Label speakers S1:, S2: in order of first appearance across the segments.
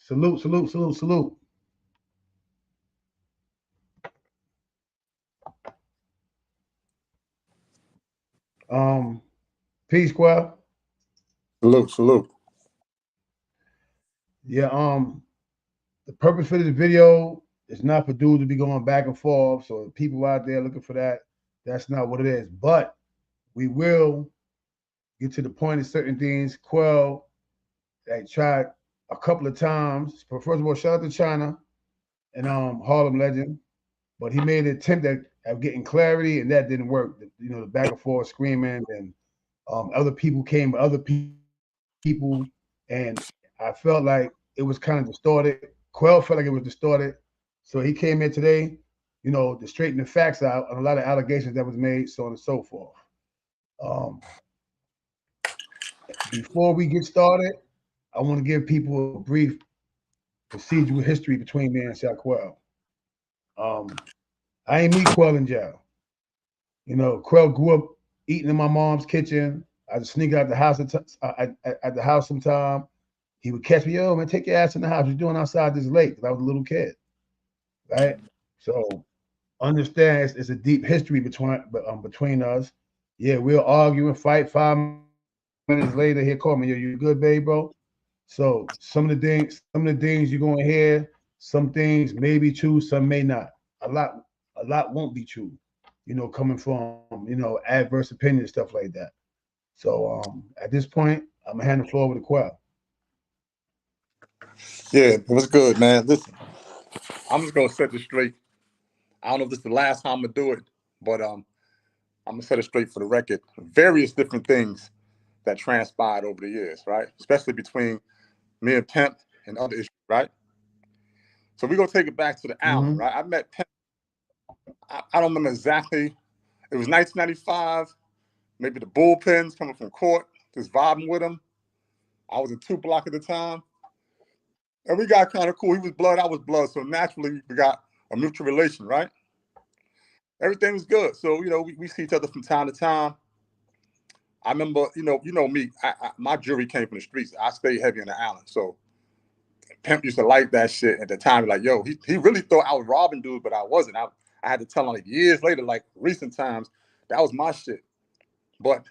S1: Salute, salute, salute, salute. Um, peace, Quell.
S2: Salute, salute.
S1: Yeah, the purpose for this video is not for dudes to be going back and forth. So people out there looking for that, that's not what it is. But we will get to the point of certain things. Quell, they tried a couple of times. But first of all, shout out to China and Harlem Legend. But he made an attempt at getting clarity, and that didn't work. You know, the back and forth screaming, and other people came with other people, and I felt like it was kind of distorted. Quell felt like it was distorted, so he came in today, you know, to straighten the facts out on a lot of allegations that was made, so on and so forth. Um, before we get started, I want to give people a brief procedural history between me and Shaquell. Um, I ain't meet Quell in jail. You know, Quell grew up eating in my mom's kitchen. I just sneak out the house at the house sometime. He would catch me, yo, man, take your ass in the house. What you doing outside this late? Because I was a little kid, right? So understand it's a deep history between us. Yeah, we'll argue and fight. 5 minutes later, he'll call me, yo, you good, babe, bro? So some of the things you're gonna hear, some things may be true, some may not. A lot, a lot won't be true. You know, coming from adverse opinions, stuff like that. So at this point, I'm gonna hand the floor over to Quell.
S2: Yeah, it was good, man. Listen, I'm just gonna set this straight. I don't know if this is the last time I'm gonna do it, but I'm gonna set it straight for the record. Various different things that transpired over the years, right? Especially between me and Pimp and other issues, right? So we're gonna take it back to the Allen,
S1: Mm-hmm.
S2: right? I met Pimp. I don't remember exactly. It was 1995. Maybe the bullpens coming from court, just vibing with him. I was in 2 Block at the time. And we got kind of cool. He was blood, I was blood. So naturally, we got a mutual relation, right? Everything was good. So, we see each other from time to time. I remember, me, my jury came from the streets. I stayed heavy in the island. So Pimp used to like that shit at the time. Like, yo, he really thought I was robbing dudes, but I wasn't. I had to tell him like years later, like recent times, that was my shit. But,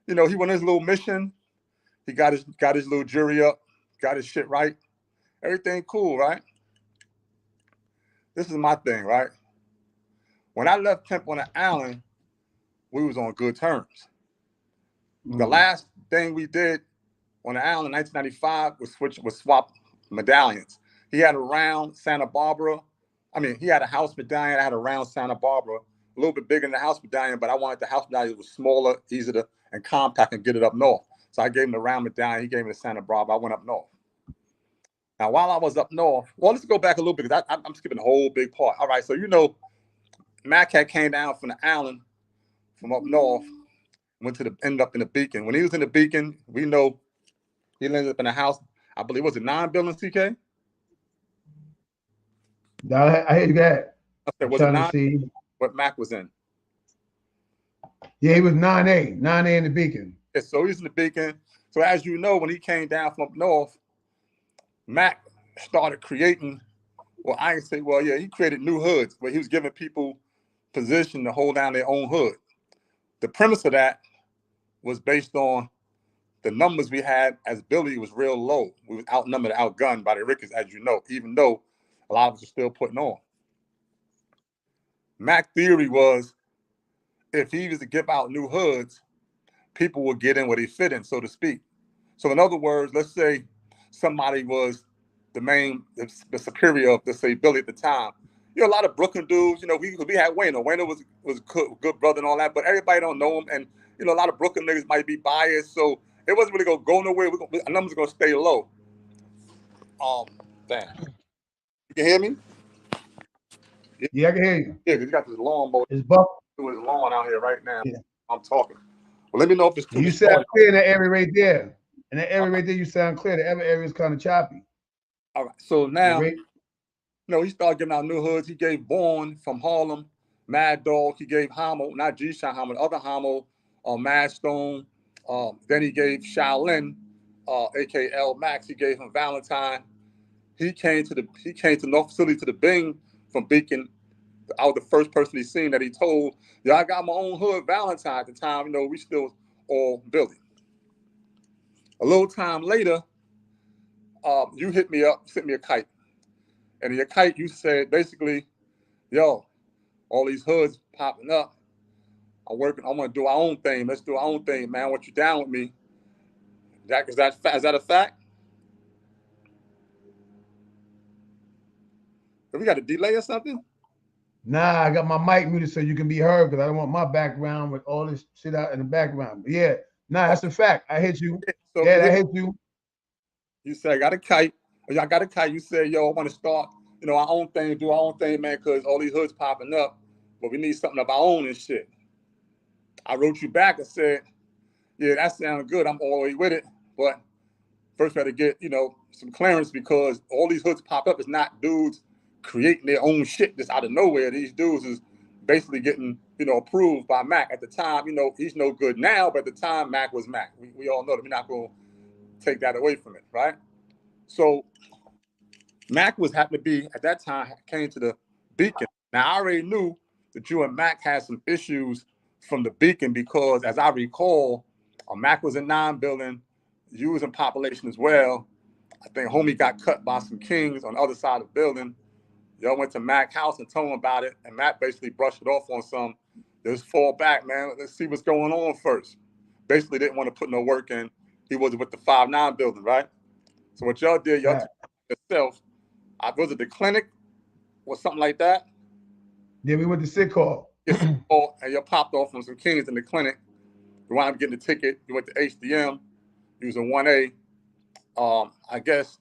S2: he went on his little mission. He got his little jury up, got his shit right. Everything cool, right? This is my thing, right? When I left Pimp on the island, we was on good terms. The
S1: Mm.
S2: last thing we did on the island in 1995 was swap medallions. He had a round Santa Barbara. I mean, he had a house medallion. I had a round Santa Barbara, a little bit bigger than the house medallion, but I wanted the house medallion that was smaller, easier to and compact and get it up north. So I gave him the round medallion. He gave me the Santa Barbara. I went up north. Now, while I was up north, well, let's go back a little bit because I'm skipping a whole big part. All right, so Mac had came down from the island from up north, ended up in the Beacon. When he was in the Beacon, we know he ended up in a house. I believe was it 9 building CK?
S1: Now I hear you got.
S2: I said
S1: I'm
S2: was it
S1: trying to
S2: nine?
S1: see.
S2: What Mac was in?
S1: Yeah, he was 9A in the Beacon.
S2: Yeah, so he's in the Beacon. So as you know, when he came down from up north, Mac started creating. Well, I can say, well, yeah, he created new hoods where he was giving people position to hold down their own hood. The premise of that was based on the numbers we had as Billy was real low. We was outnumbered, outgunned by the Ricketts, as you know, even though a lot of us are still putting on. Mac theory was if he was to give out new hoods, people would get in where they fit in, so to speak. So in other words, let's say somebody was the superior of, let's say, Billy at the time. A lot of Brooklyn dudes, we had Wayno. Wayno was good brother and all that, but everybody don't know him. And, a lot of Brooklyn niggas might be biased. So it wasn't really going to go nowhere. Our numbers are going to stay low. Damn. You can hear me?
S1: Yeah, I can hear you.
S2: Yeah, because you got this lawnmower
S1: It's buff.
S2: doing his lawn out here right now.
S1: Yeah.
S2: I'm talking. Well, let me know if it's too
S1: You sound
S2: distorted.
S1: clear in that area right there. In that area right there, you sound clear. The other area is kind of choppy.
S2: All right. So
S1: The
S2: now,
S1: rate,
S2: he started giving out new hoods. He gave Born from Harlem, Mad Dog. He gave Homo, not G-Shine Homo, the other Homo, Mad Stone. Then he gave Shaolin, a.k.a. L Max. He gave him Valentine. he came to North Philly to the Bing from Beacon. I was the first person he seen that he told, "Yeah, I got my own hood Valentine at the time. You know, we still all building." A little time later, you hit me up, sent me a kite, and in your kite you said basically, "Yo, all these hoods popping up. I'm working. I want to do our own thing. Let's do our own thing, man. I want you down with me." Is that a fact? Have we got a delay or something?
S1: Nah, I got my mic muted so you can be heard because I don't want my background with all this shit out in the background. But yeah, nah, that's a fact. I hit you.
S2: So
S1: Yeah, I hit you.
S2: You said, "I got a kite." Or, "I got a kite." You said, "Yo, I want to start, you know, our own thing, do our own thing, man, because all these hoods popping up, but we need something of our own and shit." I wrote you back and said, "Yeah, that sounds good. I'm all the way with it. But first we had to get, you know, some clearance because all these hoods pop up. It's not dudes creating their own shit just out of nowhere. These dudes is basically getting, you know, approved by Mac. At the time, you know, he's no good now, but at the time Mac was Mac. We all know that. We're not going to take that away from it, right? So Mac was happened to be at that time came to the Beacon. Now I already knew that you and Mac had some issues from the Beacon because, as I recall, Mac was in 9 building, you was in population as well. I think homie got cut by some kings on the other side of the building. Y'all went to Mac's house and told him about it, and Mac basically brushed it off on some. Just fall back, man. Let's see what's going on first. Basically, didn't want to put no work in. He was with the 5-9 building, right? So what y'all did, y'all took yourself. Was it the clinic or something like that?
S1: Yeah, we went to sick call.
S2: And you popped off on some kings in the clinic. You wound up getting the ticket. You went to HDM. You was in 1A. I guess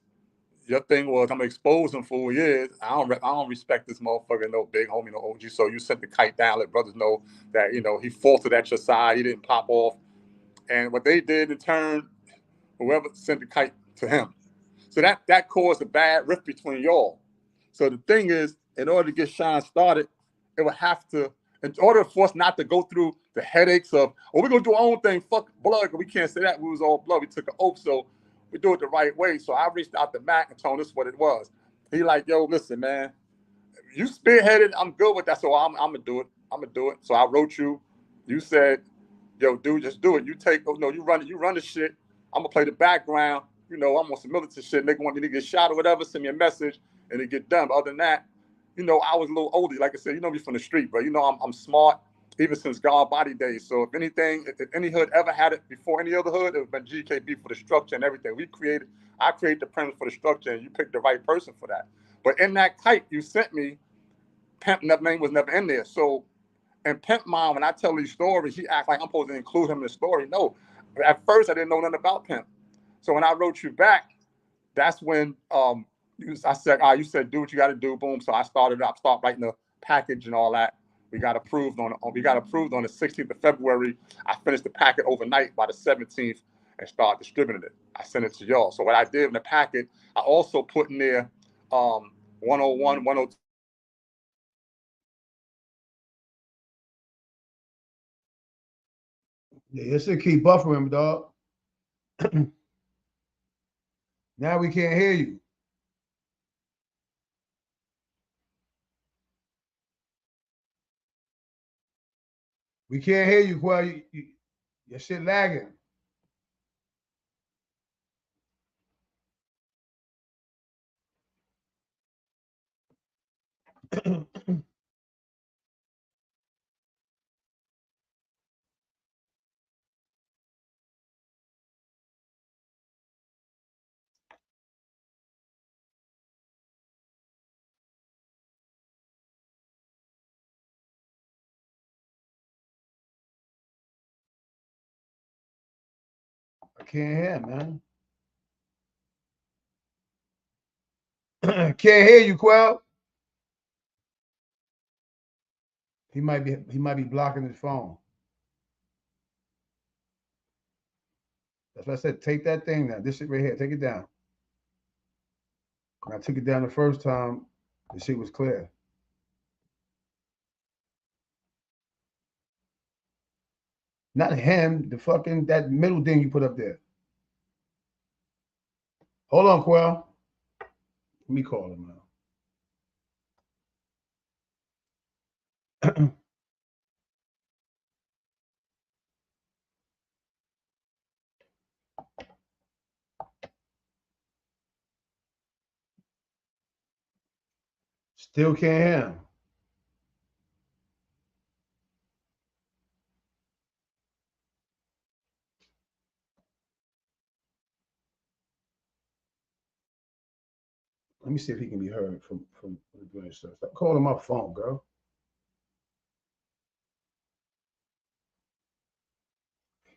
S2: your thing was, I'm gonna expose him for years. I don't respect this motherfucker, no big homie, no OG. So you sent the kite down, let brothers know that, you know, he faltered at your side. He didn't pop off. And what they did in turn, whoever sent the kite to him. So that caused a bad rift between y'all. So the thing is, in order to get Shine started, it would have to, in order for us not to go through the headaches of, oh, we're gonna do our own thing, fuck blood, we can't say that. We was all blood. We took an oath, so we do it the right way. So I reached out to Mac and told him this is what it was. He like, "Yo, listen, man, you spearheaded. I'm good with that, so I'm gonna do it. I'm gonna do it." So I wrote you. You said, "Yo, dude, just do it. You take, oh no, you run the shit. I'm gonna play the background. You know, I'm on some military shit. Nigga want me to get shot or whatever. Send me a message and it get done." But other than that, you know, I was a little older. Like I said, you know me from the street, bro. You know, I'm smart even since God Body days. So if anything, if any hood ever had it before any other hood, it would have been GKB for the structure and everything. I created the premise for the structure, and you picked the right person for that. But in that kite you sent me, Pimp name was never in there. So, and Pimp mom, when I tell these stories, she act like I'm supposed to include him in the story. No, at first I didn't know nothing about Pimp. So when I wrote you back, that's when I said, you said, "Do what you got to do." Boom. So I started writing the package and all that. We got approved on the 16th of February. I finished the packet overnight by the 17th and started distributing it. I sent it to y'all. So what I did in the packet, I also put in there 101, 102.
S1: Yeah, it should keep buffering, dog. Now we can't hear you. We can't hear you, Quell. Your shit lagging. I can't hear, man. Can't hear you, Quell. He might be blocking his phone. That's what I said. Take that thing down. This shit right here. Take it down. When I took it down the first time, the shit was clear. Not him, the fucking that middle thing you put up there. Hold on, Quell. Let me call him now. Still can't hear him. Let me see if he can be heard from doing this stuff. Stop calling my phone, girl.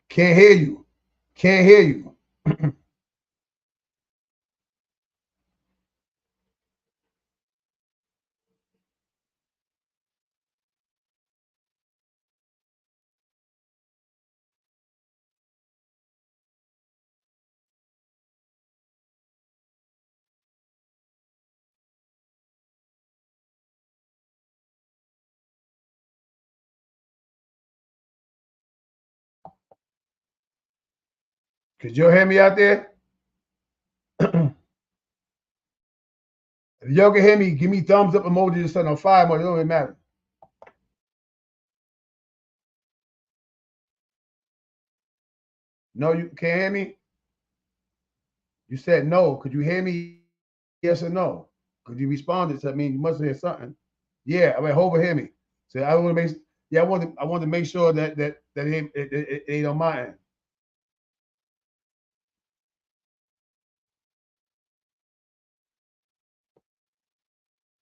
S1: Can't hear you. Can't hear you. Could y'all hear me out there? If y'all can hear me, give me thumbs up emoji or something on fire mode. It don't even matter. No, you can't hear me? You said no. Could you hear me? Yes or no? Could you respond to that? I mean, you must hear something. Yeah, I mean, Hova hear me. So I want to make. Yeah, I want to make sure that it ain't on my end.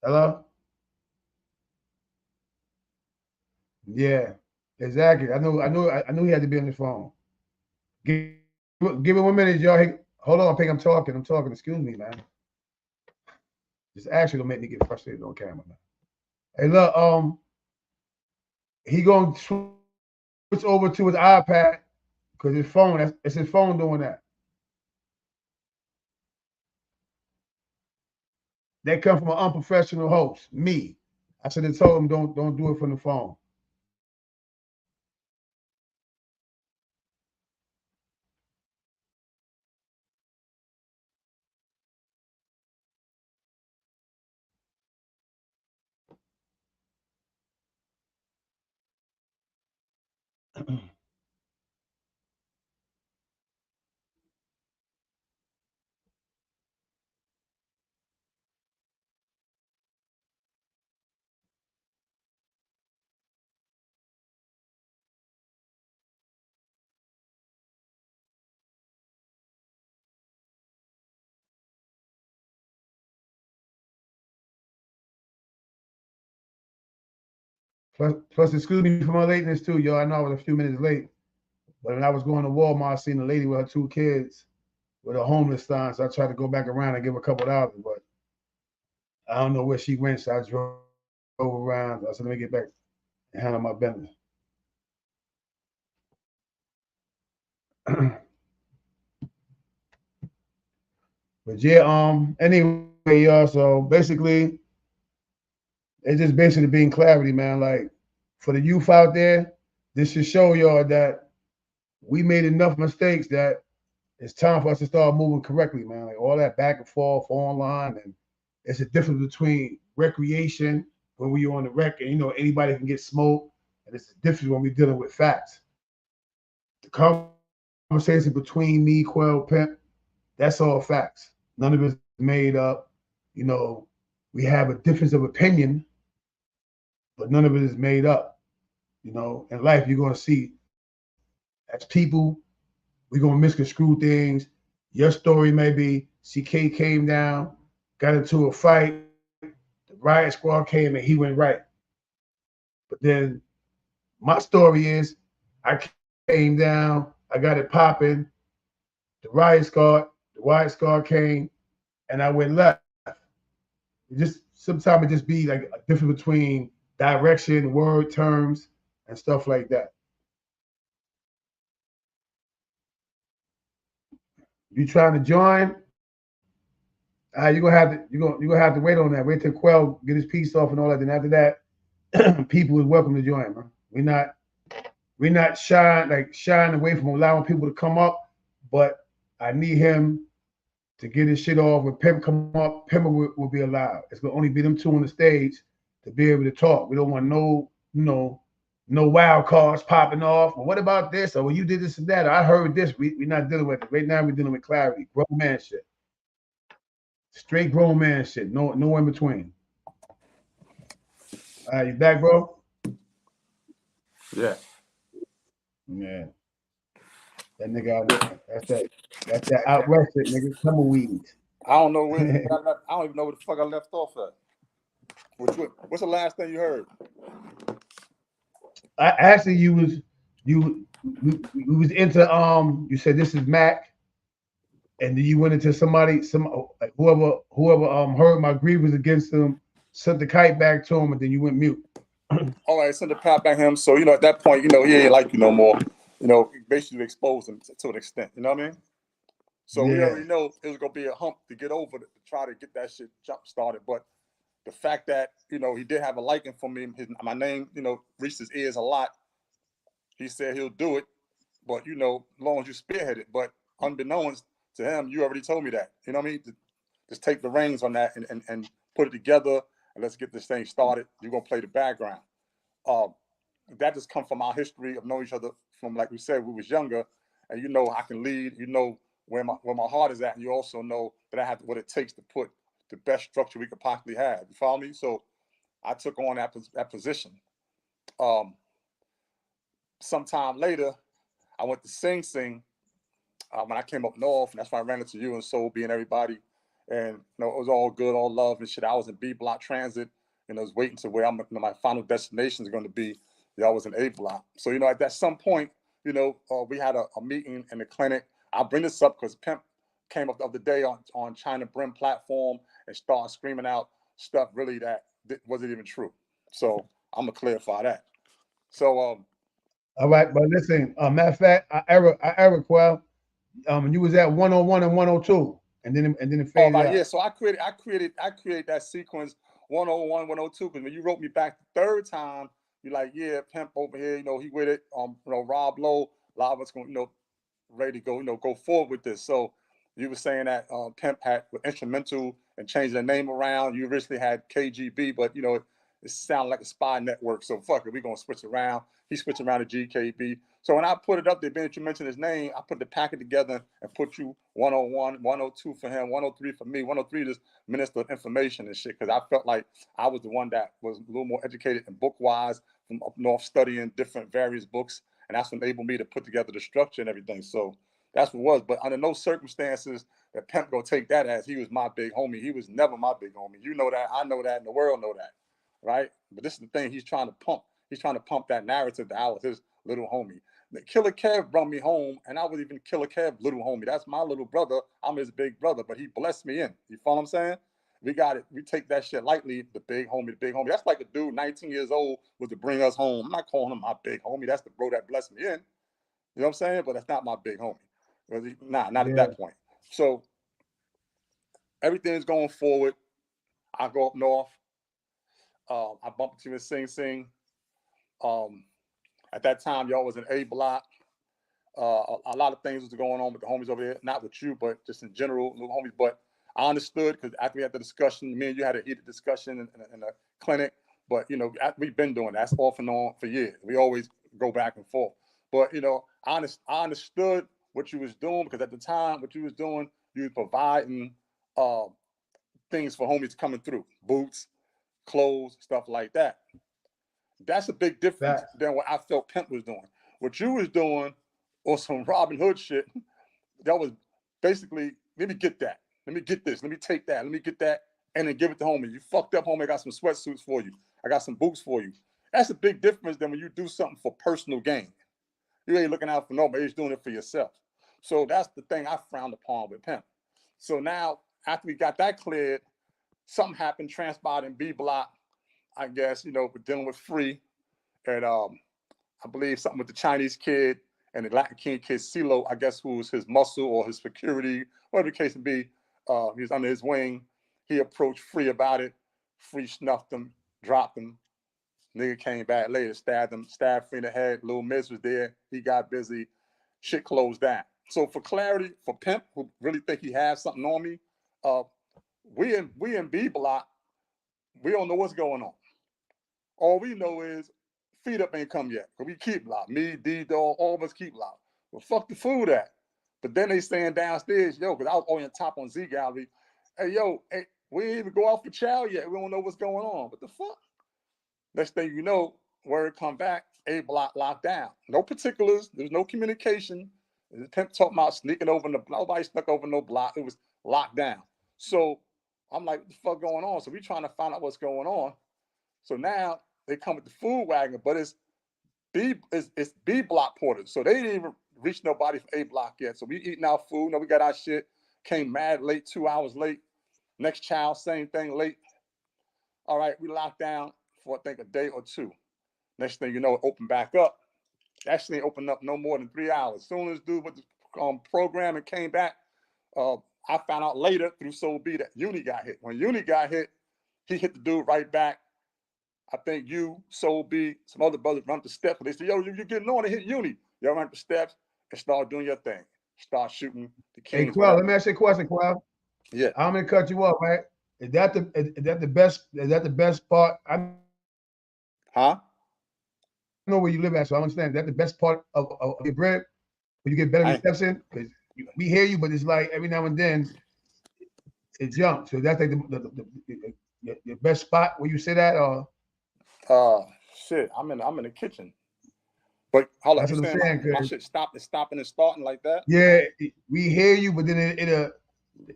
S1: Hello? Yeah, exactly. I knew he had to be on the phone. Give me 1 minute, y'all. Hey, hold on, Pink. I'm talking. Excuse me, man. This actually gonna make me get frustrated on camera, man. Hey, look, he gonna switch over to his iPad because his phone. It's his phone doing that. That come from an unprofessional host, me. I should have told him don't do it from the phone. Plus, excuse me for my lateness too, y'all. I know I was a few minutes late, but when I was going to Walmart, I seen a lady with her 2 kids with a homeless sign, so I tried to go back around and give her a couple dollars, but I don't know where she went, so I drove around. I said, let me get back and handle my business. But yeah, anyway, y'all. So basically, it's just basically being clarity, man. Like for the youth out there, this should show y'all that we made enough mistakes that it's time for us to start moving correctly, man. Like all that back and forth online, and it's a difference between recreation when we on the rec, and anybody can get smoked, and it's a difference when we're dealing with facts. The conversation between me, Quell, Pimp, that's all facts. None of it's made up. You know, we have a difference of opinion, but none of it is made up. In life, you're going to see as people, we're going to misconstrue things. Your story may be CK came down, got into a fight, the riot squad came and he went right. But then my story is I came down, I got it popping, the riot squad came, and I went left. Just sometimes it just be like a difference between direction, word terms, and stuff like that. You trying to join? You're gonna have to wait on that. Wait till Quell get his piece off and all that. Then after that, people is welcome to join, man. We're not shying away from allowing people to come up, but I need him to get his shit off. When Pimp come up, Pimp will be allowed. It's gonna only be them two on the stage to be able to talk. We don't want no, no wild cards popping off. Well, what about this? Or well, you did this and that. Or I heard this. We're not dealing with it. Right now we're dealing with clarity. Grown man shit. Straight grown man shit. No in between. All right, you back, bro?
S2: Yeah.
S1: Yeah. That nigga out there. That's that out west shit, nigga. Tumbleweeds.
S2: I don't know where I left. I don't even know where the fuck I left off at. What's the last thing you heard?
S1: Actually, we was into you said this is Mac, and then you went into whoever heard my grievance against him, sent the kite back to him, and then you went mute.
S2: All right, send the pat back him. So at that point, he ain't like you no more. Basically exposed him to an extent. You know what I mean? So we already know it was gonna be a hump to get over to try to get that shit jump started. But the fact that he did have a liking for me, my name reached his ears a lot. He said he'll do it, but as long as you spearhead it. But unbeknownst to him, you already told me that. You know what I mean? Just take the reins on that and put it together and let's get this thing started. You're gonna play the background. That just come from our history of knowing each other from, like we said, we was younger, and I can lead. Where my heart is at, and you also know that I have what it takes to put the best structure we could possibly have. You follow me? So I took on that position. Sometime later, I went to Sing Sing when I came up north, and that's when I ran into you and Soulby and everybody. And it was all good, all love and shit. I was in B block transit, and I was waiting to where my final destination is going to be. Y'all was in A block. So at some point, we had a meeting in the clinic. I'll bring this up because Pimp came up the other day on China Brim platform and started screaming out stuff really that wasn't even true. So I'm gonna clarify that. So
S1: all right, but listen, matter of fact, Eric, well, you was at 101 and 102, and then it faded out.
S2: Yeah. So I created that sequence 101, 102 because when you wrote me back the third time, you're like, yeah, Pimp over here, he with it. Rob Lowe, a lot of us gonna, ready to go, go forward with this. So you were saying that Pimp had instrumental and changed the name around. You originally had KGB, but it sounded like a spy network. So fuck it, we're gonna switch around. He switched around to GKB. So when I put it up there, being that you mentioned his name, I put the packet together and put you 101, 102 for him, 103 for me, 103 just Minister of Information and shit, because I felt like I was the one that was a little more educated and book-wise from up north studying different various books. And that's what enabled me to put together the structure and everything. So that's what it was. But under no circumstances that Pimp gonna take that as he was my big homie. He was never my big homie. You know that. I know that. And the world know that. Right? But this is the thing he's trying to pump. He's trying to pump that narrative that I was his little homie. The Killer Kev brought me home, and I was even Killer Kev little homie. That's my little brother. I'm his big brother, but he blessed me in. You follow what I'm saying? We got it. We take that shit lightly. The big homie. That's like a dude 19 years old was to bring us home. I'm not calling him my big homie. That's the bro that blessed me in. You know what I'm saying? But that's not my big homie. Not at that point. So everything's going forward. I go up north. I bump into you in Sing Sing. At that time, y'all was in A block. A lot of things was going on with the homies over there. Not with you, but just in general, little homies. But I understood because after we had the discussion, me and you had a heated discussion in a clinic. But we've been doing that. That's off and on for years. We always go back and forth. But I understood what you was doing because at the time, what you was doing, you was providing things for homies coming through, boots, clothes, stuff like that. That's a big difference than what I felt Pimp was doing. What you was doing or some Robin Hood shit, that was basically, let me get that. Let me get this. Let me take that. Let me get that and then give it to homie. You fucked up, homie. I got some sweatsuits for you. I got some boots for you. That's a big difference than when you do something for personal gain. You ain't looking out for nobody. You're doing it for yourself. So that's the thing I frowned upon with Pimp. So now, after we got that cleared, something happened, transpired in B block. I guess, we're dealing with Free. And I believe something with the Chinese kid and the Latin King kid, CeeLo, I guess, who was his muscle or his security, whatever the case may be. He was under his wing. He approached Free about it. Free snuffed him, dropped him. Nigga came back later, stabbed Free in the head. Lil Miz was there. He got busy. Shit closed down. So for clarity, for Pimp, who really think he has something on me, we in B block, we don't know what's going on. All we know is feed up ain't come yet. Cause we keep locked. Me, D Dog, all of us keep locked. Well, fuck the food at. But then they saying downstairs, yo, because I was on top on Z Gallery. Hey, yo, hey, we ain't even go out for chow yet. We don't know what's going on. What the fuck? Next thing you know, word come back, A block locked down. No particulars. There's no communication. The Pimp talking about sneaking over the block. Nobody snuck over no block. It was locked down. So I'm like, what the fuck going on? So we trying to find out what's going on. So now they come with the food wagon, but it's B block porters. So they didn't even reach nobody from A block yet. So we eating our food. No, we got our shit. Came mad late, 2 hours late. Next child, same thing, late. All right, we locked down for I think a day or two. Next thing you know, it opened back up. Actually ain't opened up no more than 3 hours. As soon as dude with the program and came back, I found out later through Soul B that Uni got hit. When Uni got hit, he hit the dude right back. I think you, Soul B, some other brothers run up the steps. They said, yo, you're getting on and hit Uni. Y'all run up the steps and start doing your thing. Start shooting the Kings.
S1: Hey, Quell, let me ask you a question, Quell.
S2: Yeah.
S1: I'm gonna cut you off, right? Is that the best part? I know where you live at, so I understand. Is that the best part of your bread? When you get better steps in? Because we hear you, but it's like every now and then it jumps. So that's like the best spot where you sit at, or
S2: shit, I'm in the kitchen. But hold on,
S1: that's what I'm saying.
S2: My shit stopping and starting like that.
S1: Yeah, we hear you, but then the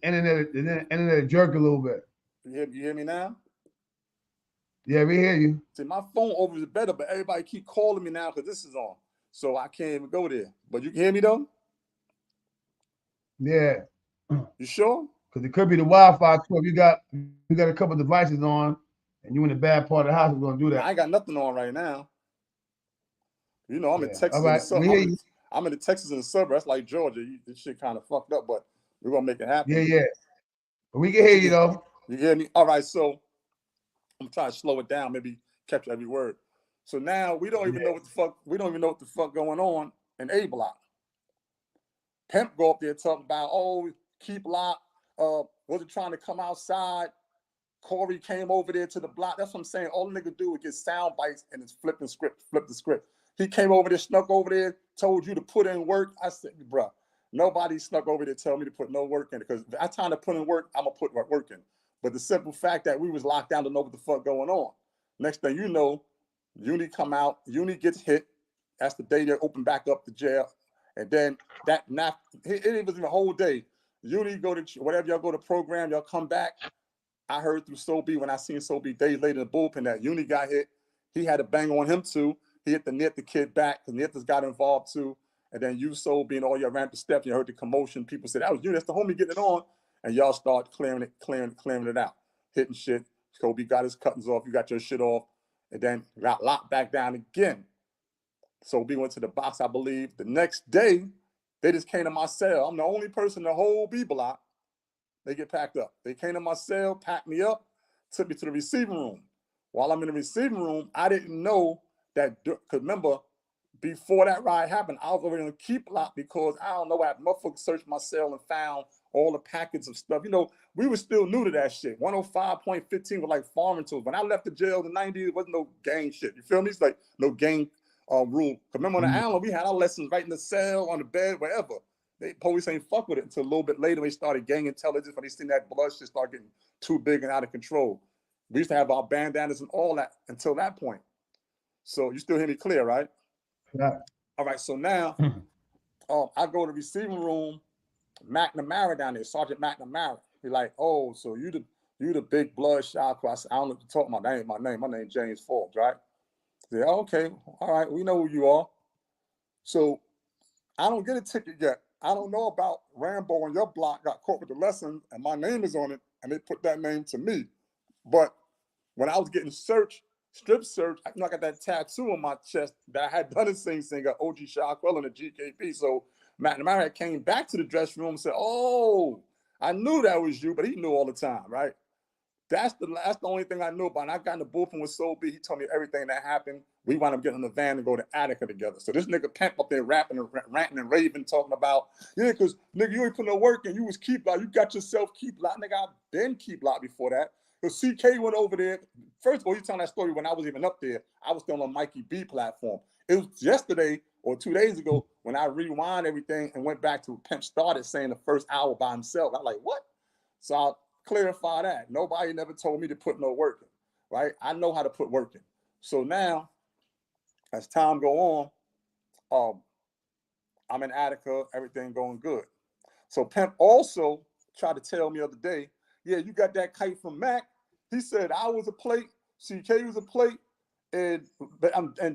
S1: internet jerk a little bit.
S2: You hear me now?
S1: Yeah, we hear you.
S2: See, my phone over is better, but everybody keep calling me now because this is on, so I can't even go there. But you can hear me though.
S1: Yeah.
S2: You sure?
S1: Because it could be the Wi-Fi too. If you got a couple devices on, and you in the bad part of the house, we're gonna do that.
S2: I ain't got nothing on right now. You know, I'm in Texas.
S1: All right.
S2: I'm in the Texas in the suburbs. That's like Georgia. This shit kind of fucked up, but we're gonna make it happen.
S1: Yeah. But we can hear you though.
S2: You hear me? All right. So I'm trying to slow it down, maybe capture every word. So now we don't even know what the fuck. We don't even know what the fuck going on in A block. Pimp go up there talking about, oh, keep locked. Wasn't trying to come outside. Corey came over there to the block. That's what I'm saying. All the nigga do is get sound bites and it's flip the script. He came over there, snuck over there, told you to put in work. I said, bro, nobody snuck over there to tell me to put no work in, because if I time to put in work, I'm gonna put work in. But the simple fact that we was locked down to know what the fuck going on. Next thing you know, Uni come out, Uni gets hit. That's the day they open back up the jail. And then it was the whole day. Uni go to whatever y'all go to program, y'all come back. I heard through Soul B when I seen Soul B days later in the bullpen that Uni got hit. He had a bang on him too. He hit the kid back because Nithas got involved too. And then you, Soul B, and all your rampant steps, you heard the commotion. People said, that was Uni, that's the homie getting it on. And y'all start clearing it out. Hitting shit. Kobe got his cuttings off. You got your shit off. And then got locked back down again. Soul B went to the box, I believe. The next day, they just came to my cell. I'm the only person in the whole B block. They get packed up. They came to my cell, packed me up, took me to the receiving room. While I'm in the receiving room, I didn't know that, because remember, before that ride happened, I was already on a keep lock because I don't know what motherfuckers searched my cell and found all the packets of stuff. You know, we were still new to that shit. 105.15 was like farming tools. When I left the jail in the 90s, it wasn't no gang shit. You feel me? It's like no gang rule. Remember on the island, we had our lessons right in the cell, on the bed, wherever. They police ain't fuck with it until a little bit later. They started gang intelligence when they seen that blood shit start getting too big and out of control. We used to have our bandanas and all that until that point. So you still hear me clear, right?
S1: Yeah.
S2: All right. So now, I go to the receiving room. McNamara down there, Sergeant McNamara. He like, oh, so you the big blood shot. I said, I don't know what you're talking about. That ain't my name. My name's James Forbes, right? I said, okay, all right, we know who you are. So I don't get a ticket yet. I don't know about Rambo on your block got caught with the lesson and my name is on it and they put that name to me. But when I was getting strip search, I got that tattoo on my chest that I had done in Sing Sing, got OG Shaquell and the GKP. So McNamara came back to the dressing room and said, oh, I knew that was you, but he knew all the time, right? That's the only thing I knew about. And I got in the bullpen with Soul B. He told me everything that happened. We wound up getting in the van and go to Attica together. So this nigga Pimp up there rapping and ranting and raving, talking about, yeah, because nigga, you ain't put no work in. You was keep lock. You got yourself keep lock. Nigga, I've been keep lock before that. Because CK went over there. First of all, you telling that story when I was even up there. I was still on Mikey B platform. It was yesterday or 2 days ago when I rewind everything and went back to Pimp started saying the first hour by himself. I'm like, what? So I'll clarify that. Nobody never told me to put no work in, right? I know how to put work in. So now, as time go on, I'm in Attica, everything going good. So Pimp also tried to tell me the other day, yeah, you got that kite from Mac. He said I was a plate, CK was a plate, and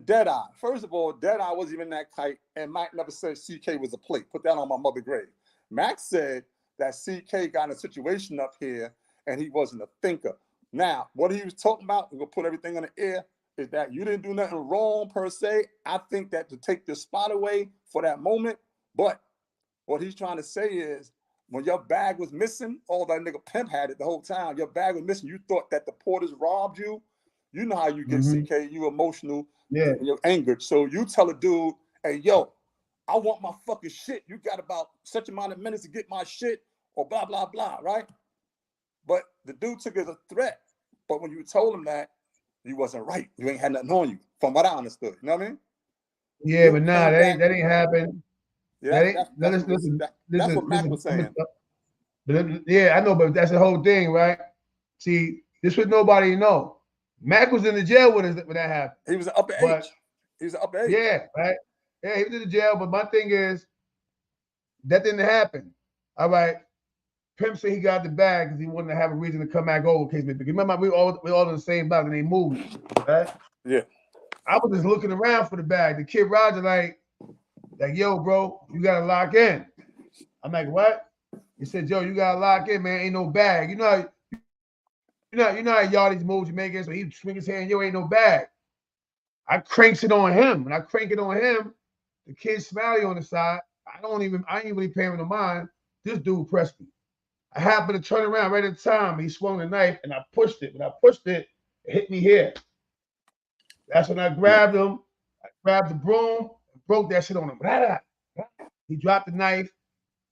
S2: Deadeye. First of all, Deadeye wasn't even that kite, and Mac never said CK was a plate. Put that on my mother's grave. Mac said that CK got in a situation up here, and he wasn't a thinker. Now, what he was talking about, we're going to put everything on the air, is that you didn't do nothing wrong per se. I think that to take the spot away for that moment, but what he's trying to say is, when your bag was missing, all that nigga Pimp had it the whole time. Your bag was missing. You thought that the porters robbed you. You know how you get CK. You emotional.
S1: Yeah.
S2: You're angered. So you tell a dude, hey, yo, I want my fucking shit. You got about such amount of minutes to get my shit or blah, blah, blah, right? But the dude took it as a threat. But when you told him that, you wasn't right. You ain't had nothing on you, from what I understood. You know what I mean?
S1: Yeah, but nah, that ain't happened.
S2: Yeah, that's what Mac
S1: listen,
S2: was saying.
S1: Yeah, I know, but that's the whole thing, right? See, this was nobody know. Mac was in the jail when that happened.
S2: He was an upper age. He was an upper age.
S1: Yeah, right. Yeah, he was in the jail. But my thing is, that didn't happen. All right. Pimp said he got the bag because he wanted to have a reason to come back over. Case remember, we all in the same block and they moved, right?
S2: Yeah.
S1: I was just looking around for the bag. The kid Roger like, yo, bro, you gotta lock in. I'm like, what? He said, Joe, you gotta lock in, man. Ain't no bag. You know how y'all these moves you making. So he swing his hand, yo, ain't no bag. I cranks it on him. When I crank it on him, the kid Smiley on the side. I ain't really paying him no mind. This dude pressed me. I happened to turn around right at the time. He swung the knife and I pushed it. When I pushed it, it hit me here. That's when I grabbed him. I grabbed the broom and broke that shit on him. He dropped the knife.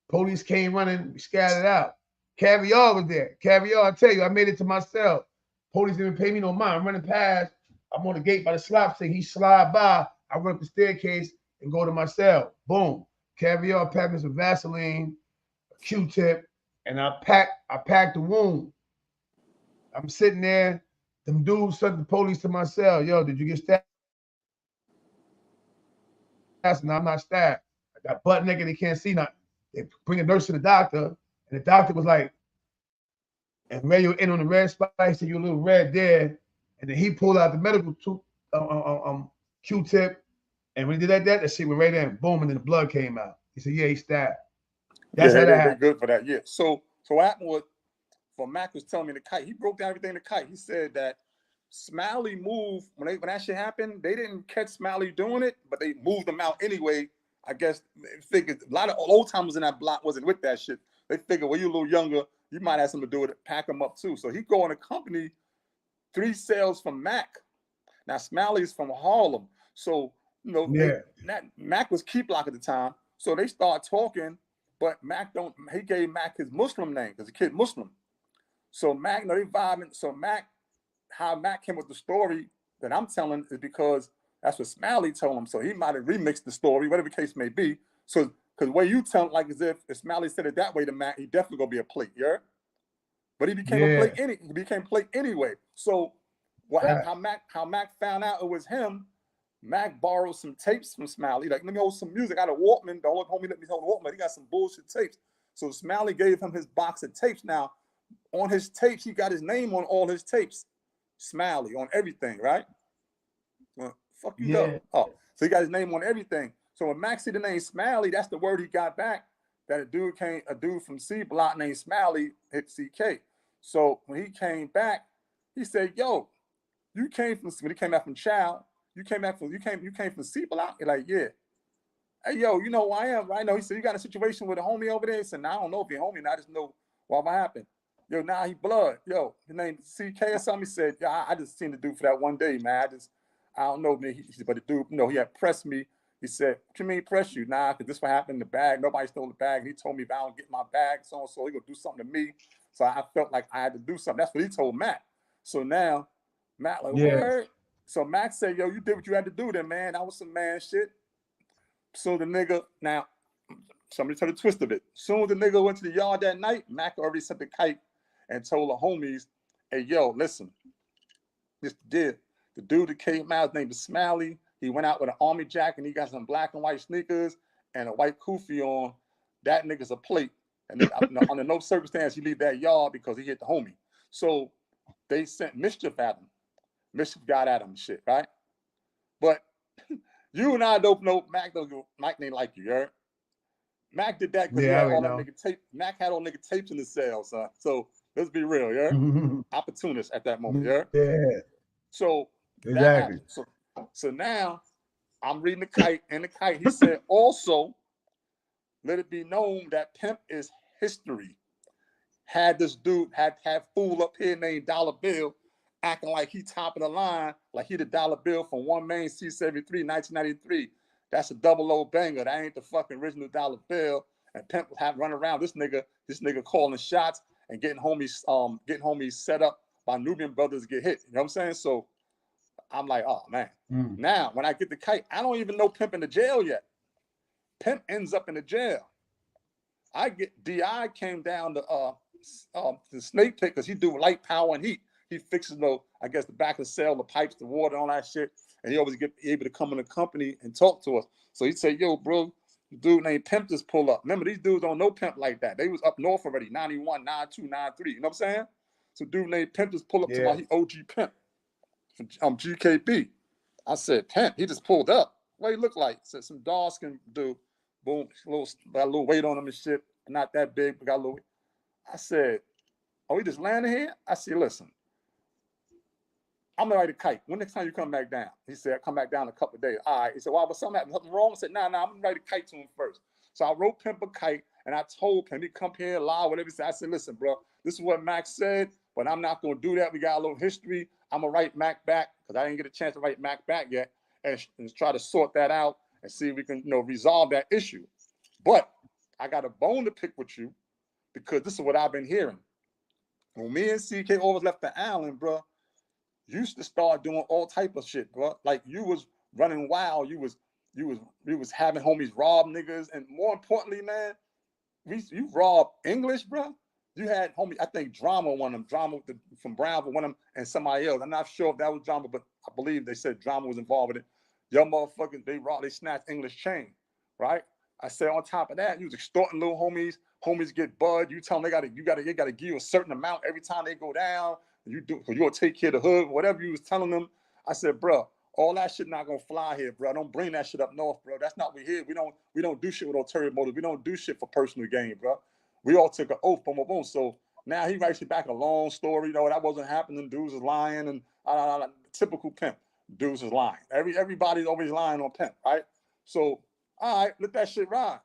S1: Police came running. We scattered out. Caviar was there. Caviar, I tell you, I made it to my cell. Police didn't pay me no mind. I'm running past. I'm on the gate by the slop stick. He slide by. I run up the staircase and go to my cell. Boom. Caviar packed me some Vaseline, a Q-tip, and I packed the wound. I'm sitting there. Them dudes sent the police to my cell. Yo, did you get stabbed? No, I'm not stabbed. I got butt naked. They can't see nothing. They bring a nurse to the doctor, and the doctor was like, and where you're in on the red spot, he said, you're a little red there. And then he pulled out the medical Q-tip. And when he did that shit went right in. Boom, and then the blood came out. He said, yeah, he stabbed.
S2: That's how that happened. They're good for that, yeah. So what happened was, for Mac was telling me the kite, he broke down everything in the kite. He said that Smiley moved, when that shit happened, they didn't catch Smiley doing it, but they moved him out anyway. I guess they figured a lot of old timers in that block wasn't with that shit. They figured, well, you're a little younger, you might have something to do with it, pack him up too. So he go on a company 3 sales from Mac. Now Smiley's from Harlem. So, Mac was Key Block at the time. So they start talking, but he gave Mac his Muslim name because the kid Muslim. So Mac, they vibing. So how Mac came with the story that I'm telling is because that's what Smiley told him. So he might have remixed the story, whatever the case may be. So, because the way you tell it, like as if Smiley said it that way to Mac, he definitely gonna be a plate, yeah? But he became a plate he became plate anyway. So how Mac found out it was him, Mac borrowed some tapes from Smiley. Like, let me hold some music. I got a Walkman. The old homie let me hold a Walkman. He got some bullshit tapes. So Smiley gave him his box of tapes. Now, on his tapes, he got his name on all his tapes. Smiley on everything, right? Well, fuck you up. Oh, so he got his name on everything. So when Mac see the name Smiley, that's the word he got back. That a dude from C Block named Smiley hit CK. So when he came back, he said, "Yo, you came from when he came back from Chow. You came from C Block." You're like, "Yeah." Hey, yo, you know who I am, right? No, he said, "You got a situation with a homie over there." He said, "No, I don't know if you're homie, and I just know what happened." yo, now he blood. Yo, his name CK or something. He said, yeah, I just seen the dude for that one day, man. I don't know, man. But the dude, he had pressed me. He said, what you mean press you? Nah, because this what happened in the bag. Nobody stole the bag. And he told me if I don't get my bag, so and so, he gonna do something to me. So I felt like I had to do something. That's what he told Matt. So now, Matt like, word. So Matt said, yo, you did what you had to do then, man. That was some man shit. So the nigga, now, somebody told the twist of it. Soon as the nigga went to the yard that night, Mac already sent the kite and told the homies, hey, yo, listen, this did. The dude that came out, his name was Smiley. He went out with an army jacket and he got some black and white sneakers and a white kufi on. That nigga's a plate. And under no circumstance, he leave that yard because he hit the homie. So they sent Mischief at him. Mischief got at him and shit, right? But you and I don't know, Mac ain't like you, heard? Mac did that because he had all that nigga tape. Mac had all nigga tapes in the cell, son. So let's be real, yeah. Opportunist at that moment, yeah.
S1: Yeah.
S2: So that happened. So now I'm reading the kite, and the kite, he said, also, let it be known that Pimp is history. Had this dude had fool up here named Dollar Bill acting like he top of the line, like he the Dollar Bill from One Main C73, 1993. That's a double O banger. That ain't the fucking original Dollar Bill. And Pimp have run around this nigga calling shots and getting homies set up by Nubian brothers to get hit. You know what I'm saying? So I'm like, oh man. Now when I get the kite, I don't even know Pimp in the jail yet. Pimp ends up in the jail. DI came down to the snake pit because he do light power and heat. He fixes the back of the cell, the pipes, the water, all that shit. And he always get able to come in the company and talk to us. So he said, yo, bro, dude named Pimp just pull up. Remember, these dudes don't know Pimp like that. They was up north already, 91, 92, 93. You know what I'm saying? So dude named Pimp just pull up to my OG Pimp from GKB. I said, Pimp, he just pulled up. What he look like? Said some dark skin dude. Boom, got a little weight on him and shit. Not that big, but got a little weight. I said, oh, he just landing here? I said, listen, I'm gonna write a kite. When next time you come back down? He said, come back down in a couple of days. All right. He said, well, was something wrong? I said, nah, I'm gonna write a kite to him first. So I wrote Pimp a kite and I told him, he come here live, whatever he said. I said, listen, bro, this is what Mac said, but I'm not gonna do that. We got a little history. I'm gonna write Mac back because I didn't get a chance to write Mac back yet and try to sort that out and see if we can, resolve that issue. But I got a bone to pick with you because this is what I've been hearing. When me and CK always left the island, bro, you used to start doing all type of shit, bro. Like you was running wild. You was having homies rob niggas, and more importantly, man, you robbed English, bro. You had homie, I think Drama one of them, Drama from Brownville, one of them, and somebody else. I'm not sure if that was Drama, but I believe they said Drama was involved with it. Your motherfuckers, they snatched English chain, right? I said on top of that, you was extorting little homies. Homies get bud. You tell them you gotta give you a certain amount every time they go down. You gonna take care of the hood, whatever you was telling them. I said, bro, all that shit not gonna fly here, bro. Don't bring that shit up north, bro. That's not what we here. We don't do shit with ulterior motives. We don't do shit for personal gain, bro. We all took an oath, boom, boom, boom. So now he writes it back a long story. That wasn't happening. Dudes is lying and typical Pimp. Dudes is lying. Everybody's always lying on Pimp, right? So all right, let that shit ride.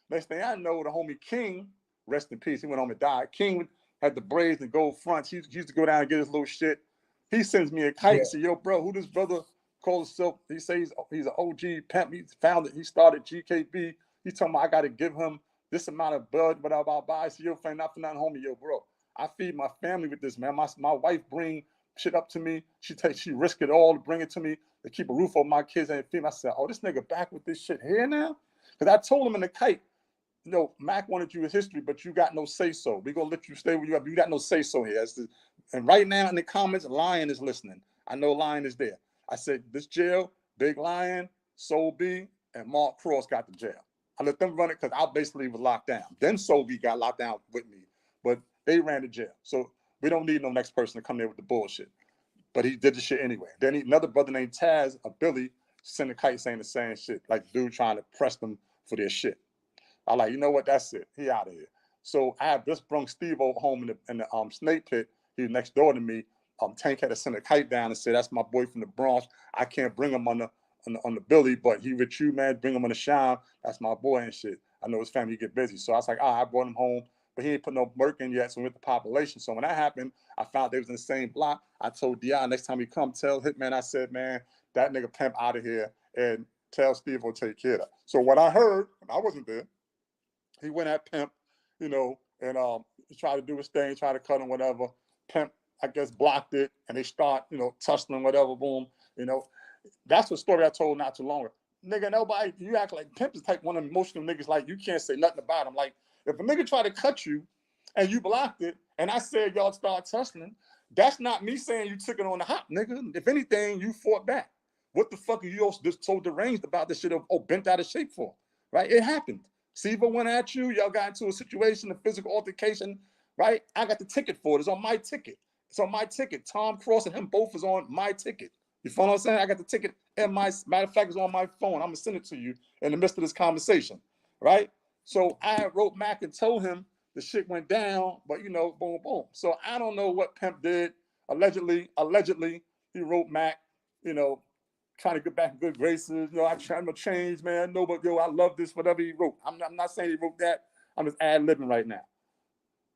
S2: Next thing I know, the homie King, rest in peace, he went home and died. King had the braids and gold fronts. He used to go down and get his little shit. He sends me a kite and said, yo, bro, who this brother calls himself? He says he's an OG Pimp. He founded, he started GKB. He told me I got to give him this amount of bud, whatever I buy. I said, yo, friend, not for nothing, homie, yo, bro. I feed my family with this, man. My wife bring shit up to me. She risk it all to bring it to me to keep a roof over my kids and feed. I said, oh, this nigga back with this shit here now? Because I told him in the kite, Mac wanted you in history, but you got no say-so. We're going to let you stay where you are. You got no say-so here. And right now in the comments, Lion is listening. I know Lion is there. I said, this jail, Big Lion, Soul B, and Mark Cross got the jail. I let them run it because I basically was locked down. Then Soul B got locked down with me. But they ran the jail. So we don't need no next person to come there with the bullshit. But he did the shit anyway. Then another brother named Taz, or Billy, sent a kite saying the same shit. Like dude trying to press them for their shit. I like, you know what? That's it. He out of here. So I have just brung Steve home in the snake pit. He was next door to me. Tank had to send a kite down and say, that's my boy from the Bronx. I can't bring him on the Billy, but he with you, man. Bring him on the Shine. That's my boy and shit. I know his family get busy. So I was like, I brought him home. but he ain't put no work in yet, so we went to population. So when that happened, I found they was in the same block. I told Dion, next time he come, tell Hitman, I said, man, that nigga Pimp out of here, and tell Steve will take care of that. So what I heard, I wasn't there, he went at Pimp, you know, and he tried to do his thing, tried to cut him, whatever. Pimp, I guess, blocked it, and they start, you know, tussling, whatever, boom, you know. That's the story I told not too long ago. Nigga, nobody, you act like Pimp is type one of the emotional niggas, like you can't say nothing about him. Like, if a nigga try to cut you and you blocked it, and I said y'all start tussling, that's not me saying you took it on the hop, nigga. If anything, you fought back. What the fuck are you all just so deranged about this shit of, bent out of shape for? Right? It happened. Siva went at you, y'all got into a situation, a physical altercation, right? I got the ticket for it. It's on my ticket. It's on my ticket. Tom Cross and him both is on my ticket. You follow what I'm saying? I got the ticket in my, matter of fact, it's on my phone. I'm gonna send it to you in the midst of this conversation, right? So I wrote Mac and told him the shit went down, but you know, boom, boom. So I don't know what Pimp did. Allegedly, he wrote Mac, you know, trying to get back in good graces. You know, I'm trying to change, man. No, but yo, I love this, whatever he wrote. I'm not saying he wrote that. I'm just ad-libbing right now.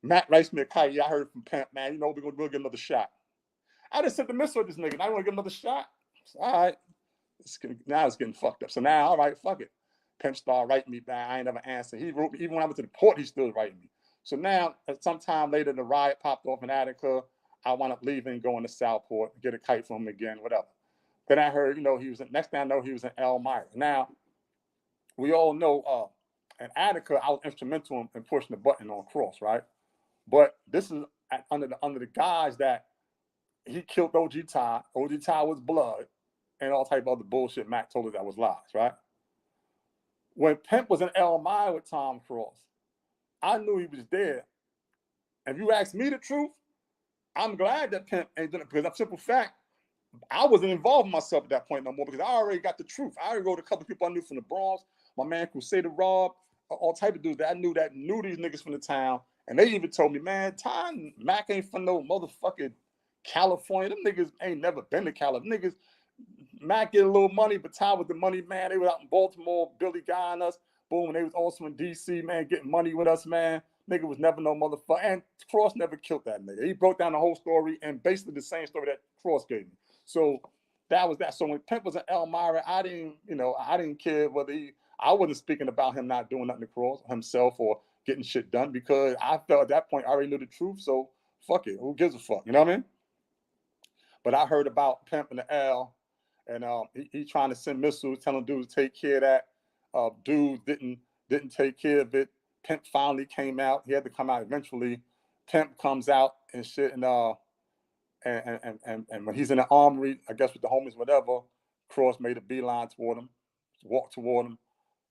S2: Matt writes me a kite. Yeah, I heard from Pimp, man. You know, we'll get another shot. I just sent the missile with this nigga. I want to get another shot. So, all right. Now it's getting fucked up. So now, all right, fuck it. Pimp started writing me back. I ain't never answered. He wrote me, even when I went to the port, he still writing me. So now, sometime later, the riot popped off in Attica. I wound up leaving, going to Southport, get a kite from him again, whatever. Then I heard, you know, next thing I know, he was in Elmira. Now, we all know in Attica, I was instrumental in pushing the button on Cross, right? But this is under the guise that he killed OG Ty. OG Ty was blood and all type of other bullshit. Mac told us that was lies, right? When Pimp was in Elmira with Tom Cross, I knew he was dead. If you ask me the truth, I'm glad that Pimp ain't done it, because of simple fact, I wasn't involved myself at that point no more, because I already got the truth. I already wrote a couple of people I knew from the Bronx, my man Crusader Rob, all type of dudes that I knew these niggas from the town. And they even told me, man, Ty and Mac ain't from no motherfucking California. Them niggas ain't never been to California. Niggas, Mac get a little money, but Ty was the money man. They were out in Baltimore, Billy Guy and us. Boom, and they was also in DC, man, getting money with us, man. Nigga was never no motherfucker. And Cross never killed that nigga. He broke down the whole story and basically the same story that Cross gave me. So that was that. So when Pimp was in Elmira, I didn't care whether I wasn't speaking about him not doing nothing to Cross himself or getting shit done, because I felt at that point I already knew the truth. So fuck it. Who gives a fuck? You know what I mean? But I heard about Pimp and the L, and he trying to send missiles, telling dudes to take care of that. Dude didn't take care of it. Pimp finally came out. He had to come out eventually. Pimp comes out and shit, and when he's in the armory, I guess with the homies, whatever, Cross made a beeline toward him, walked toward him,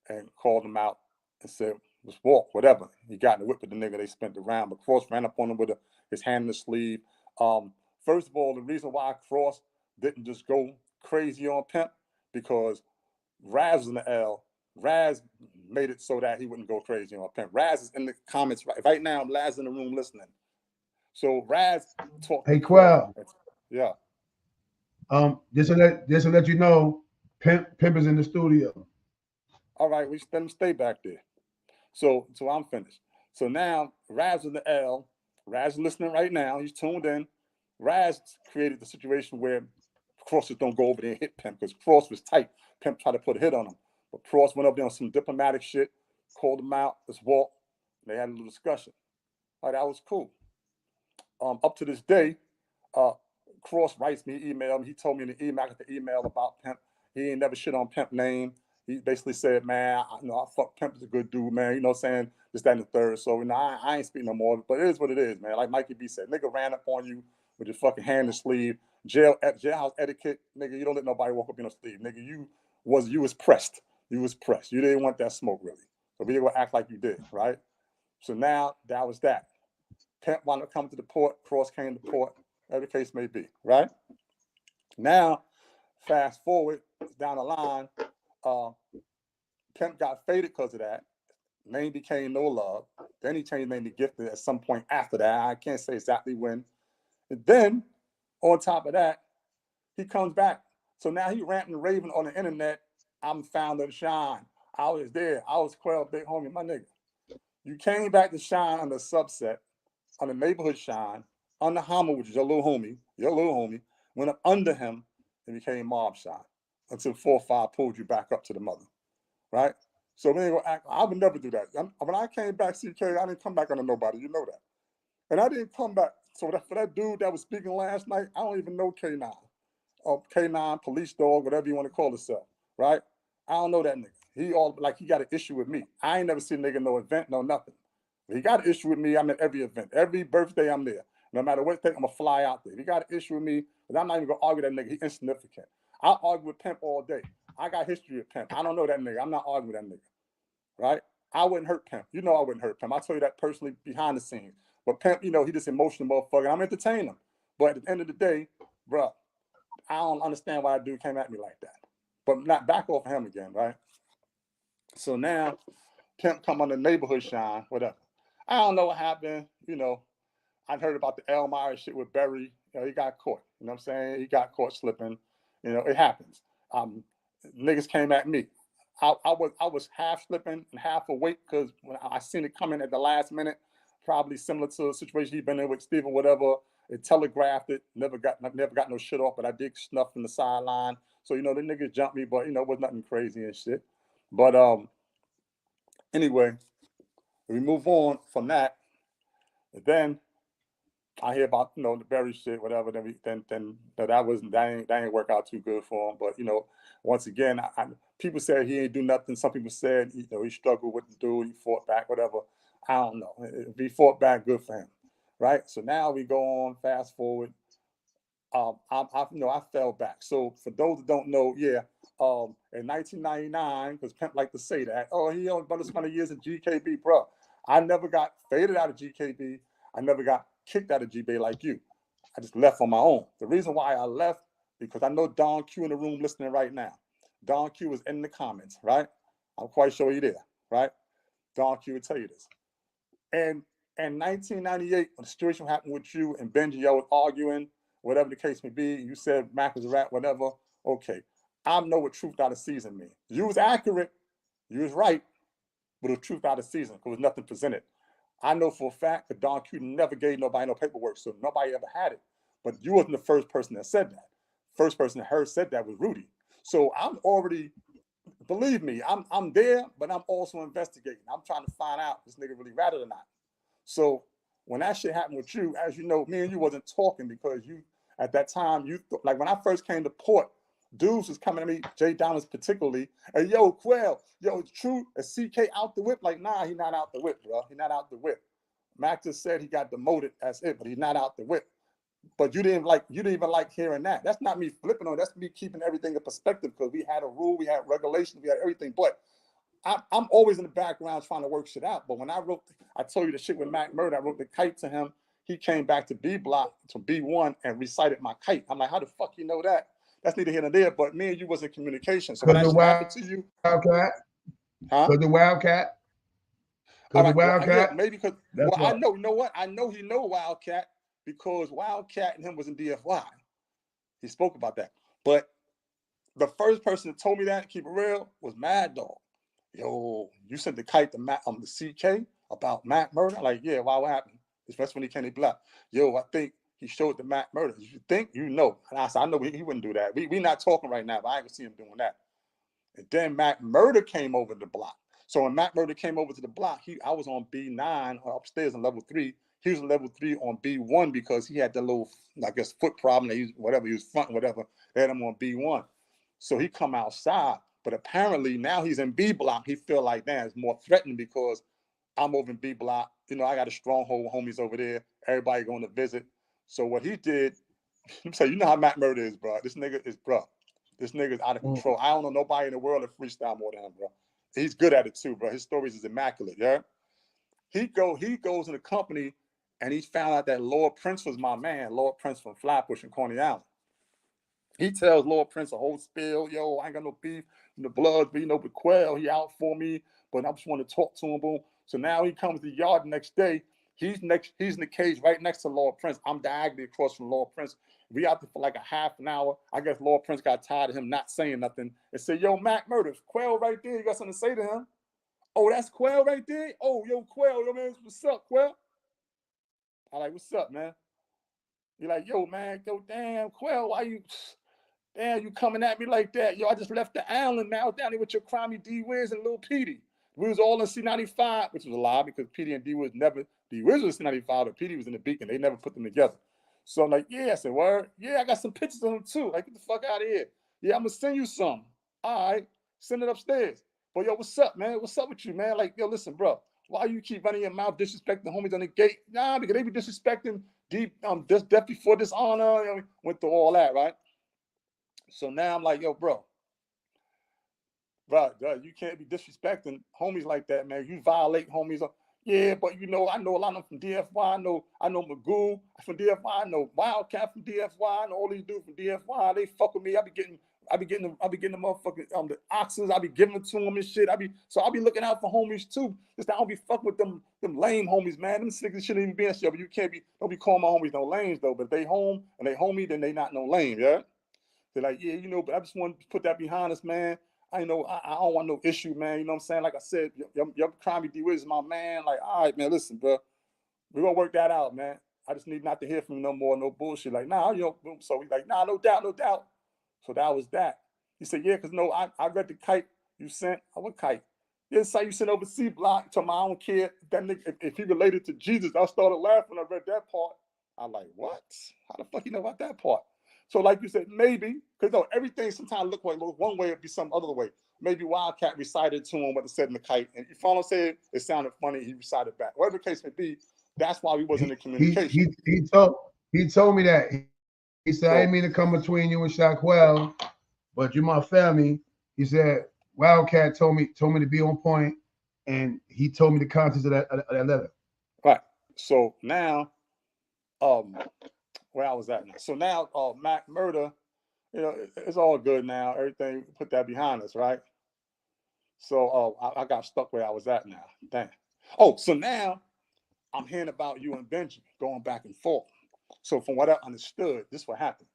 S2: and called him out and said, "Let's walk," whatever. He got in the whip with the nigga. They spent the round, but Cross ran up on him with his hand in the sleeve. First of all, the reason why Cross didn't just go crazy on Pimp, because Raz was in the L. Raz made it so that he wouldn't go crazy on Pimp. Raz is in the comments right now. Raz in the room listening. So Raz talked
S1: Hey,
S2: to Cross.
S1: Quell.
S2: Yeah.
S1: Just to let you know, Pimp is in the studio.
S2: All right, we let him stay back there. So I'm finished. So now Raz in the L. Raz is listening right now. He's tuned in. Raz created the situation where Cross just don't go over there and hit Pimp, because Cross was tight. Pimp tried to put a hit on him, but Cross went up there on some diplomatic shit, called him out. Let's walk. They had a little discussion. All right, that was cool. Up to this day, Cross writes me, email. He told me in the email, I got the email about Pimp. He ain't never shit on Pimp name. He basically said, man, I fuck Pimp is a good dude, man. You know what I'm saying? This, that, and the third. So, I ain't speaking no more, but it is what it is, man. Like Mikey B said, nigga ran up on you with your fucking hand in the sleeve. Jailhouse etiquette, nigga, you don't let nobody walk up in your sleeve. Nigga, you was pressed. You was pressed. You didn't want that smoke, really. So we gonna act like you did, right? So now that was that. Pimp wanted to come to the port. Cross came to port. Every case may be, right? Now, fast forward down the line, Pimp got faded because of that. Name became No Love. Then he changed name to Gifted at some point after that. I can't say exactly when. And then, on top of that, he comes back. So now he ranting and raving on the internet. I'm founder of Shine. I was there. I was Quell, big homie, my nigga. You came back to shine on the subset, on the neighborhood shine, under Hammer, which is your little homie, went up under him and became mob shine until 4 or 5 pulled you back up to the mother, right? So we ain't gonna act, I would never do that. When I came back, CK, I didn't come back under nobody, you know that. And I didn't come back. So for that dude that was speaking last night, I don't even know K9 or K9, police dog, whatever you want to call yourself, right? I don't know that nigga. He got an issue with me. I ain't never seen a nigga no event, no nothing. If he got an issue with me, I'm at every event. Every birthday, I'm there. No matter what thing, I'm going to fly out there. If he got an issue with me, because I'm not even going to argue that nigga. He's insignificant. I argue with Pimp all day. I got history with Pimp. I don't know that nigga. I'm not arguing with that nigga, right? I wouldn't hurt Pimp. You know I wouldn't hurt Pimp. I tell you that personally behind the scenes. But Pimp, you know, he just emotional motherfucker. I'm entertaining him. But at the end of the day, bro, I don't understand why that dude came at me like that. But not back off of him again, right? So now, Pimp come on the neighborhood shine, whatever. I don't know what happened. You know, I heard about the Elmira shit with Berry. You know, he got caught. You know what I'm saying? He got caught slipping. You know, it happens. Niggas came at me. I was half slipping and half awake because when I seen it coming at the last minute, probably similar to a situation he'd been in with Steve or whatever. It telegraphed it. Never got no shit off, but I did snuff from the sideline. So you know the niggas jumped me, but you know it was nothing crazy and shit. But anyway, we move on from that. And then I hear about the Berry shit, whatever. Then that ain't work out too good for him. But you know, once again, people said he ain't do nothing. Some people said he struggled with the dude. He fought back, whatever. I don't know. If he fought back, good for him, right? So now we go on. Fast forward. I fell back. So for those that don't know, in 1999, because Pimp like to say that, he only done this many years in GKB, bro. I never got faded out of GKB. I never got kicked out of GB like you. I just left on my own. The reason why I left, because I know Don Q in the room listening right now. Don Q is in the comments, right? I'm quite sure you're there, right? Don Q will tell you this. And in 1998, when the situation happened with you and Benji, y'all was arguing, whatever the case may be, you said Mac was a rat, whatever. Okay, I know what truth out of season means. You was accurate, you was right, but the truth out of season, because there was nothing presented. I know for a fact that Don Q never gave nobody no paperwork, so nobody ever had it. But you wasn't the first person that said that. First person that heard said that was Rudy. So I'm already, believe me, I'm there, but I'm also investigating. I'm trying to find out if this nigga really ratted or not. So when that shit happened with you, as you know, me and you wasn't talking because you, at that time, like when I first came to port, dudes was coming at me, Jay Dollars particularly, and yo, Quell, yo, it's true, is CK out the whip? Like, nah, he not out the whip, bro. He not out the whip. Mac just said he got demoted, that's it, but he's not out the whip. But you didn't even like hearing that. That's not me flipping on, that's me keeping everything in perspective because we had a rule, we had regulations, we had everything. But I'm always in the background trying to work shit out. But when I told you the shit with Mac Murder, I wrote the kite to him. He came back to B block, to B1, and recited my kite. I'm like, how the fuck you know that? That's neither here nor there. But me and you was in communication. So when that shit happened to you,
S1: Wildcat,
S2: huh?
S1: Because the Wildcat.
S2: All right,
S1: Wildcat.
S2: Yeah, maybe because I know. You know what? I know he know Wildcat because Wildcat and him was in DFY. He spoke about that. But the first person that told me that, keep it real, was Mad Dog. Yo, you sent the kite to the CK about Mac Murder? Like, yeah, why, what happened? Especially when he came to Black. Yo, I think he showed the Mac Murder. You think? You know. And I said, I know he wouldn't do that. We not talking right now, but I ain't gonna see him doing that. And then Mac Murder came over the block. So when Mac Murder came over to the block, I was on B9 upstairs on level 3. He was on level 3 on B1 because he had the little, I guess, foot problem. He was fronting, whatever. They had him on B1. So he come outside. But apparently now he's in B block. He feel like, damn, it's more threatening because I'm over in B block. You know, I got a stronghold with homies over there. Everybody going to visit. So what he did, so you know how Mac Murder is, bro. This nigga is, bro. This nigga's out of control. I don't know nobody in the world that freestyle more than him, bro. He's good at it too, bro. His stories is immaculate, yeah? He goes in the company and he found out that Lord Prince was my man. Lord Prince from Flatbush and Coney Island. He tells Lord Prince a whole spill. Yo, I ain't got no beef in the blood, but with Quell, he out for me, but I just want to talk to him, boom. So now he comes to the yard the next day. He's in the cage right next to Lord Prince. I'm diagonally across from Lord Prince. We out there for like a half an hour. I guess Lord Prince got tired of him not saying nothing and said, yo, Mac Murder, Quell right there. You got something to say to him? Oh, that's Quell right there? Oh, yo, Quell, yo, man, what's up, Quell? I like, what's up, man? You're like, yo, man, yo, damn, Quell, why you, damn, you coming at me like that? Yo, I just left the island, man. I was down there with your crummy D-Wiz and Lil Petey. We was all in C95, which was a lie because Petey and D-Wiz never, D-Wiz was C95, but Petey was in the Beacon. They never put them together. So I'm like, yeah, I said, word? Yeah, I got some pictures of them too. Like, get the fuck out of here. Yeah, I'm gonna send you some. All right, send it upstairs. But yo, what's up, man? What's up with you, man? Like, yo, listen, bro, why you keep running your mouth, disrespecting the homies on the gate? Nah, because they be disrespecting death before dishonor. You know, went through all that, right? So now I'm like, yo, bro, you can't be disrespecting homies like that, man. You violate homies. Yeah, but I know a lot of them from DFY. I know Magoo from DFY. I know Wildcat from DFY. I know all these dudes from DFY. They fuck with me. I be getting the motherfucking the oxes. I be giving it to them and shit. I be looking out for homies too. Just I don't be fucking with them lame homies, man. Them niggas shouldn't even be in shit. But you don't be calling my homies no lames though. But if they home and they homie, then they not no lame, yeah. They're like, yeah, but I just want to put that behind us, man. I don't want no issue, man. You know what I'm saying? Like I said, your crime D-Wiz is my man. Like, all right, man, listen, bro. We're gonna work that out, man. I just need not to hear from you no more, no bullshit. Like, nah, so he's like, nah, no doubt. So that was that. He said, yeah, because I read the kite you sent. What kite? Yeah, it's like you sent over C Block. To my I don't care that nigga, if he related to Jesus. I started laughing when I read that part. I'm like, what? How the fuck you know about that part? So like you said, maybe, because everything sometimes look like one way, it'd be some other way. Maybe Wildcat recited to him what it said in the kite, and you follow said it sounded funny, he recited back. Whatever the case may be, that's why we wasn't in communication.
S1: He told me that. He said, I didn't mean to come between you and Shaquell, but you're my family. He said, Wildcat told me to be on point, and he told me the contents of that letter.
S2: Right. So now, where I was at now. So now, Mac murder, it's all good now. Everything, put that behind us, right? So I got stuck where I was at now. Damn. Oh, so now I'm hearing about you and Benji going back and forth. So from what I understood, this is what happened.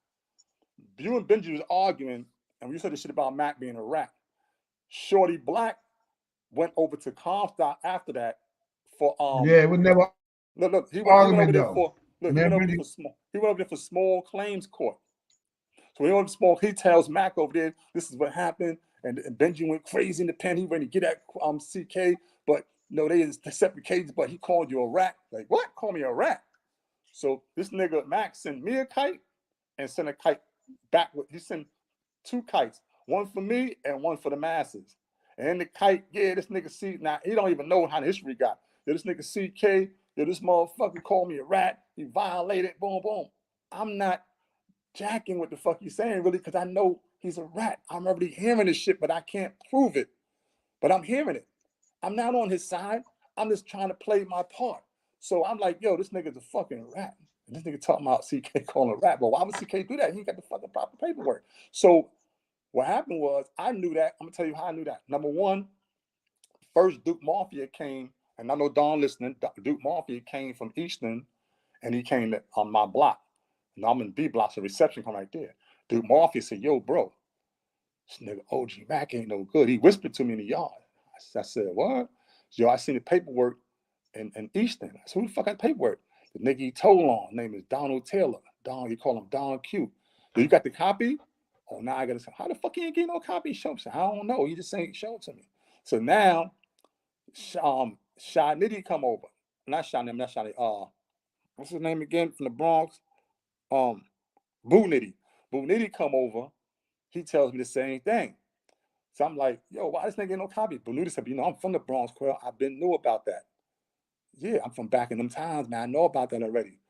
S2: You and Benji was arguing, and we said the shit about Mac being a rat. Shorty Black went over to Comstock after that for
S1: Yeah, it was never
S2: look, he went over there for small claims court. So when he tells Mac over there, this is what happened, and Benji went crazy in the pen. He ready to get at CK, but they in separate cases. But he called you a rat. Like, what? Call me a rat? So this nigga Mac sent me a kite and sent a kite back. He sent 2 kites, one for me and one for the masses. And the kite, this nigga C, now he don't even know how the history got. This nigga CK, this motherfucker called me a rat. He violated, boom, boom. I'm not jacking what the fuck he's saying, really, because I know he's a rat. I'm already hearing this shit, but I can't prove it. But I'm hearing it. I'm not on his side. I'm just trying to play my part. So I'm like, yo, this nigga's a fucking rat. And this nigga talking about CK calling a rat. But why would CK do that? He ain't got the fucking proper paperwork. So what happened was, I knew that. I'm gonna tell you how I knew that. Number one, first Duke Mafia came, and I know Don listening. Duke Mafia came from Easton, and he came on my block. And I'm in B block, so reception come right there. Duke Mafia said, yo, bro, this nigga OG Mac ain't no good. He whispered to me in the yard. I said, what? Yo, I seen the paperwork in Easton. I said, who the fuck got paperwork? The nigga he told on, name is Donald Taylor. He call him Don Q. Do you got the copy? Oh, now I gotta say, how the fuck you ain't getting no copy? Show me. I don't know. He just ain't show it to me. So now, Shy Nitty come over. Not Shy Nitty, what's his name again from the Bronx? Boo Nitty. Boo Nitty come over. He tells me the same thing. So I'm like, yo, why this nigga ain't no copy? Boo Nitty said, I'm from the Bronx, Quell. I've been knew about that. Yeah, I'm from back in them times, man. I know about that already.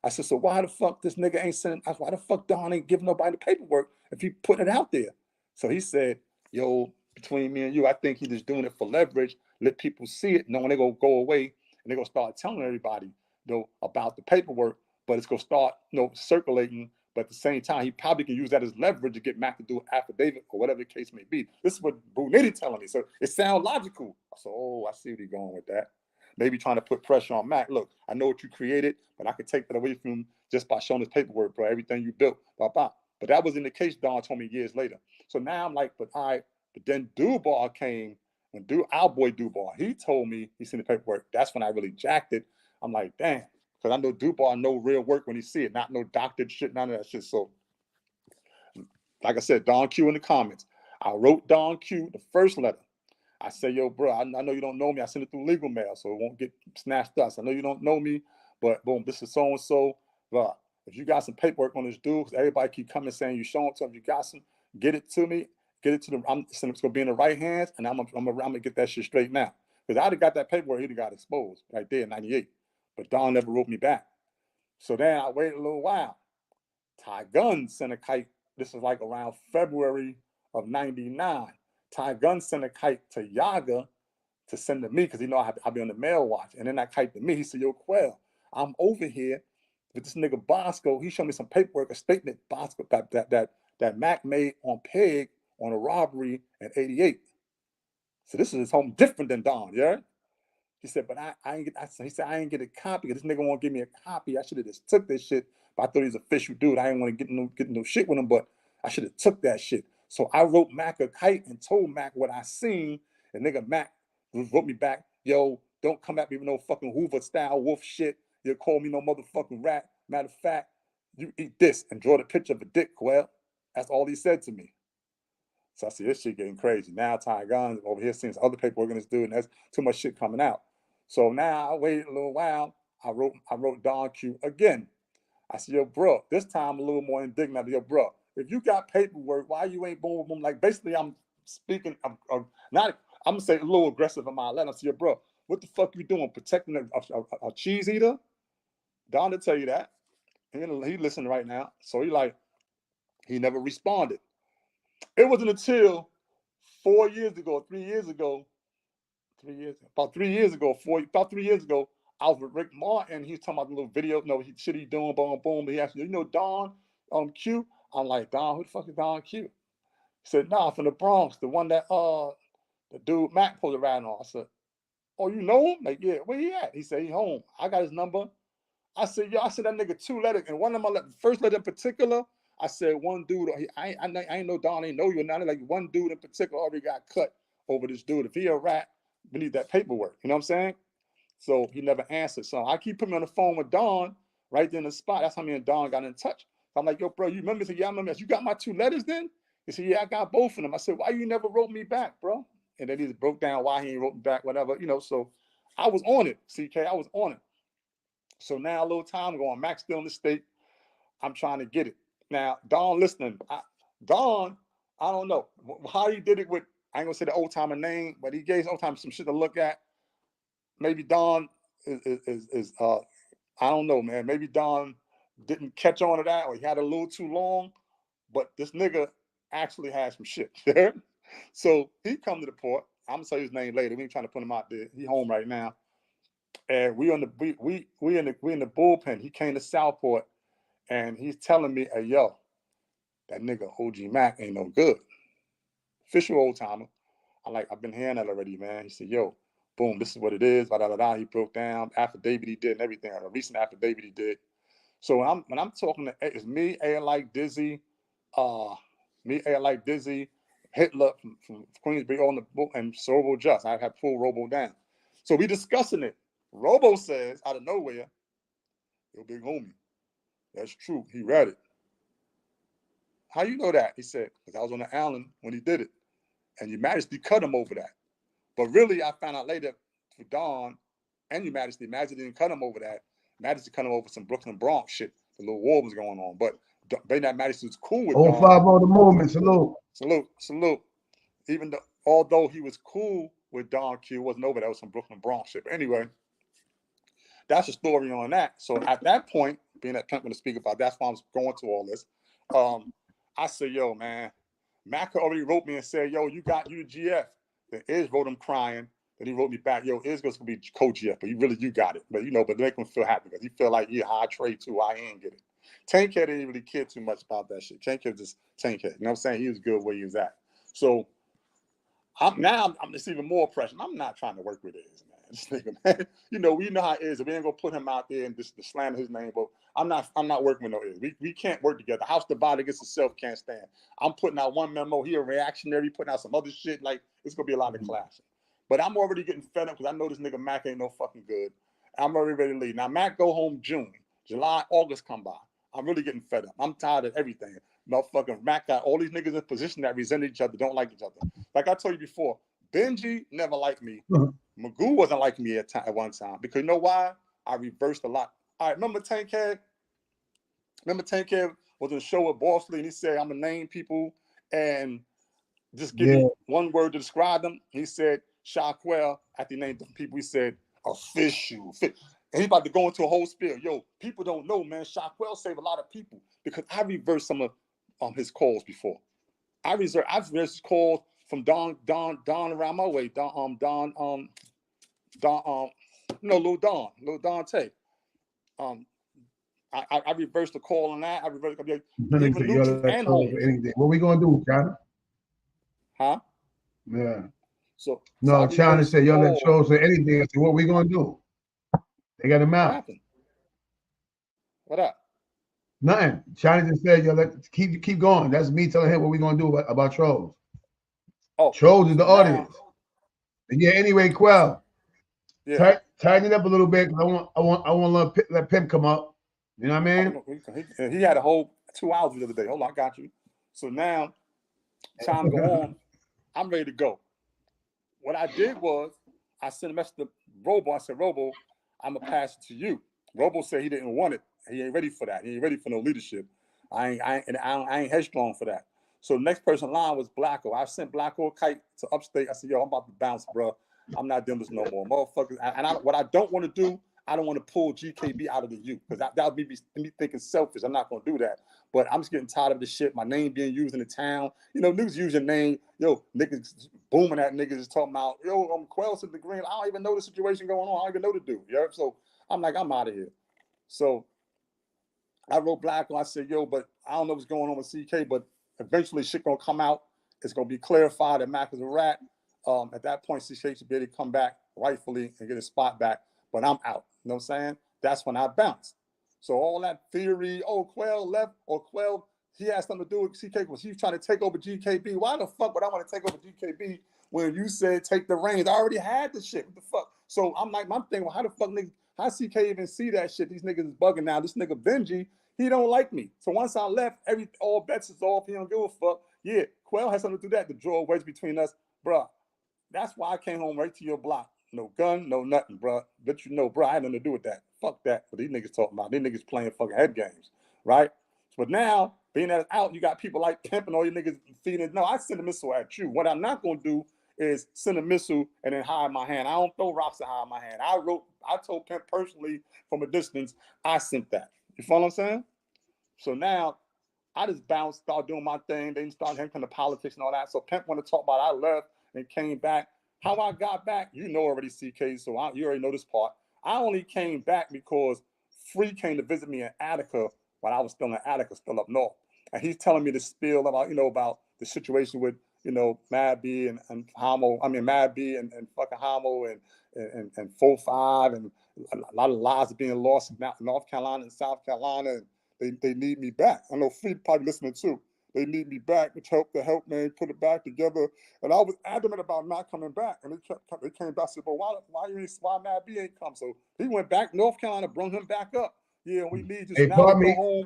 S2: I said, so why the fuck this nigga ain't sending? Why the fuck Don ain't giving nobody the paperwork if he put it out there? So he said, yo, between me and you, I think he just doing it for leverage, let people see it, knowing they're gonna go away and they're gonna start telling everybody, about the paperwork, but it's gonna start, circulating. But at the same time, he probably can use that as leverage to get Mac to do an affidavit or whatever the case may be. This is what Boo Nitty telling me. So it sounds logical. So, I see where he's going with that. Maybe trying to put pressure on Mac. Look, I know what you created, but I could take that away from him just by showing his paperwork, bro. Everything you built, blah, blah. But that wasn't the case, Don told me years later. So now I'm like, but all right. But then Dubar came When our boy Dubar, he told me he seen the paperwork. That's when I really jacked it. I'm like, damn, because I know Dubar know real work when he see it, not no doctored shit, none of that shit. So, like I said, Don Q in the comments. I wrote Don Q the first letter. I say, yo, bro, I know you don't know me. I send it through legal mail, so it won't get snatched up. I know you don't know me, but boom, this is so and so. But if you got some paperwork on this dude, because everybody keep coming saying you showing to him, you got some, get it to me, get it to them. It's gonna be in the right hands, and I'm gonna get that shit straight now. Because I'd have got that paperwork, he'd have got exposed right there in '98. But Don never wrote me back. So then I waited a little while. Ty Gunn sent a kite. This is like around February of '99. Ty Gunn sent a kite to Yaga to send to me because he know I'll be on the mail watch. And then that kite to me, he said, yo, Quell, I'm over here with this nigga Bosco. He showed me some paperwork, a statement Bosco that Mac made on Peg on a robbery in '88. So this is something different than Don, yeah? He said, but I ain't get, he said, I ain't get a copy because this nigga won't give me a copy. I should have just took this shit. But I thought he was an official dude. I didn't want to get no shit with him, but I should have took that shit. So I wrote Mac a kite and told Mac what I seen. And nigga Mac wrote me back, yo, don't come at me with no fucking Hoover style wolf shit. You'll call me no motherfucking rat. Matter of fact, you eat this and draw the picture of a dick, Quell. That's all he said to me. So I see this shit getting crazy. Now Ty Gunn over here seeing other paperwork in this dude, and there's too much shit coming out. So now I waited a little while. I wrote Don Q again. I said, yo, bro, this time a little more indignant. Yo, bro, if you got paperwork, why you ain't boom, boom? Like, basically, I'm speaking, I'm gonna say a little aggressive in my letter. I said, yo, bro, what the fuck you doing? Protecting a cheese eater? Don to tell you that. He listening right now. So he never responded. It wasn't until 4 years ago, 3 years ago, about 3 years ago, I was with Rick Martin. He was talking about the little video, shit he doing, boom, boom. He asked me, Don Q? I'm like, Don, who the fuck is Don Q? He said, nah, from the Bronx, the one that the dude Mac pulled around on. I said, oh, you know him? Like, yeah, where he at? He said, he home. I got his number. I said, yo, I said that nigga 2 letters, and one of my first letter in particular, I said one dude, I ain't know Don, ain't know you, and like one dude in particular already got cut over this dude. If he a rat, we need that paperwork. You know what I'm saying? So he never answered. So I keep putting him on the phone with Don right there in the spot. That's how me and Don got in touch. So I'm like, yo, bro, you remember? He said, yeah, I remember. You got my 2 letters then? He said, yeah, I got both of them. I said, why you never wrote me back, bro? And then he just broke down why he ain't wrote me back, whatever, so I was on it, CK. I was on it. So now a little time going, Mac's still in the state. I'm trying to get it. Now, Don listening. Don, I don't know how he did it with, I ain't gonna say the old timer name, but he gave old timer some shit to look at. Maybe Don is I don't know, man. Maybe Don didn't catch on to that, or he had a little too long. But this nigga actually had some shit. So he come to the port. I'm gonna say his name later. We ain't trying to put him out there. He home right now. And we in the bullpen. He came to Southport, and he's telling me, hey, yo, that nigga OG Mac ain't no good. Official old timer. I've been hearing that already, man. He said, yo, boom, this is what it is. He broke down affidavit he did and everything. A recent affidavit he did. So when I'm talking to, it's me, A like Dizzy, Hitler from Queensbridge on the book, and Robo Just. I have pulled Robo down. So we discussing it. Robo says out of nowhere, yo, big homie, that's true. He read it. How you know that? He said, because I was on the island when he did it. And Your Majesty cut him over that. But really, I found out later for Don and Your Majesty didn't cut him over that. Majesty cut him over some Brooklyn Bronx shit. The little war was going on. But That Majesty was cool with Don.
S1: 05 on the movement, salute.
S2: Salute. Although he was cool with Don Q, wasn't over that. Was some Brooklyn Bronx shit. But anyway, that's the story on that. So at that point, being that Pimp to speak about, that's why I was going to all this. I said, yo, man, Mac already wrote me and said, yo, you the GF. Then Iz wrote him crying. Then he wrote me back, yo, Iz going to be co-GF, but you got it. But but make him feel happy because he feel like high trade too. I ain't get it. Tankhead didn't really care too much about that shit. Tankhead just Tankhead. You know what I'm saying? He was good where he was at. So I'm just even more pressure. I'm not trying to work with Iz, man. This nigga, man. We know how it is. We ain't gonna put him out there and just slam his name, but I'm not working with no Iz. We can't work together. House divided against itself can't stand. I'm putting out one memo. He a reactionary, putting out some other shit. Like it's gonna be a lot of clashing. But I'm already getting fed up because I know this nigga Mac ain't no fucking good. I'm already ready to leave. Now Mac go home June, July, August come by. I'm really getting fed up. I'm tired of everything. Motherfucking Mac got all these niggas in position that resent each other, don't like each other. Like I told you before, Benji never liked me. Magoo wasn't like me at one time because you know why? I reversed a lot. All right, remember Tankhead? Remember Tankhead was on the show with Boss Lee and he said, I'm gonna name people and just give me one word to describe them. He said Shaquell. After he named the people, he said official. And he's about to go into a whole spiel. Yo, people don't know, man. Shaquell saved a lot of people because I reversed some of his calls before. I've reversed calls from Don around my way. Lil Dante. I reversed the call on that. I reversed even Lucci and Holmes.
S1: What we gonna do, China?
S2: Huh?
S1: Yeah.
S2: So
S1: China said, y'all let trolls say anything. I said, what we gonna do? They got him out.
S2: What happened? What up?
S1: Nothing. China just said, yo, keep going. That's me telling him what we gonna do about trolls. Oh, trolls is the audience. And yeah, anyway, Quell. Yeah. Tighten it up a little bit. I want to let Pimp come up. You know what I
S2: mean? He had a whole 2 hours the other day. Hold on, I got you. So now, time go on. I'm ready to go. What I did was I sent a message to Robo. I said, Robo, I'm gonna pass it to you. Robo said he didn't want it. He ain't ready for that. He ain't ready for no leadership. I ain't headstrong for that. So the next person in line was Blacko. I sent Blacko a kite to upstate. I said, yo, I'm about to bounce, bro. I'm not doing this no more, motherfuckers. What I don't want to do, I don't want to pull GKB out of the U because that would be me thinking selfish. I'm not going to do that. But I'm just getting tired of this shit. My name being used in the town. You know, niggas use your name. Yo, niggas booming at niggas is talking about, yo, I'm Quells at the Green. I don't even know the situation going on. I don't even know the dude. Yeah. So I'm like, I'm out of here. So I wrote Blacko. I said, yo, but I don't know what's going on with CK, but eventually shit gonna come out. It's gonna be clarified that Mac is a rat. At that point, CK should be able to come back rightfully and get his spot back. But I'm out. You know what I'm saying? That's when I bounced. So all that theory, oh, Quell left or Quell, he had something to do with CK because he's trying to take over GKB. Why the fuck would I want to take over GKB when you said take the reins? I already had the shit. What the fuck? So I'm thinking, well, how the fuck niggas, how CK even see that shit? These niggas is bugging now. This nigga Benji, he don't like me. So once I left, all bets is off. He don't give a fuck. Yeah, Quell has something to do that to draw a wedge between us. Bruh, that's why I came home right to your block. No gun, no nothing, bruh. But you know, bruh, I had nothing to do with that. Fuck that. What these niggas talking about. These niggas playing fucking head games, right? But now, being that it's out, you got people like Pimp and all you niggas feeding. No, I send a missile at you. What I'm not going to do is send a missile and then hide my hand. I don't throw rocks and hide my hand. I told Pimp personally from a distance, I sent that. You follow what I'm saying? So now, I just bounced, started doing my thing. Then started hearing from the politics and all that. So Pimp wanted to talk about I left and came back. How I got back, you know already, CK, so you already know this part. I only came back because Free came to visit me in Attica when I was still in Attica, still up north. And he's telling me the spiel about, about the situation with, Mad B and Homo. I mean, Mad B and fucking Homo and 4-5 and a lot of lives are being lost in North Carolina and South Carolina. And they need me back. I know Free probably listening too. They need me back, which help man put it back together. And I was adamant about not coming back. And they came back. I said, but why Mad B ain't come? So he went back. North Carolina brought him back up. Yeah, we need you.
S1: Hey,
S2: now
S1: pardon me,
S2: home.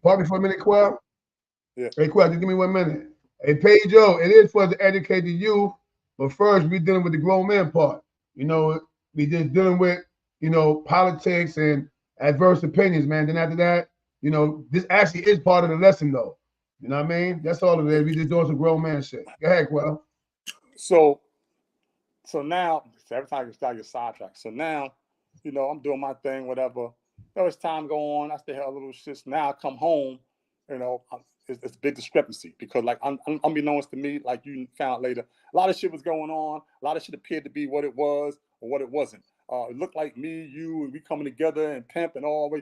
S1: Pardon me for a minute, Quell.
S2: Yeah.
S1: Hey, Quell, just give me 1 minute. Hey, Pedro, it is for the educated youth, but first we're dealing with the grown man part. We just dealing with, politics and adverse opinions, man. Then after that, this actually is part of the lesson, though. You know what I mean? That's all it is. We just doing some grown man shit. Go ahead, Quell.
S2: So now, every time you start your sidetrack. So now, I'm doing my thing, whatever. As time go on, I still have a little shit. Now I come home, it's a big discrepancy because, like, unbeknownst to me, like you found later, a lot of shit was going on. A lot of shit appeared to be what it was or what it wasn't. It looked like me, you, and we coming together and Pimp and all.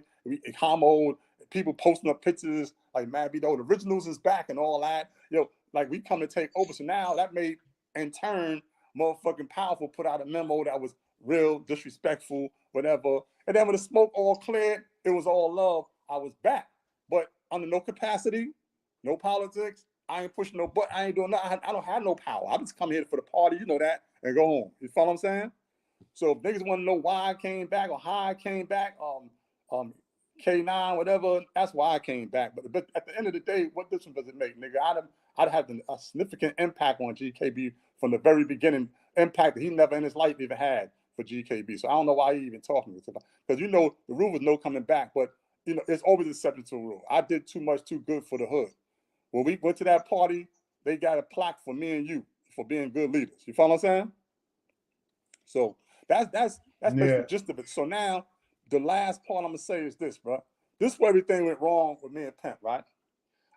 S2: Homo, people posting up pictures like Mad B, the originals is back and all that. Like we come to take over. So now that made, in turn, motherfucking Powerful put out a memo that was real disrespectful, whatever. And then when the smoke all cleared, it was all love. I was back, but under no capacity, no politics. I ain't pushing no button. I ain't doing nothing. I don't have no power. I just come here for the party, you know that, and go home. You follow what I'm saying? So if niggas want to know why I came back or how I came back, K9, whatever, that's why I came back. But at the end of the day, what difference does it make, nigga? I'd have a significant impact on GKB from the very beginning, impact that he never in his life even had for GKB. So I don't know why he even talking to me. Because you know the rule was no coming back, but you know it's always exception to the rule. I did too much, too good for the hood. When we went to that party, they got a plaque for me and you for being good leaders. You follow what I'm saying? So that's basically the gist of it. So now the last part I'm gonna say is this, bro. This is where everything went wrong with me and Pimp, right?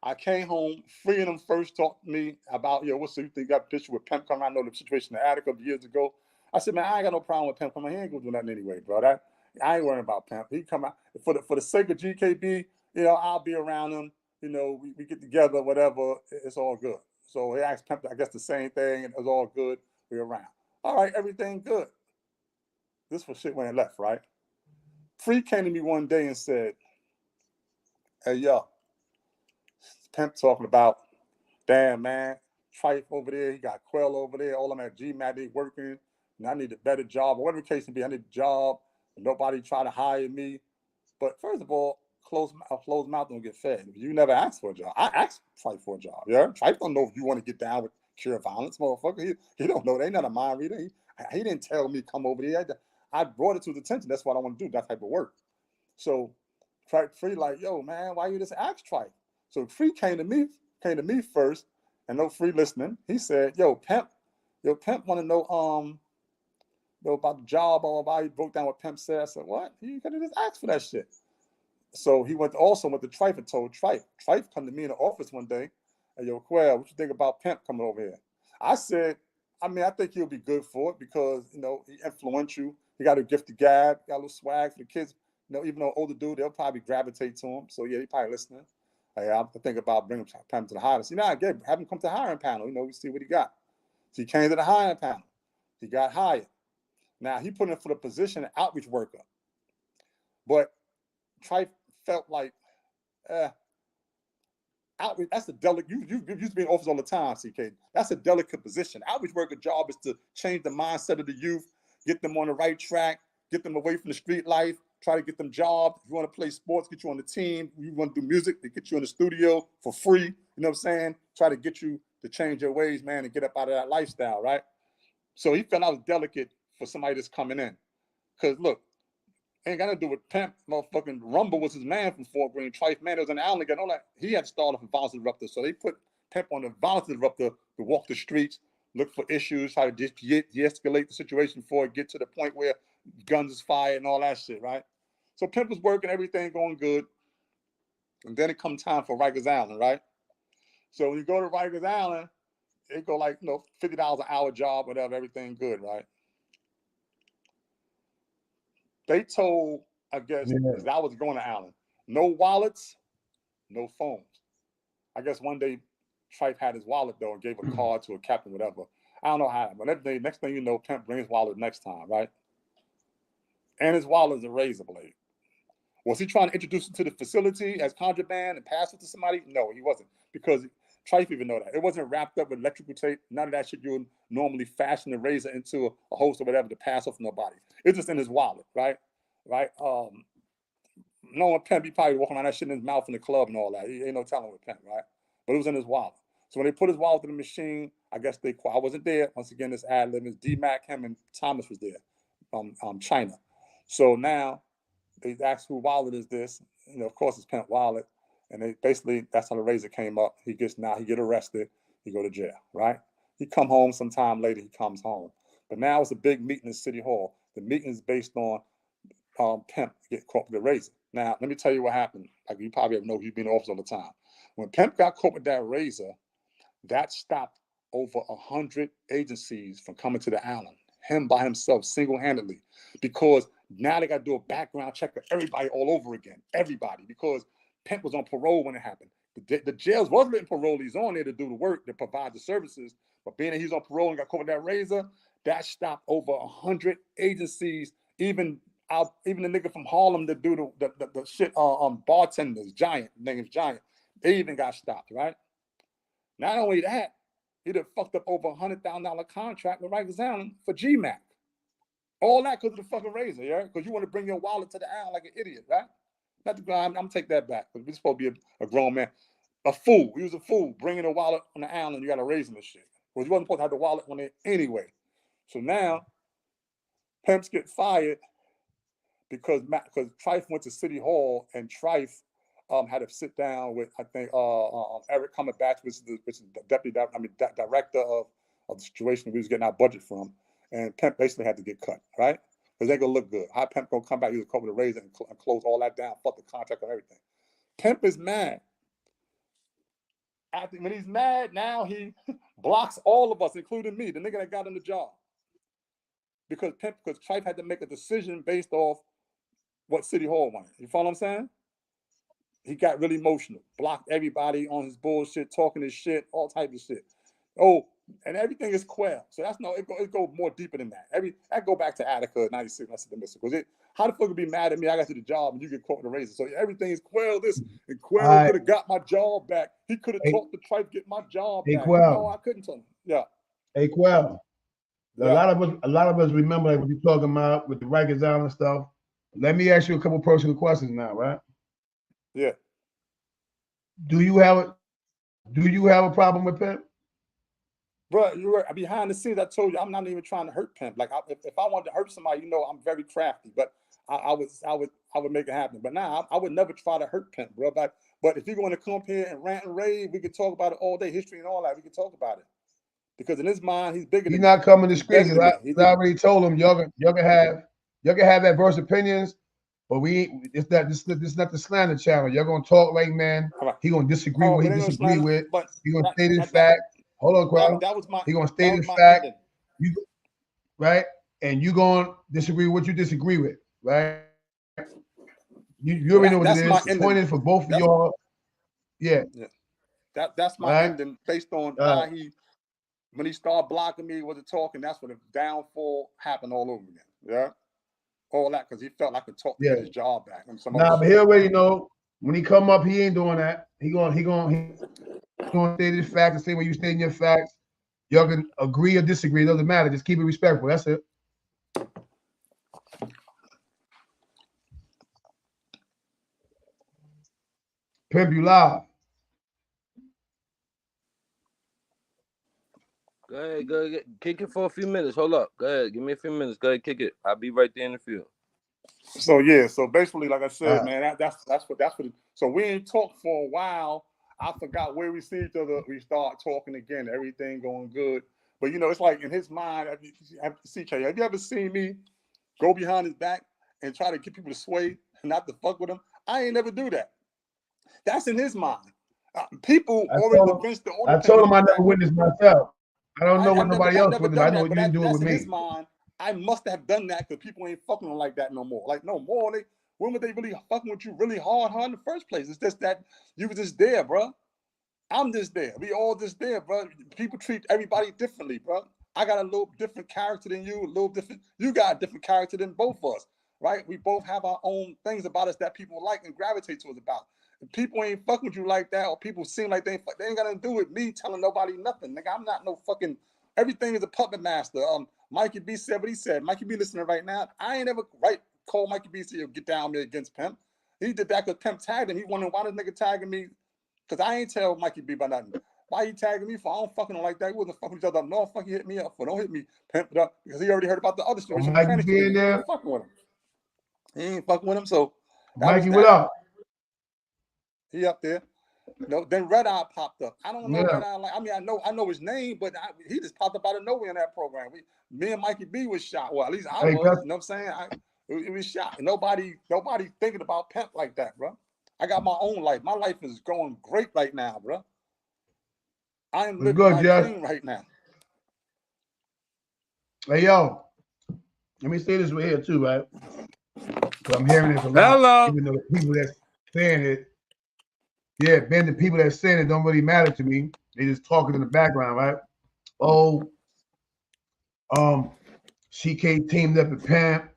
S2: I came home, Free and them first talked to me about, what's the, you think you got a picture with Pimp coming? I know the situation in the attic of years ago. I said, man, I ain't got no problem with Pimp coming. He ain't gonna do nothing anyway, bro. I ain't worrying about Pimp. He come out for the sake of GKB, I'll be around him. We get together, whatever, it's all good. So he asked Pimp, I guess the same thing, and it was all good. We're around. All right, everything good. This was shit when it left, right? Free came to me one day and said, hey, yo, Pimp talking about, damn, man, Trife over there, he got Quell over there, all of them at GMAT, they working, and I need a better job. Whatever the case may be, I need a job. Nobody try to hire me. But first of all, closed mouth don't get fed. You never asked for a job. I asked Trife for a job. Yeah, Trife don't know if you want to get down with cure violence, motherfucker. He don't know. They ain't not a mind reader. He didn't tell me come over there. I brought it to his attention. That's what I want to do. That type of work. So Free like, yo, man, why you just ask Trife? So Free came to me first, and no Free listening. He said, Pimp want to know about the job or why he broke down what Pimp said. I said, what? You could have just asked for that shit. So he went to Trife and told Trife. Trife come to me in the office one day, and Quell, what you think about Pimp coming over here? I said, I think he'll be good for it because, he influential. He got a gift of gab, got a little swag for the kids. Even though older dude, they'll probably gravitate to him. So yeah, he probably listening. Hey, I'm thinking about bringing Pimp to the hiring. Have him come to the hiring panel. We see what he got. So he came to the hiring panel. He got hired. Now he put in for the position of outreach worker. But Trife felt like, outreach, that's a delicate, you used to be in office all the time, CK. That's a delicate position. Outreach worker job is to change the mindset of the youth, get them on the right track, get them away from the street life, try to get them jobs. If you want to play sports, get you on the team. If you want to do music, they get you in the studio for free. You know what I'm saying? Try to get you to change your ways, man, and get up out of that lifestyle, right? So he felt I was delicate for somebody that's coming in. Because look, ain't got to do with Pimp. Motherfucking Rumble was his man from Fort Greene. Trife, man, there was an Allen again. All that. He had to start off a violence interrupter. So they put Pimp on the violence interrupter to walk the streets, look for issues, try to de-escalate the situation before it get to the point where guns is fired and all that shit, right? So Pimp was working, everything going good. And then it come time for Rikers Island, right? So when you go to Rikers Island, it go like, $50 an hour job, whatever, everything good, right? They told, I guess, because I was going to Allen, no wallets, no phones. I guess one day Trife had his wallet though and gave a card to a captain, whatever. I don't know how, but next thing you know, Pimp brings his wallet next time, right? And his wallet is a razor blade. Was he trying to introduce it to the facility as contraband and pass it to somebody? No, he wasn't, because Trife even know that. It wasn't wrapped up with electrical tape. None of that shit you would normally fashion a razor into a holster or whatever to pass off nobody. It's just in his wallet, right? Right? Knowing Pimp, he probably walking around that shit in his mouth in the club and all that. He ain't no telling with Pimp, right? But it was in his wallet. So when they put his wallet in the machine, I guess I wasn't there. Once again, this ad lib is D-Mac, him, and Thomas was there from China. So now they asked who wallet is this? Of course it's Pimp wallet. And they basically, that's how the razor came up. He get arrested, he go to jail, right? He come home sometime later, he comes home. But now it's a big meeting in City Hall. The meeting is based on Pimp get caught with the razor. Now, let me tell you what happened. Like you probably know, he's been in office all the time. When Pimp got caught with that razor, that stopped over 100 agencies from coming to the island. Him by himself, single-handedly, because now they got to do a background check of everybody all over again. Everybody, because Pimp was on parole when it happened. The jails was letting parolees on there to do the work, to provide the services, but being that he's on parole and got caught with that razor, that stopped over 100 agencies. Even the nigga from Harlem that do the shit bartenders, Giant, name's Giant, they even got stopped, right? Not only that, He done fucked up over $100,000 contract with Rikers Island for GMAC. All that because of the fucking razor, yeah? Because you want to bring your wallet to the island like an idiot, right? Not the guy, I'm gonna take that back, because we're supposed to be a grown man. A fool. He was a fool bringing a wallet on the island. You got to raise him and shit. Because you wasn't supposed to have the wallet on it anyway. So now, Pimps get fired because Trife went to City Hall and Trife had to sit down with, I think, Eric Cumberbatch, which is the deputy, director of the situation we was getting our budget from. And Pimp basically had to get cut, right? Because they ain't gonna look good. How Pimp gonna come back, he was cover the razor and close all that down, fuck the contract and everything. Pimp is mad. When he's mad, now he blocks all of us, including me, the nigga that got him the job. Because Trife had to make a decision based off what City Hall wanted. You follow what I'm saying? He got really emotional, blocked everybody on his bullshit, talking his shit, all type of shit. Oh, and everything is quell. So that's it go more deeper than that. That go back to Attica 96. I said the missile. Because how the fuck would be mad at me? I got you the job and you get caught with a razor. So everything is quell this, and Quell could have got my job back. He could have talked to Trife get my job back.
S1: Quell.
S2: No, I couldn't tell him. Yeah.
S1: Hey Quell. A lot of us remember like what you're talking about with the Rikers Island stuff. Let me ask you a couple personal questions now, right?
S2: Yeah.
S1: Do you have a problem with Pimp?
S2: Bro, you're behind the scenes. I told you I'm not even trying to hurt Pimp. Like if I wanted to hurt somebody, you know, I'm very crafty. But I would make it happen. But now I would never try to hurt Pimp, bro. But if you're going to come up here and rant and rave, we could talk about it all day, history and all that. We could talk about it. Because in his mind, he's bigger than me.
S1: He's not coming to scream. I already told him y'all can have adverse opinions, but it's not the slander channel. Y'all gonna talk like man. He gonna disagree with what he disagree with. He gonna state his fact. Hold on, Quell. He gonna state his fact. Right? And you gonna disagree with what you disagree with, right? You already know what it is. The point is for both of y'all. Yeah.
S2: That's my ending based on why when he started blocking me, wasn't talking, that's when the downfall happened all over again. Yeah. All that because he felt like I could talk to get his job back.
S1: But he already know when he come up, he ain't doing that. He gonna state his facts the same way you stating your facts. Y'all can agree or disagree. It doesn't matter. Just keep it respectful. That's it. Pimp, you live.
S3: Go ahead, kick it for a few minutes. Hold up. Go ahead, give me a few minutes. Go ahead, kick it. I'll be right there in the field.
S2: So basically, like I said, man, that's what. So we ain't talked for a while. I forgot where we see each other. We start talking again. Everything going good, but you know, it's like in his mind. CK, have you ever seen me go behind his back and try to get people to sway and not to fuck with him? I ain't never do that. That's in his mind. People already convinced the only.
S1: I told him I never witnessed myself. I don't know what nobody else would do. I know you didn't do it with me.
S2: In his mind, I must have done that because people ain't fucking like that no more. Like no more. When were they really fucking with you really hard in the first place? It's just that you were just there, bro. I'm just there. We all just there, bro. People treat everybody differently, bro. I got a little different character than you, a little different. You got a different character than both of us, right? We both have our own things about us that people like and gravitate to us about. If people ain't fucking with you like that, or people seem like they ain't got nothing to do with me telling nobody nothing. Nigga, I'm not no fucking, everything is a puppet master. Mikey B said what he said. Mikey B listening right now. I ain't ever called Mikey B said, get down there against Pimp. He did that because Pimp tagged him. He wondering why this nigga tagging me. Because I ain't tell Mikey B about nothing. Why he tagging me for? I don't fucking him like that. We wasn't fucking each other up. No, fucking hit me up for. Don't hit me, Pimp it up. Because he already heard about the other story.
S1: Mikey B in there.
S2: Fucking with him. He ain't fucking with him. So
S1: Mikey, what up?
S2: He up there. No, then Red Eye popped up. I don't know Red Eye. Like, I mean, I know his name, but he just popped up out of nowhere in that program. Me and Mikey B was shot. Well, at least I was. You know what I'm saying? It was shot. Nobody thinking about Pimp like that, bro. I got my own life. My life is going great right now, bro. I am living my dream right now.
S1: Hey, yo. Let me say this right here, too, right? I'm hearing it from even though the people that's saying it, Ben, the people that saying it don't really matter to me. They just talking in the background, right? Oh, CK teamed up with Pimp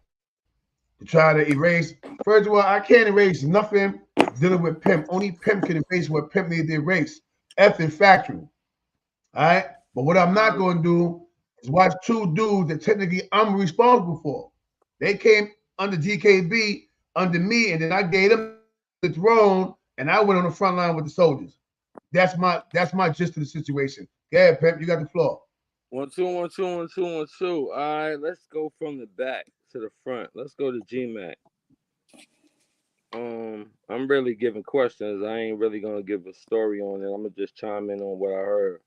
S1: to try to erase. First of all, I can't erase nothing dealing with Pimp. Only Pimp can erase what Pimp needed to erase. Effing factual. All right? But what I'm not going to do is watch two dudes that technically I'm responsible for. They came under GKB, under me, and then I gave them the throne, and I went on the front line with the soldiers. That's my gist of the situation. Go ahead, Pimp. You got the floor.
S3: 1 2 1 2 1 2 1 2. All right, let's go from the back to the front. Let's go to GMAC. I'm really giving questions. I ain't really gonna give a story on it. I'm gonna just chime in on what I heard.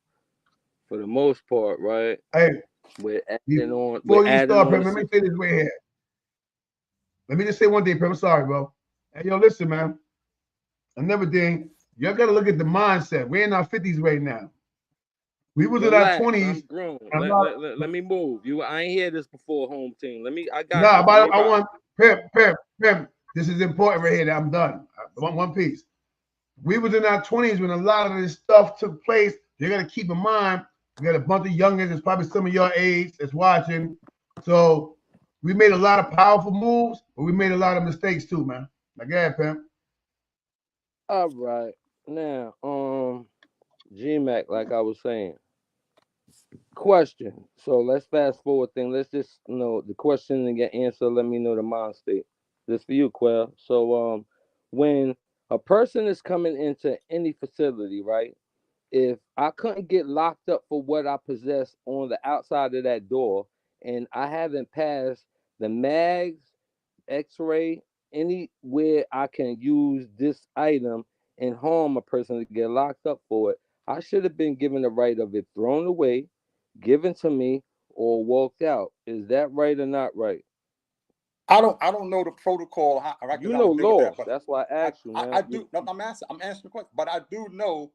S3: For the most part, right?
S1: Hey,
S3: We're
S1: before you start, Pimp, let me say this right here. Let me just say one thing, Pimp. I'm sorry, bro. Hey, yo, listen, man. Another thing, y'all got to look at the mindset. We're in our 50s right now. We was in our 20s.
S3: I'm grown. Let me move. I ain't hear this before, home team. I got
S1: nah,
S3: this.
S1: but I want Pimp. This is important right here. That I'm done. I want one piece. We was in our 20s when a lot of this stuff took place. You got to keep in mind, we got a bunch of youngins. It's probably some of your age that's watching. So we made a lot of powerful moves, but we made a lot of mistakes too, man. Like, go ahead, Pimp.
S3: All right. Now, GMAC, like I was saying. Question. So let's fast forward thing. Let's just the question and get answer. Let me know the mind state. This for you, Quell. So when a person is coming into any facility, right? If I couldn't get locked up for what I possess on the outside of that door, and I haven't passed the mags, X-ray, anywhere I can use this item and harm a person to get locked up for it, I should have been given the right of it thrown away, given to me, or walked out. Is that right or not right?
S2: I don't know the protocol.
S3: You know laws. That's why I asked you, man.
S2: I do. No, I'm answering the question, but I do know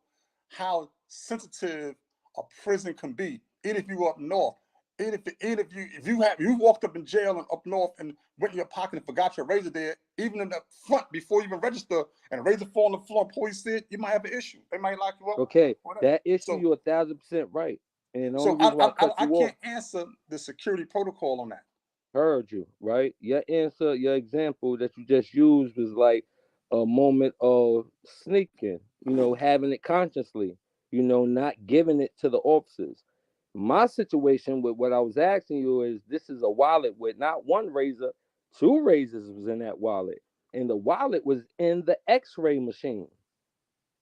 S2: how sensitive a prison can be. Even if you up north, even if you walked up in jail and up north and went in your pocket and forgot your razor there, even in the front before you even register, and a razor fall on the floor, police see it, you might have an issue. They might lock you up.
S3: Okay, that issue you're 1,000% right. And the only reason why I
S2: can't answer the security protocol on that.
S3: Heard you, right? Your answer, your example that you just used was like a moment of sneaking, having it consciously, not giving it to the officers. My situation with what I was asking you is this is a wallet with not one razor, two razors was in that wallet. And the wallet was in the x-ray machine.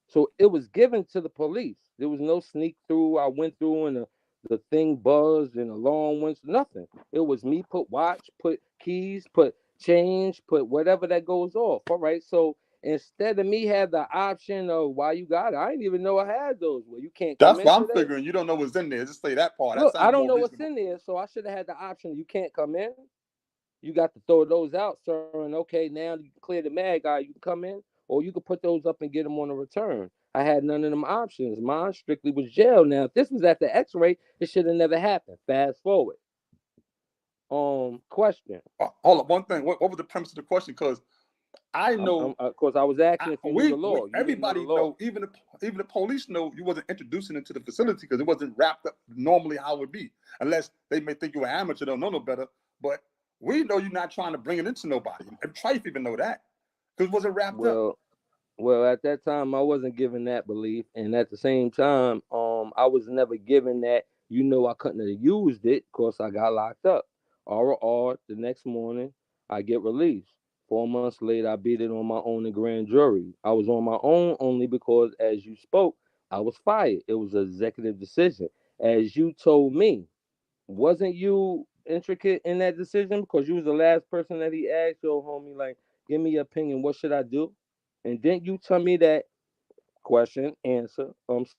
S3: So it was given to the police. There was no sneak through. I went through and the thing buzzed and alarm went. Nothing. It was me put watch, put keys, put change, put whatever that goes off. All right. So instead of me have the option of why you got it, I didn't even know I had those. Well, you can't come in.
S2: That's what I'm figuring. You don't know what's in there. Just say that part.
S3: Look, I don't know what's in there, so I should have had the option. You can't come in. You got to throw those out, sir. And okay, now you clear the mag guy. You can come in, or you can put those up and get them on a return. I had none of them options. Mine strictly was jail. Now, if this was at the X-ray, it should have never happened. Fast forward. Question.
S2: Hold up, one thing. What was the premise of the question? Because I know,
S3: of course, I was asking if you knew the law.
S2: Everybody know, even the police know you wasn't introducing it to the facility because it wasn't wrapped up normally how it would be, unless they may think you're an amateur, don't know no better. But we know you're not trying to bring it into nobody. And Trife even know that because it wasn't wrapped up.
S3: Well, at that time, I wasn't given that belief, and at the same time, I was never given that. I couldn't have used it because I got locked up. The next morning, I get released. 4 months later, I beat it on my own in grand jury. I was on my own only because, as you spoke, I was fired. It was an executive decision. As you told me, wasn't you intricate in that decision because you was the last person that he asked? Yo, homie, like, give me your opinion. What should I do? And didn't you tell me that question, answer,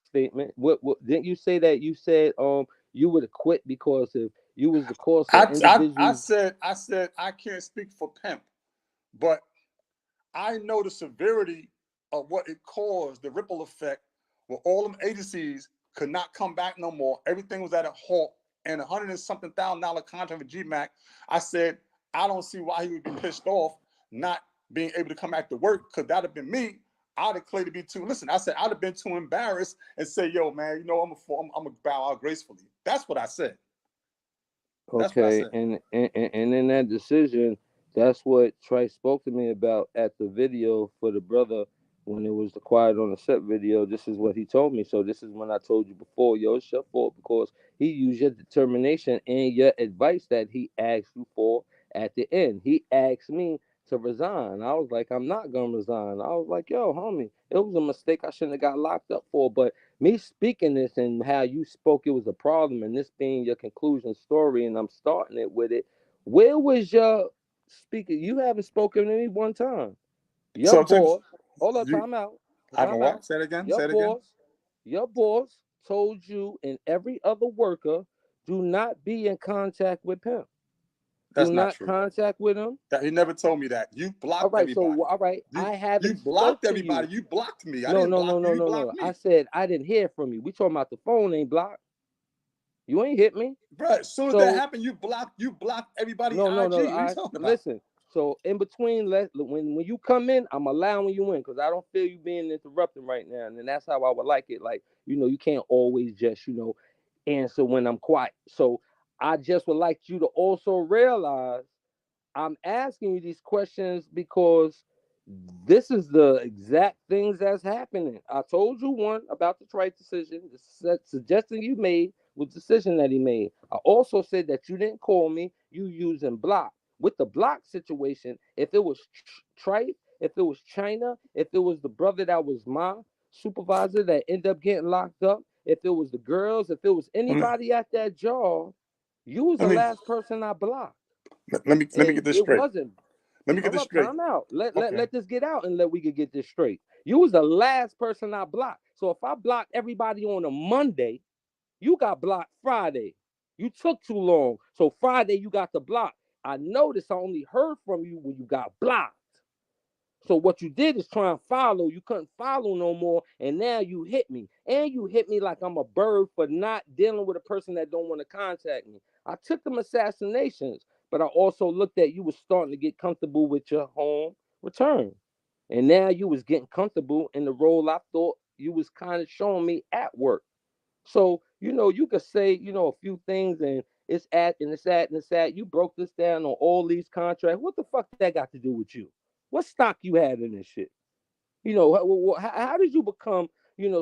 S3: statement? What didn't you say that you said you would have quit because if you was the cause of individuals?
S2: I said I can't speak for Pimp, but I know the severity of what it caused, the ripple effect, where all them agencies could not come back no more. Everything was at a halt, and $100 and something thousand contract with GMAC. I said I don't see why he would be pissed off not being able to come back to work, because that'd have been me. I'd have claimed to be too. Listen, I said I'd have been too embarrassed and say, "Yo, man, I'm gonna bow out gracefully." That's what I said.
S3: Okay, and in that decision, that's what Trice spoke to me about at the video for the brother when it was the Quiet on the Set video, this is what he told me. So this is when I told you before, yo, it's your fault because he used your determination and your advice that he asked you for at the end. He asked me to resign. I was like, I'm not gonna resign. I was like, yo, homie, it was a mistake. I shouldn't have got locked up for. But me speaking this and how you spoke, it was a problem, and this being your conclusion story, and I'm starting it with it. Where was your speaking? You haven't spoken to me one time. Your
S2: So check this.
S3: boss, hold on,
S2: You,
S3: time out.
S2: I haven't
S3: Time out.
S2: what? Say it again.
S3: Your
S2: Say it again.
S3: boss, your boss told you and every other worker, do not be in contact with Pimp.
S2: That's
S3: Do
S2: not
S3: not
S2: true.
S3: contact with him.
S2: That he never told me that. You
S3: All
S2: blocked
S3: right,
S2: everybody.
S3: so all right,
S2: You
S3: I haven't
S2: blocked
S3: spoke to
S2: everybody.
S3: you.
S2: You blocked me. I
S3: No,
S2: didn't
S3: no,
S2: block
S3: no,
S2: you.
S3: no,
S2: You
S3: no,
S2: blocked
S3: no.
S2: me.
S3: I said I didn't hear from you. We talking about the phone ain't blocked. You ain't hit me.
S2: Bro, as soon as that happened, you blocked everybody.
S3: No, no,
S2: IG.
S3: no.
S2: What are you talking about?
S3: Listen. So in between, when you come in, I'm allowing you in because I don't feel you being interrupted right now, and then that's how I would like it. Like you can't always just answer when I'm quiet. So I just would like you to also realize I'm asking you these questions because this is the exact things that's happening. I told you one about the trite decision. The suggestion you made was the decision that he made. I also said that you didn't call me. You using block. With the block situation, if it was trite, if it was China, if it was the brother that was my supervisor that ended up getting locked up, if it was the girls, if it was anybody at that job, you was the last person I blocked.
S2: Let me get this
S3: It
S2: straight.
S3: wasn't.
S2: Let me get
S3: Hold
S2: this
S3: up,
S2: straight.
S3: time out.
S2: Okay.
S3: Let this get out and we could get this straight. You was the last person I blocked. So if I blocked everybody on a Monday, you got blocked Friday. You took too long. So Friday you got the block. I noticed I only heard from you when you got blocked. So what you did is try and follow. You couldn't follow no more, and now you hit me. And you hit me like I'm a bird for not dealing with a person that don't want to contact me. I took them assassinations, but I also looked at you was starting to get comfortable with your home return. And now you was getting comfortable in the role I thought you was kind of showing me at work. So, you could say, a few things and it's at and it's at and it's at. You broke this down on all these contracts. What the fuck that got to do with you? What stock you had in this shit? How did you become,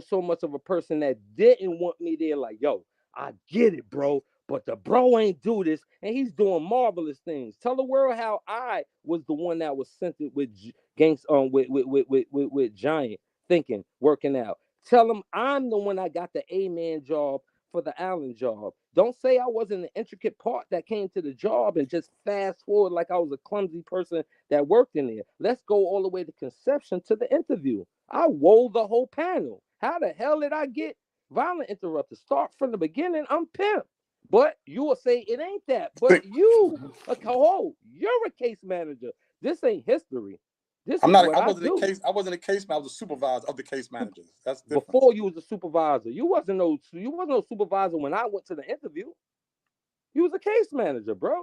S3: so much of a person that didn't want me there? Like, yo, I get it, bro, but the bro ain't do this, and he's doing marvelous things. Tell the world how I was the one that was sent it with with Giant thinking, working out. Tell him I'm the one that got the A-man job for the Allen job. Don't say I wasn't an intricate part that came to the job and just fast forward like I was a clumsy person that worked in there. Let's go all the way to conception to the interview. I wove the whole panel. How the hell did I get violent interrupted? Start from the beginning. I'm Pimp. But you will say it ain't that. But you're a case manager. This ain't history. This
S2: I'm
S3: is
S2: not.
S3: what
S2: I
S3: I
S2: wasn't a
S3: do.
S2: case. I wasn't a case man. I was a supervisor of the case managers. That's different.
S3: Before you was a supervisor. You wasn't no supervisor when I went to the interview. You was a case manager, bro.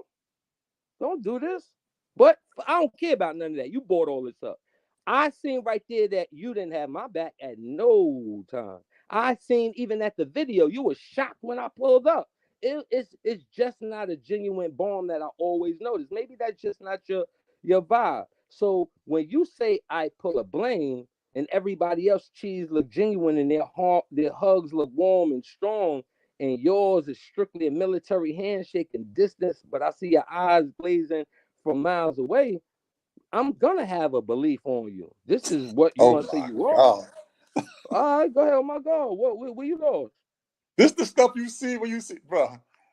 S3: Don't do this. But I don't care about none of that. You brought all this up. I seen right there that you didn't have my back at no time. I seen even at the video, you were shocked when I pulled up. It's just not a genuine bomb that I always notice. Maybe that's just not your vibe. So when you say I pull a blame and everybody else cheese look genuine and their hugs look warm and strong, and yours is strictly a military handshake and distance, but I see your eyes blazing from miles away, I'm gonna have a belief on you. This is what you're
S2: Oh
S3: gonna say
S2: my
S3: you are.
S2: God.
S3: All right, go ahead. Oh my God, where you lost?
S2: This the stuff you see when you see, bro.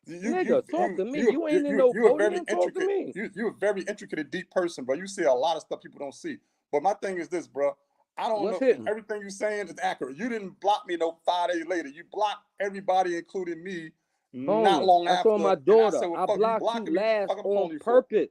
S3: Nigga, talk to me. You ain't in no
S2: you a very
S3: podium. Talk to
S2: intricate.
S3: me.
S2: You a very intricate and deep person, bro. You see a lot of stuff people don't see. But my thing is this, bro. I don't
S3: What's
S2: know if
S3: hitting?
S2: everything you're saying is accurate. You didn't block me no 5 days later. You blocked everybody, including me, not
S3: Homie,
S2: long
S3: I saw
S2: after.
S3: my
S2: And I
S3: daughter.
S2: said, well,
S3: I
S2: fuck you
S3: blocked you
S2: blocking me. What the
S3: last
S2: fuck I'm
S3: on
S2: calling you for?
S3: purpose.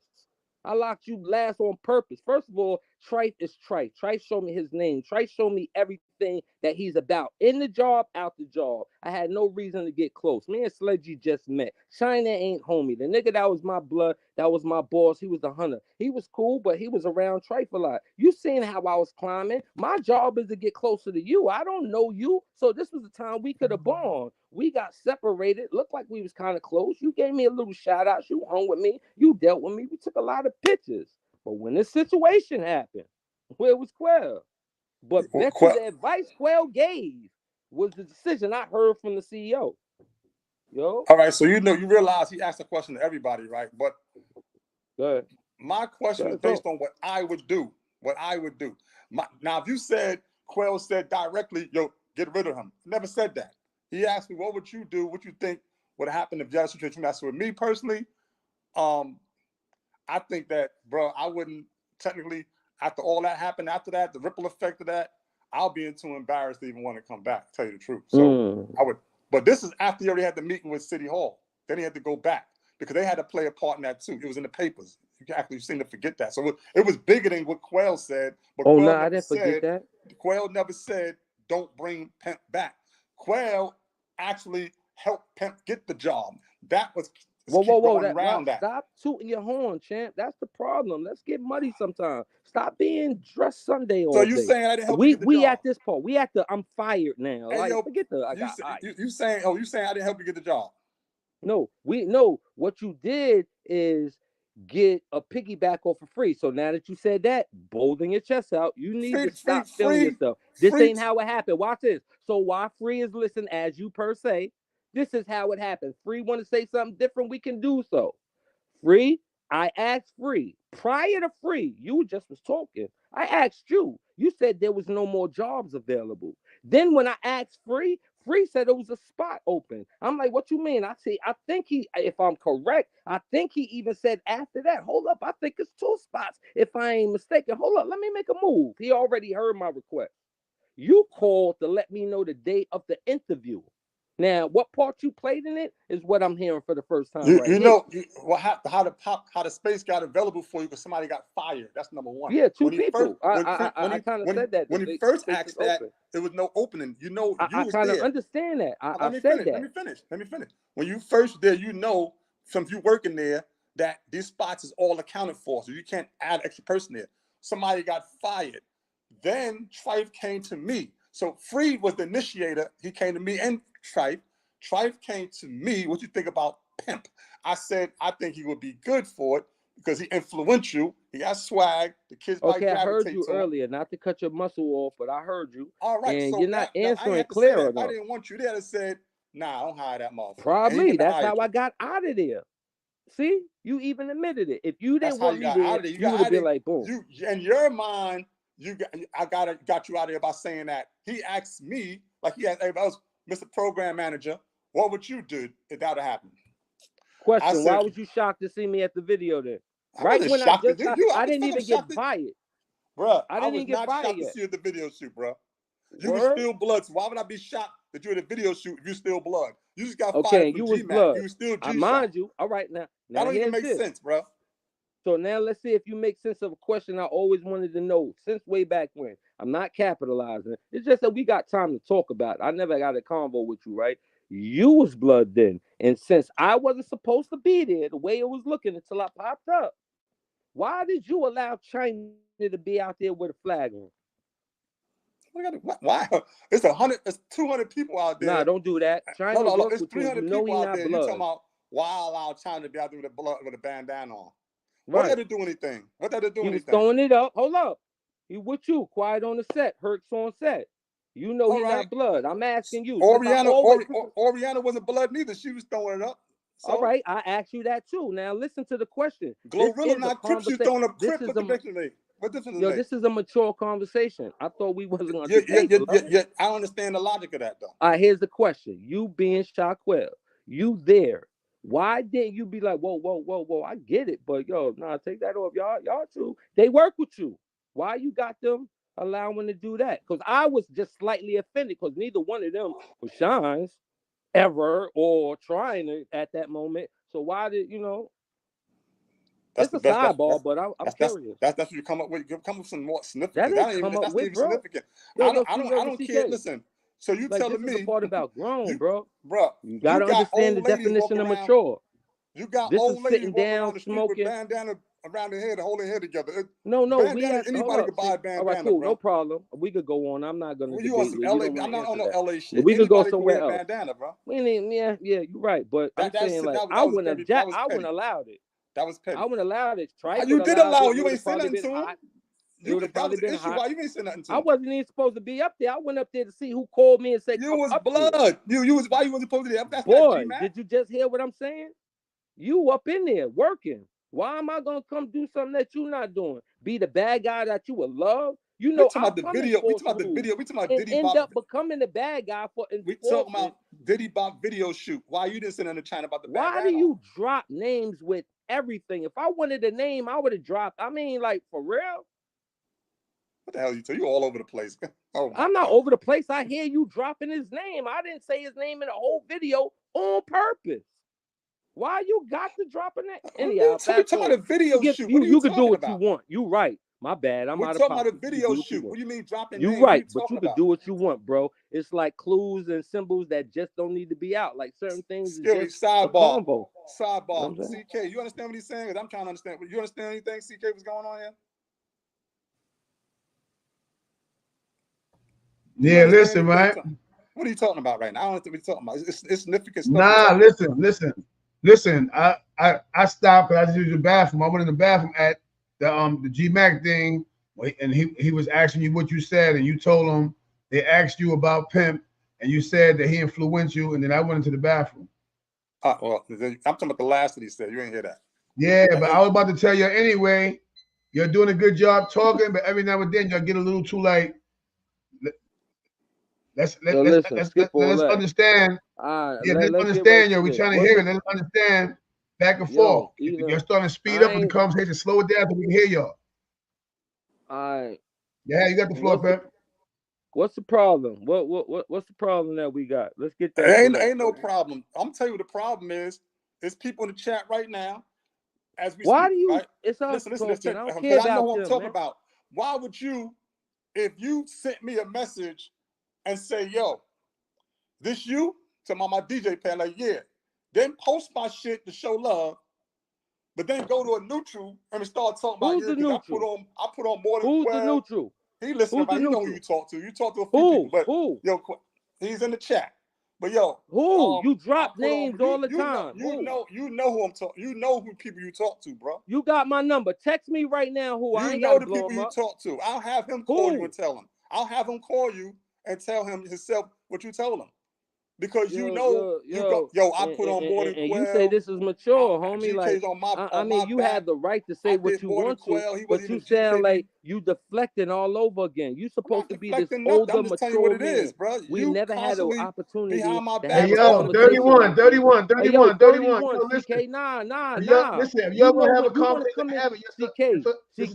S3: I locked you last on purpose. First of all, Trife is Trife. Trife showed me his name. Trife showed me everything that he's about. In the job, out the job. I had no reason to get close. Me and Sledgy just met. China ain't homie. The nigga that was my blood, that was my boss. He was the hunter. He was cool, but he was around Trife a lot. You seen how I was climbing. My job is to get closer to you. I don't know you. So this was the time we could have bond. We got separated. Looked like we was kind of close. You gave me a little shout out. You hung with me. You dealt with me. We took a lot of pictures. But when this situation happened, where was Quell? But bet you the advice Quell gave was the decision I heard from the CEO. Yo.
S2: All right, so you realize he asked a question to everybody, right? But my question is based on what I would do. What I would do. Now, if you said Quell said directly, yo, get rid of him. Never said that. He asked me, what would you do? What you think would happen if Judge situation messed with me personally? I think that, bro, I wouldn't technically, after all that happened, after that, the ripple effect of that, I'll be too embarrassed to even want to come back, to tell you the truth. So I would, but this is after he already had the meeting with City Hall. Then he had to go back because they had to play a part in that too. It was in the papers. You actually seem to forget that. So it was bigger than what Quell said. But Quell
S3: I didn't forget that.
S2: Quell never said, don't bring Pimp back. Quell actually helped Pimp get the job. That was
S3: whoa. Stop tooting your horn, champ. That's the problem. Let's get muddy sometimes. Stop being dressed Sunday all day.
S2: So you saying I didn't help you get the job?
S3: We at this part. We at the I'm fired now.
S2: Hey,
S3: like,
S2: yo,
S3: forget the
S2: you saying I didn't help you get the job?
S3: No, what you did is get a piggyback off for free. So now that you said that, bolting your chest out, you need to stop feeling yourself. This ain't how it happened. Watch this. So why Free is listening as you per se, this is how it happened. Free want to say something different, we can do so. Free, I asked Free. Prior to Free, you just was talking. I asked you. You said there was no more jobs available. Then when I asked Free said it was a spot open. I'm like, what you mean? I think he, if I'm correct, I think he even said after that, hold up, I think it's 2 spots. If I ain't mistaken, hold up, let me make a move. He already heard my request. You called to let me know the date of the interview. Now, what part you played in it is what I'm hearing for the first time.
S2: How the space got available for you because somebody got fired. That's number one.
S3: Yeah, 2 people. I kind of said that.
S2: When he first asked that, there was no opening.
S3: I kind of understand that.
S2: Let me finish. When you first there, from you working there, that these spots is all accounted for, so you can't add extra person there. Somebody got fired. Then Trife came to me. So Free was the initiator. He came to me and Trife. Trife came to me. What you think about Pimp? I said I think he would be good for it because he influential. He got swag. The kids might gravitate to him.
S3: I heard you earlier, not to cut your muscle off, but I heard you.
S2: All right,
S3: and
S2: so
S3: you're not answering clear enough.
S2: I didn't want you there to say, nah, I don't hire that motherfucker.
S3: Probably that's how I got out of there. See, you even admitted it. If you didn't want me there, you would have been like, boom.
S2: In your mind, I got you out of there by saying that. He asked me, like he asked everybody else, Mr. Program Manager, what would you do if that would happen?
S3: Question: why was you shocked to see me at the video then? Right when I didn't even get fired,
S2: bro.
S3: I didn't even get fired
S2: yet. To see you at the video shoot, bro. You were still blood. So why would I be shocked that you're at a video shoot if you still blood? You just got fired from
S3: you was
S2: G-Mac.
S3: blood.
S2: You was still G-Shot.
S3: Mind you. All right, now
S2: that don't even make sense, bro.
S3: So now let's see if you make sense of a question I always wanted to know since way back when. I'm not capitalizing. It's just that we got time to talk about it. I never got a convo with you, right? You was blood then. And since I wasn't supposed to be there the way it was looking until I popped up, why did you allow China to be out there with a flag on?
S2: Why? It's 200 people out there.
S3: Nah, don't do that. China
S2: it's 300 people out there. You're talking about why allow China to be out there with a bandana on? Right. What had to do anything?
S3: He was throwing it up. Hold up. He with you. Quiet on the set. Herc's on set. You know he's not blood. I'm asking you.
S2: Oriana wasn't blood neither. She was throwing it up. So.
S3: All right. I asked you that too. Now listen to the question.
S2: Glorilla not Crips. You throwing a Crip. What difference is
S3: this is a mature conversation. I thought we wasn't going to
S2: Yeah, I understand the logic of that though.
S3: All right. Here's the question. You being Shaquell, you there. Why didn't you be like, whoa, I get it, but yo, nah, take that off. Y'all too. They work with you. Why you got them allowing to do that? Because I was just slightly offended because neither one of them was shines ever or trying it at that moment. So why did, it's a sidebar, but I'm curious.
S2: That's what you come up with. You come up with some more significant.
S3: That ain't come up with, bro.
S2: Significant. I don't care. Listen. So you telling me
S3: this is the part about grown, bro. You
S2: gotta
S3: understand the definition of mature.
S2: You got
S3: this
S2: old
S3: is
S2: ladies
S3: sitting down
S2: with
S3: smoking
S2: bandana around their head, holding their head together.
S3: No,
S2: we have anybody could buy a bandana.
S3: All right, cool,
S2: bro.
S3: No problem. We could go on. I'm not gonna.
S2: You want some LA? I'm not on no LA shit.
S3: We could go somewhere else.
S2: Bandana, bro.
S3: Yeah, you're right. But I'm saying like I wouldn't allowed it.
S2: That was petty.
S3: I wouldn't allow it.
S2: You did allow it. You ain't saying nothing to him.
S3: It would have probably been hot.
S2: Why you ain't saying nothing to
S3: I
S2: him?
S3: wasn't even supposed to be up there. I went up there to see who called me and said,
S2: You
S3: "Come
S2: was
S3: up
S2: blood.
S3: here."
S2: You was why you wasn't supposed to be up? That's not
S3: Boy,
S2: G-Mac.
S3: did you just hear what I'm saying? You up in there working. Why am I gonna come do something that you not doing? Be the bad guy that you would love? You
S2: We
S3: know,
S2: talking
S3: I'll
S2: about the
S3: come
S2: video. We
S3: enforce
S2: talking about the
S3: rules
S2: video. We talking about
S3: and
S2: Diddy
S3: end
S2: Bop.
S3: up becoming the bad guy for
S2: We talking
S3: enforcement.
S2: about Diddy Bop video shoot. Why you didn't send in the China about the bad
S3: Why
S2: guy?
S3: do you drop names with everything? If I wanted a name, I would have dropped. I mean, like, for real?
S2: What the hell you? You all over the place. Oh
S3: I'm not over the place. I hear you dropping his name. I didn't say his name in the whole video on purpose. Why you got to drop a name? Anyhow,
S2: we talking about a video shoot. What are
S3: you
S2: talking
S3: can do what
S2: about?
S3: you want. You right. My bad. I'm
S2: We're
S3: out of
S2: talking
S3: pocket.
S2: about a video shoot. What do you mean dropping
S3: You
S2: names?
S3: right,
S2: What
S3: but you
S2: talking
S3: could
S2: about?
S3: do what you want, bro. It's like clues and symbols that just don't need to be out. Like certain things is just a combo.
S2: Sidebar. CK, you understand what he's saying? Because I'm trying to understand. You understand anything CK was going on here?
S1: Yeah, listen, right?
S2: What are you talking about right now? I don't know what you're talking about. It's significant stuff.
S1: Nah, listen. I stopped because I just used the bathroom. I went in the bathroom at the G-Mac thing, and he was asking you what you said, and you told him they asked you about Pimp, and you said that he influenced you, and then I went into the bathroom.
S2: Well, I'm talking about the last that he said. You ain't hear that.
S1: Yeah, but I was about to tell you anyway. You're doing a good job talking, but every now and then you'll get a little too like. Let's understand. Yeah, let's understand, yo. We're trying to hear it. Let's understand back and forth. You're starting to speed up in the conversation. Slow it down so we can hear y'all.
S3: All right.
S1: Yeah, you got the floor, Pep.
S3: What's the problem? What's the problem that we got? Let's get that.
S2: Ain't no problem. I'm telling you what the problem is. There's people in the chat right now. As we
S3: Why
S2: speak,
S3: do you?
S2: Right?
S3: It's us
S2: listen,
S3: talking. I don't care
S2: but I know
S3: about
S2: who I'm talking
S3: man.
S2: about. Why would you, if you sent me a message and say, "Yo, this you?" to my DJ pad, like, yeah. Then post my shit to show love, but then go to a neutral and start talking about
S3: the neutral?
S2: I put on more than
S3: Who's
S2: 12.
S3: the neutral?
S2: He listening, man. You know who you talk to. You talk to a few people, but yo, he's in the chat. But yo,
S3: you drop names all the time.
S2: You know who I'm talking. You know who people you talk to, bro.
S3: You got my number. Text me right now. Who I ain't
S2: know
S3: got
S2: the people you talk to. I'll have him call you and tell him. I'll have him call you and tell him himself what you told him. Because I put on more than 12.
S3: And you say this is mature, homie. Like, I mean, you have the right to say what you want to, but you sound like you deflecting all over again. You supposed to be this older, mature man. We never had an opportunity to have a conversation.
S1: 31.
S3: CK, nah.
S1: Listen, y'all want to have a conversation, have it.
S3: CK,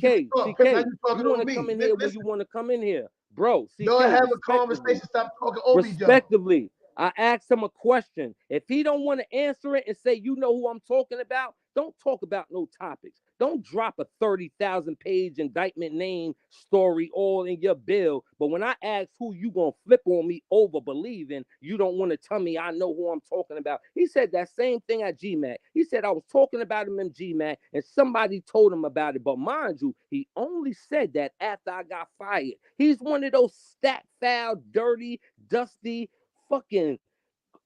S3: you want to come in here when you want to come in here. Bro, CK,
S1: don't have a conversation. Stop talking over each other.
S3: Respectively, I asked him a question. If he don't want to answer it and say, you know who I'm talking about, don't talk about no topics. Don't drop a 30,000 page indictment name story all in your bill. But when I ask who you gonna flip on me over believing, you don't want to tell me I know who I'm talking about. He said that same thing at GMAC. He said I was talking about him in GMAC and somebody told him about it. But mind you, he only said that after I got fired. He's one of those stat foul, dirty, dusty, fucking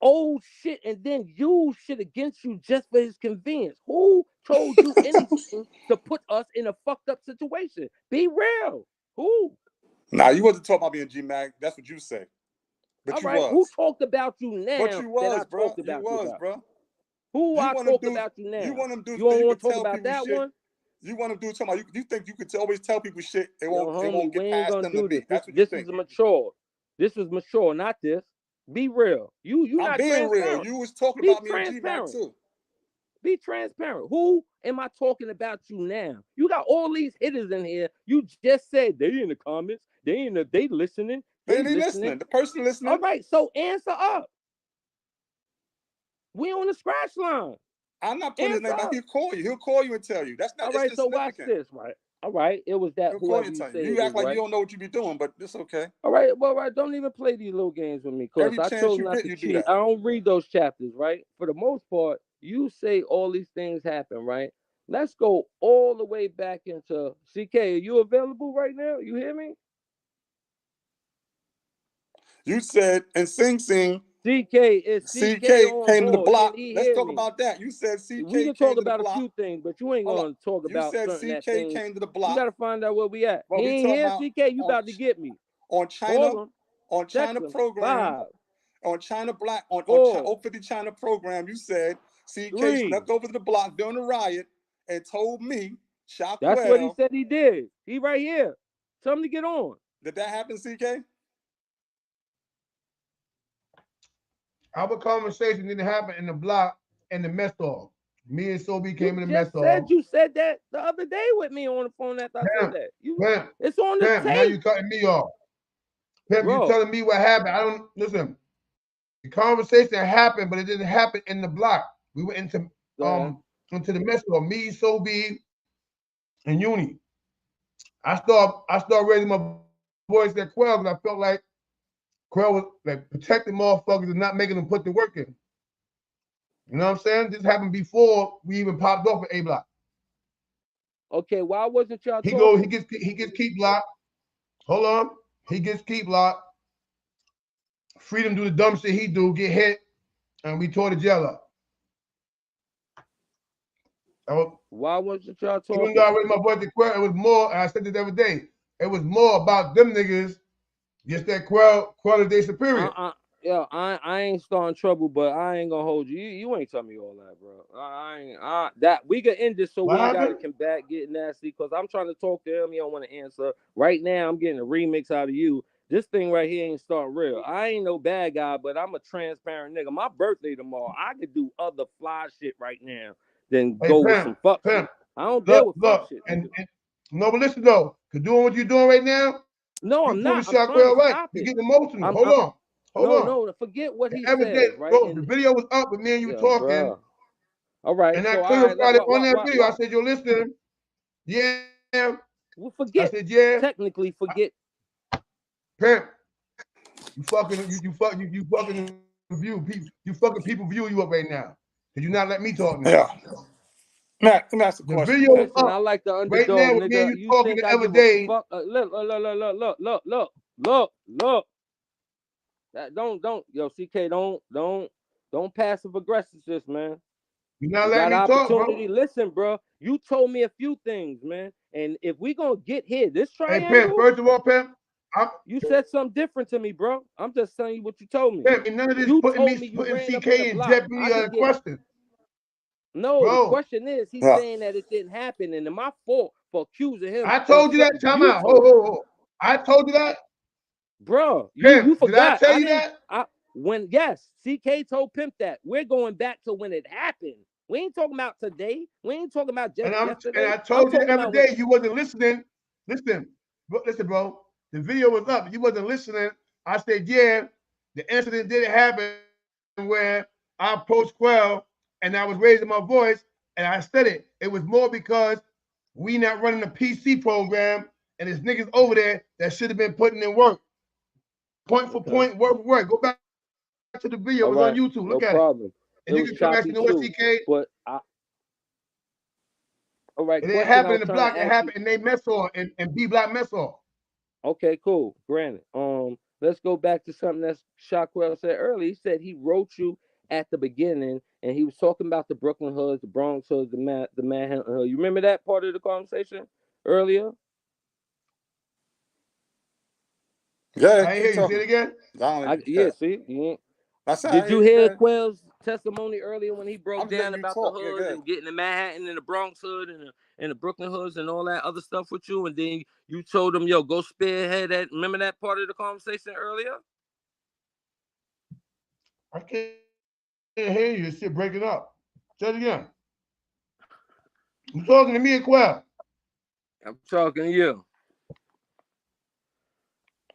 S3: old shit and then use shit against you just for his convenience. Who told you anything to put us in a fucked up situation? Be real. Who?
S2: Nah, you wasn't talking about being G-Mac. That's what you say. But
S3: all
S2: you
S3: right,
S2: was.
S3: who talked about you now?
S2: But you was, bro. You was, bro.
S3: Who I talked about you now?
S2: You want them dudes?
S3: You don't want to talk about that shit? One?
S2: You want them dudes talking about you think you could always tell people shit? They won't get past them to me. That's what
S3: this is mature. This is mature, not this. Be real. You not
S2: being real. You was talking about me and G-Mac too.
S3: Be transparent. Who am I talking about you now? You got all these hitters in here. You just said they in the comments. They listening.
S2: They listening. The person listening.
S3: All right, so answer up. We on the scratch line.
S2: I'm not putting his name out. He'll call you. He'll call you and tell you. That's not
S3: all right. So watch this, right? All right, it was that.
S2: He'll call you and tell you. You act like you don't know what you be doing, but it's okay.
S3: All right, well, right. Don't even play these little games with me, cause I chose not to cheat. I don't read those chapters, right? For the most part, you say all these things happen, right? Let's go all the way back into CK. Are you available right now? You hear me?
S2: You said, and Sing Sing
S3: CK is CK on
S2: came to the
S3: board.
S2: block.
S3: He
S2: Let's
S3: hear
S2: talk
S3: me.
S2: about that. You said CK
S3: We can
S2: came
S3: talk
S2: to the
S3: about a
S2: block.
S3: few things, but you ain't
S2: Hold
S3: gonna talk
S2: You
S3: about
S2: said
S3: certain that
S2: CK
S3: things.
S2: came to the
S3: You
S2: block.
S3: gotta find out where we at.
S2: Well,
S3: He
S2: we
S3: ain't
S2: talking
S3: here,
S2: about
S3: CK. You
S2: on-
S3: about to get me.
S2: on China,
S3: Call him.
S2: on
S3: Text
S2: China
S3: him.
S2: program,
S3: 5,
S2: on China Black, on
S3: 4,
S2: 050 China program. You said CK
S3: 3.
S2: snuck over to the block during the riot and told me, Shaquell.
S3: That's what he said he did. He right here. Tell him to get on.
S2: Did that happen, CK?
S1: Our conversation didn't happen in the block in the mess hall. Me and Sobe came in the
S3: You
S1: mess
S3: just
S1: hall.
S3: said you said that the other day with me on the phone after I said that.
S1: Pimp,
S3: It's on the
S1: Pimp, now you
S3: tape.
S1: cutting me off. Pimp,
S3: Bro.
S1: you telling me what happened. I don't listen. The conversation happened, but it didn't happen in the block. We went into the mess hall. Me, Sobe, and Uni. I start raising my voice at Quell because I felt like Quell was like protecting motherfuckers and not making them put the work in. You know what I'm saying? This happened before we even popped off at A Block.
S3: Okay, why wasn't y'all
S1: He
S3: talking?
S1: goes, he gets keep block. Hold on. He gets keep block. Freedom do the dumb shit he do, get hit, and we tore the jail up.
S3: Why wasn't y'all talking?
S1: Even though I raised my voice at Quell, it was more, and I said this every day, it was more about them niggas, just that Quell is their superior.
S3: Yeah, I ain't starting trouble, but I ain't gonna hold you. You ain't tell me all that, bro. That we can end this so
S1: What
S3: we ain't gotta
S1: happened?
S3: come back get nasty. Cause I'm trying to talk to him. He don't want to answer. Right now, I'm getting a remix out of you. This thing right here ain't starting real. I ain't no bad guy, but I'm a transparent nigga. My birthday tomorrow. I could do other fly shit right now than go with some fuck shit. I don't deal with fuck shit.
S1: And no, but listen though, cause doing what you're doing right now,
S3: No,
S1: you
S3: I'm
S1: pulling
S3: not. I'm trying to
S1: right.
S3: stop
S1: You're
S3: it.
S1: getting emotional. Hold on.
S3: No, forget what he
S1: Every day,
S3: said, right?
S1: bro, the video was up with me and you talking.
S3: Bro. All right.
S1: And
S3: So
S1: I clarified it on that video. I said, yo, listen, yeah.
S3: Well, forget.
S1: I said, yeah.
S3: Technically, forget.
S1: Pimp, you fucking view people. You fucking people view you up right now. Did you not let me talk now?
S2: Yeah. Matt, let me ask a question.
S1: The video was
S3: Listen,
S1: up.
S3: I like the underdog,
S1: Right now, with
S3: nigga.
S1: me and
S3: You
S1: talking
S3: think
S1: the
S3: I
S1: other
S3: give
S1: day.
S3: a fuck? Look. That don't. Yo, CK, don't passive aggressive this, man.
S1: You're not
S3: You
S1: letting
S3: got
S1: me talk,
S3: opportunity.
S1: bro.
S3: Listen, bro. You told me a few things, man. And if we gonna get here, this
S1: Hey,
S3: triangle.
S1: Pimp, first of all, Pimp,
S3: You said something different to me, bro. I'm just telling you what you told me.
S1: Pimp, and none of this
S3: You
S1: putting
S3: told me you ran
S1: CK
S3: up in the
S1: in
S3: block.
S1: jeopardy of the question.
S3: No,
S1: Bro.
S3: the question is, he's saying that it didn't happen, and my fault for accusing him.
S1: I told you that. Time out. Hold. I told you that.
S3: Bro,
S1: Pimp,
S3: you forgot.
S1: Did I tell you that?
S3: Yes, CK told Pimp that. We're going back to when it happened. We ain't talking about today. We ain't talking about just yesterday.
S1: And I told you the other day you wasn't listening. Listen, bro. The video was up. You wasn't listening. I said, yeah, the incident didn't happen where I approached Quell and I was raising my voice and I said it. It was more because we not running a PC program and there's niggas over there that should have been putting in work. Point for point, word for word. Go back to the video. It was on YouTube. Look at it. And you can come back to know what CK.
S3: But all right.
S1: It didn't happen in the block. It happened in they mess hall and B block mess hall.
S3: Okay, cool. Granted. Let's go back to something that Shaquell said earlier. He said he wrote you at the beginning, and he was talking about the Brooklyn hoods, the Bronx hoods, the Manhattan hood. You remember that part of the conversation earlier?
S2: Yeah,
S1: I hear you. Say it again.
S3: Yeah, see, did you hear Quell's testimony earlier when he broke down about the hoods and getting the Manhattan and the Bronx hood and the Brooklyn hoods and all that other stuff with you? And then you told him, yo, go spearhead that. Remember that part of the conversation earlier?
S1: I can't hear you. This shit breaking up. Say it again. You talking to me and Quell?
S3: I'm talking to you.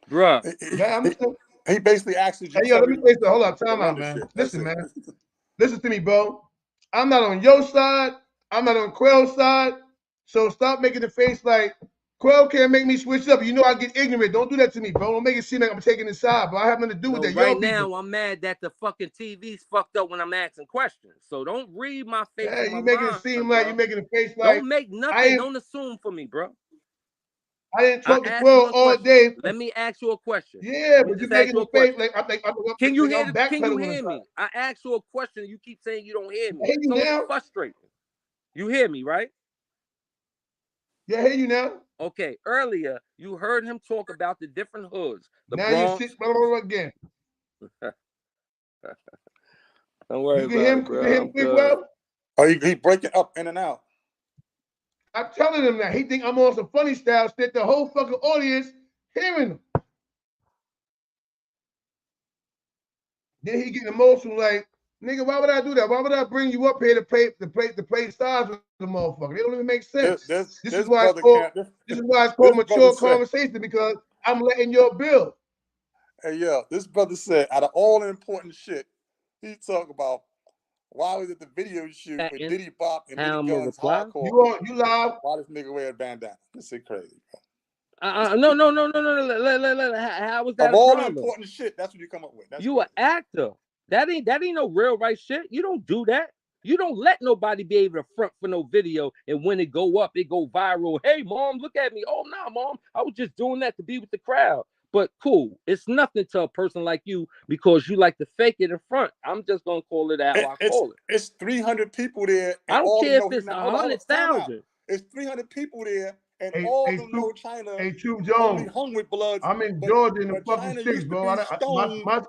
S3: Bruh.
S2: He basically asked you.
S1: Hey, yo, let me say something. Hold on. Time out, man. Listen, man. Listen to me, bro. I'm not on your side. I'm not on Quell's side. So stop making the face like Quell can't make me switch up. You know I get ignorant. Don't do that to me, bro. Don't make it seem like I'm taking his side, bro. I have nothing to do with that.
S3: Right now, I'm mad that the fucking TV's fucked up when I'm asking questions. So don't read my face.
S1: Yeah, you making it seem like you're making a face like
S3: don't make nothing. Don't assume for me, bro.
S1: I didn't talk to
S3: asked you
S1: Quill
S3: a
S1: all
S3: question.
S1: day.
S3: Let me ask you a question.
S1: Yeah,
S3: Let me
S1: but you're
S3: just ask
S1: making
S3: you
S1: a
S3: a
S1: face
S3: question.
S1: like I think
S3: Can you hear
S1: I'm
S3: Can you
S1: backpedaling
S3: hear
S1: inside.
S3: me? I asked you a question. You keep saying you don't hear me.
S1: I hear you
S3: So
S1: now.
S3: it's frustrating. You hear me, right?
S1: Yeah, I hear you now.
S3: Okay. Earlier, you heard him talk about the different hoods. The
S1: Now you
S3: Bronx.
S1: sit blah, blah, blah, again.
S3: Don't worry
S1: You can
S3: about
S1: hear
S3: it,
S1: him. You
S3: bro.
S1: can hear
S3: I'm
S1: him quick
S3: good.
S1: well.
S2: Oh, he breaking up in and out.
S1: I'm telling him that he think I'm on some funny style shit. The whole fucking audience hearing him. Then he getting emotional like, nigga, why would I do that? Why would I bring you up here to play stars with the motherfucker? They don't even make sense. This is why it's called mature conversation, because I'm letting you build.
S2: Hey, yeah, this brother said, out of all the important shit, he talk about why was it the video shoot with Diddy Bop and Diddy Guns hardcore?
S1: You live?
S2: Why this nigga wear a bandana? This is crazy, bro.
S3: No. How was that
S2: of all
S3: the
S2: important shit? That's what you come up with. That's
S3: you
S2: crazy.
S3: An actor. That ain't no real right shit. You don't do that. You don't let nobody be able to front for no video, and when it go up, it go viral. Hey, mom, look at me. Oh, nah, mom, I was just doing that to be with the crowd. But cool, it's nothing to a person like you because you like to fake it in front. I'm just gonna call it how I call it.
S2: It's 300 people there.
S3: I don't care if it's 100,000.
S2: It's 300 people there, and all of them know China.
S1: Jones.
S2: Hung with bloods.
S1: I'm in Georgia in the fucking
S2: China
S1: sticks, bro.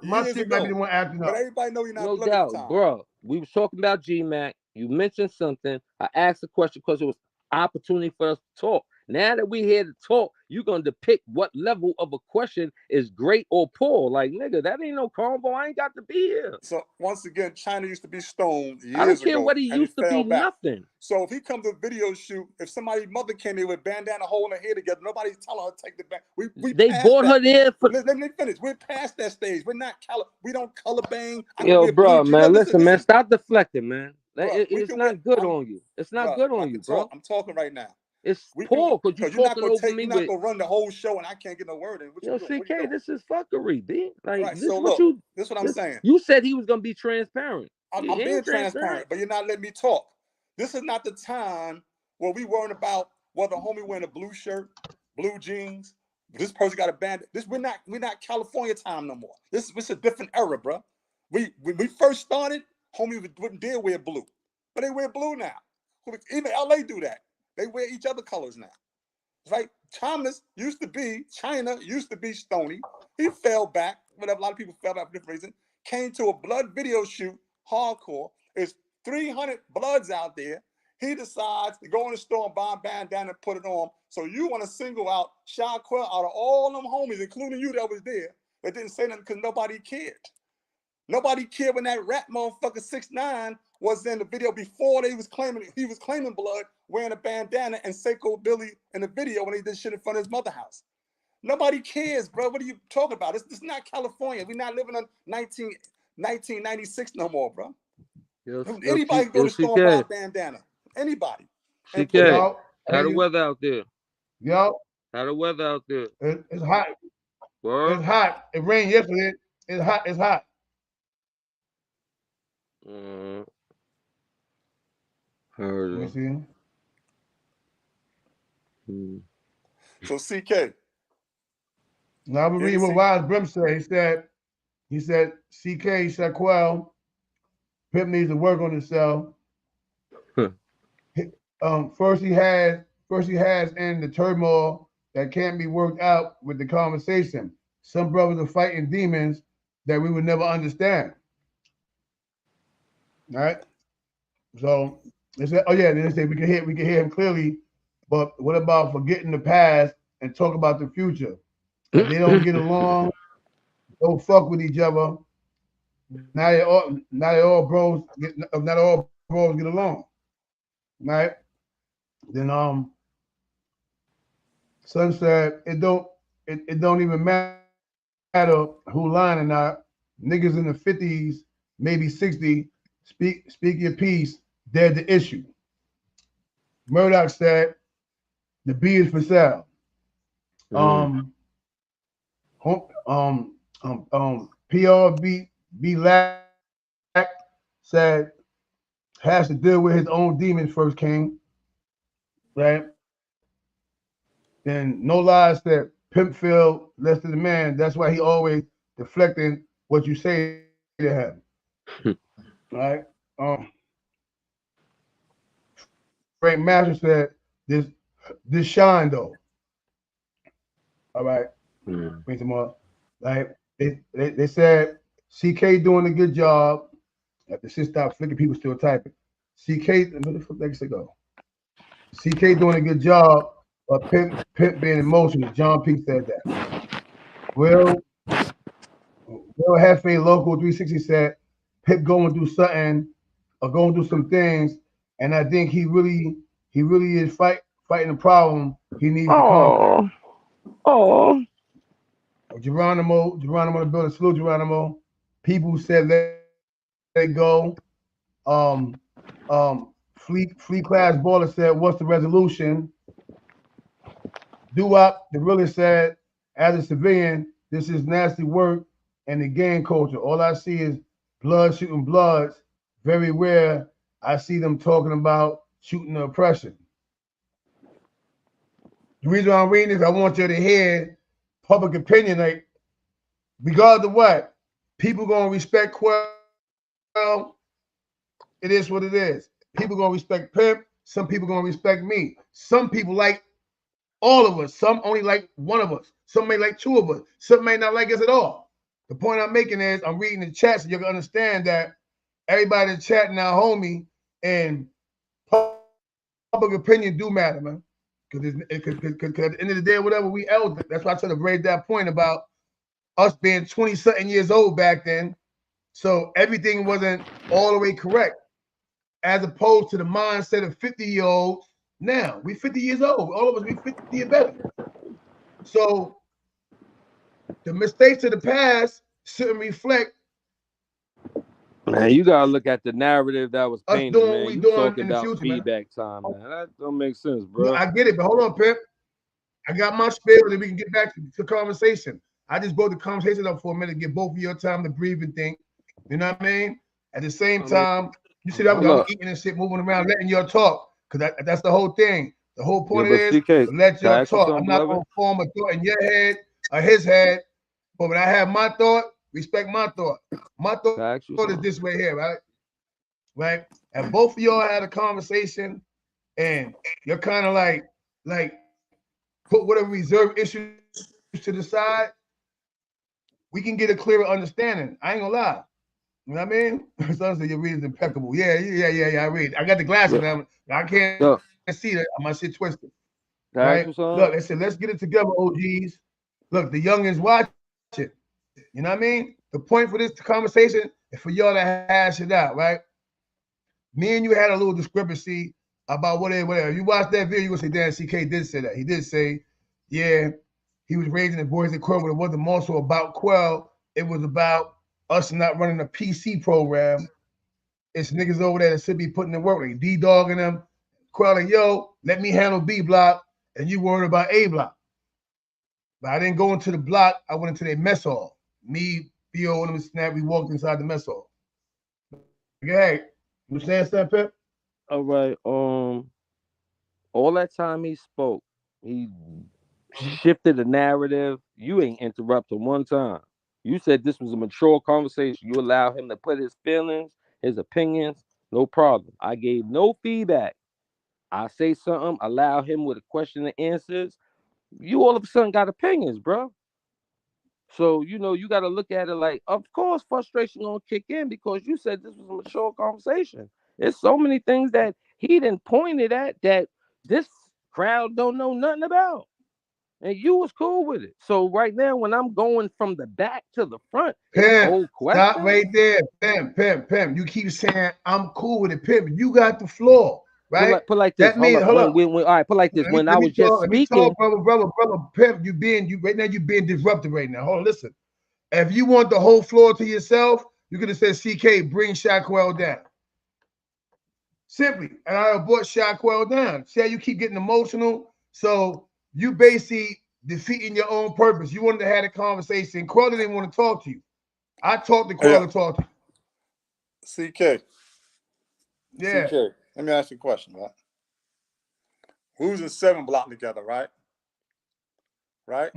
S1: My shit might be the one acting out.
S2: But everybody know you're not
S3: no
S2: blood
S3: doubt,
S2: at the time.
S3: bro. We was talking about G-Mac. You mentioned something. I asked a question because it was opportunity for us to talk. Now that we here to talk, you're gonna depict what level of a question is great or poor. Like, nigga, that ain't no convo. I ain't got to be here.
S2: So once again, China used to be stoned years ago.
S3: I don't care what he used to be. Nothing.
S2: So if he comes to a video shoot, if somebody's mother came there with bandana holding her hair together, nobody's telling her to take the back.
S3: They brought her there for.
S2: Let me finish. We're past that stage. We're not we don't color bang.
S3: Yo, bro, man, listen, man, stop deflecting, man. It's not good on you. It's not good on you, bro.
S2: I'm talking right now.
S3: It's poor because you're talking over me.
S2: You're not gonna run the whole show and I can't get no word in.
S3: Yo, CK, this is fuckery, B. Like,
S2: right,
S3: this
S2: so
S3: what
S2: look, this is what I'm saying.
S3: You said he was gonna be transparent.
S2: I'm being transparent, but you're not letting me talk. This is not the time where we worrying about whether homie wearing a blue shirt, blue jeans. This person got a band. We're not California time no more. This is a different era, bro. When we first started, homie wouldn't dare wear blue, but they wear blue now. Even LA do that. They wear each other colors now. Right? China used to be stony. He fell back. Whatever, a lot of people fell back for different reasons. Came to a blood video shoot, hardcore. There's 300 bloods out there. He decides to go in the store and buy a bandana and put it on. So you want to single out Shaquell out of all them homies, including you that was there, that didn't say nothing because nobody cared. Nobody cared when that rat motherfucker 6ix9ine was in the video before he was claiming blood, wearing a bandana, and Seiko Billy in the video when he did shit in front of his mother's house. Nobody cares, bro. What are you talking about? This is not California. We're not living in 1996 no more, bro. Anybody can go to the store and buy a bandana. Anybody.
S3: CK, how the weather out there?
S1: Yo.
S3: How the weather out there?
S1: It's hot.
S3: Word?
S1: It's hot. It rained yesterday. It's hot. It's hot.
S3: Heard
S1: you.
S2: So CK.
S1: Now I'm reading what Wise Brim said. He said CK Shaquell, Pimp needs to work on himself. First he has in the turmoil that can't be worked out with the conversation. Some brothers are fighting demons that we would never understand. All right. So they said, oh yeah, they say we can hear him clearly, but what about forgetting the past and talk about the future? If they don't get along, don't fuck with each other. Not all bros get along. Right? Then Son said it don't even matter who lying or not. Niggas in the 50s, maybe 60, speak your piece, they're the issue. Murdoch said the B is for sale. PRB Lack said has to deal with his own demons first, King. Right? then no lies that Pimp feel less than the man. That's why he always deflecting what you say to him. Right? Frank Master said this shine though. All right. Bring some more. Like they said CK doing a good job. If the shit stop flicking, people still typing. CK, where the fuck that shit go? CK doing a good job, but Pimp being emotional. John P said that. Will Hefe Local 360 said Pip going through something or going through some things, and I think he really is fighting a problem he needs to conquer.
S3: Oh.
S1: Geronimo the building, salute Geronimo. People said let it go. Fleet Class Baller said, what's the resolution? Doo-Wop, the really said, as a civilian, this is nasty work and the gang culture. All I see is blood shooting bloods. Very rare I see them talking about shooting the oppression. The reason I'm reading this, I want you to hear public opinion. Like, regardless of what, people gonna respect Quell. It is what it is. People gonna respect Pimp. Some people gonna respect me. Some people like all of us. Some only like one of us. Some may like two of us. Some may not like us at all. The point I'm making is I'm reading the chat so you can understand that everybody in the chat now, homie, and public opinion do matter, man. Because at the end of the day, whatever we elder, that's why I tried to raise that point about us being 20-something years old back then. So everything wasn't all the way correct, as opposed to the mindset of 50-year-olds now. We 50 years old. All of us, we 50 or better. So the mistakes of the past shouldn't reflect.
S3: Man, you gotta look at the narrative that was
S1: Us
S3: painted,
S1: doing
S3: man.
S1: what we
S3: You
S1: doing
S3: talking
S1: in the
S3: about
S1: future,
S3: feedback time, man. That don't make sense, bro.
S1: No, I get it, but hold on, Pimp. I got my spiel, and we can get back to the conversation. I just brought the conversation up for a minute, give both of your time to breathe and think. You know what I mean? At the same time, you see that I'm eating and shit, moving around, letting y'all talk, because that's the whole thing. The whole point is
S3: CK,
S1: to let y'all talk. I'm not
S3: brother?
S1: gonna form a thought in your head or his head, but when I have my thought, respect my thought. My thought is this way here, right? Right? And both of y'all had a conversation, and you're kind of like put whatever reserve issues to the side, we can get a clearer understanding. I ain't gonna lie. You know what I mean? Son said your reading's impeccable. Yeah. I read. I got the glasses on. I can't see that. My shit twisted. Right? Look, they said, let's get it together, OGs. Look, the youngins watch it. You know what I mean? The point for this conversation is for y'all to hash it out, right? Me and you had a little discrepancy about whatever. You watch that video, you gonna say, damn, CK did say that. He did say, yeah, he was raising the boys at Quell, but it wasn't also about Quell. It was about us not running a PC program. It's niggas over there that should be putting in work, like D-dogging them. Quell like, yo, let me handle B block, and you worried about A block. But I didn't go into the block. I went into their mess hall. Me, Theo, and them Snap, we walked inside the mess hall. Okay, you saying something, Pip?
S3: All right. All that time he spoke, he shifted the narrative. You ain't interrupted one time. You said this was a mature conversation. You allow him to put his feelings, his opinions, no problem. I gave no feedback. I say something, allow him with a question and answers. You all of a sudden got opinions, bro. So, you got to look at it like, of course, frustration going to kick in because you said this was a mature conversation. There's so many things that he didn't pointed at that this crowd don't know nothing about. And you was cool with it. So right now, when I'm going from the back to the front, it's old question.
S1: Stop right there. Pimp. You keep saying, I'm cool with it, Pimp. You got the floor. Right?
S3: Put like this.
S1: That means, hold up.
S3: All right, put like this. When I was just speaking,
S1: brother, Pimp, you right now. You being disrupted right now. Hold on, listen. If you want the whole floor to yourself, you could have said, CK, bring Shaquell down. Simply, and I brought Shaquell down. See how you keep getting emotional? So you basically defeating your own purpose. You wanted to have a conversation. Quell didn't want to talk to you. I talked to Quell to talk to
S2: you. CK.
S1: Yeah.
S2: CK, let me ask you a question, right? We was in 7 Block together, right? right?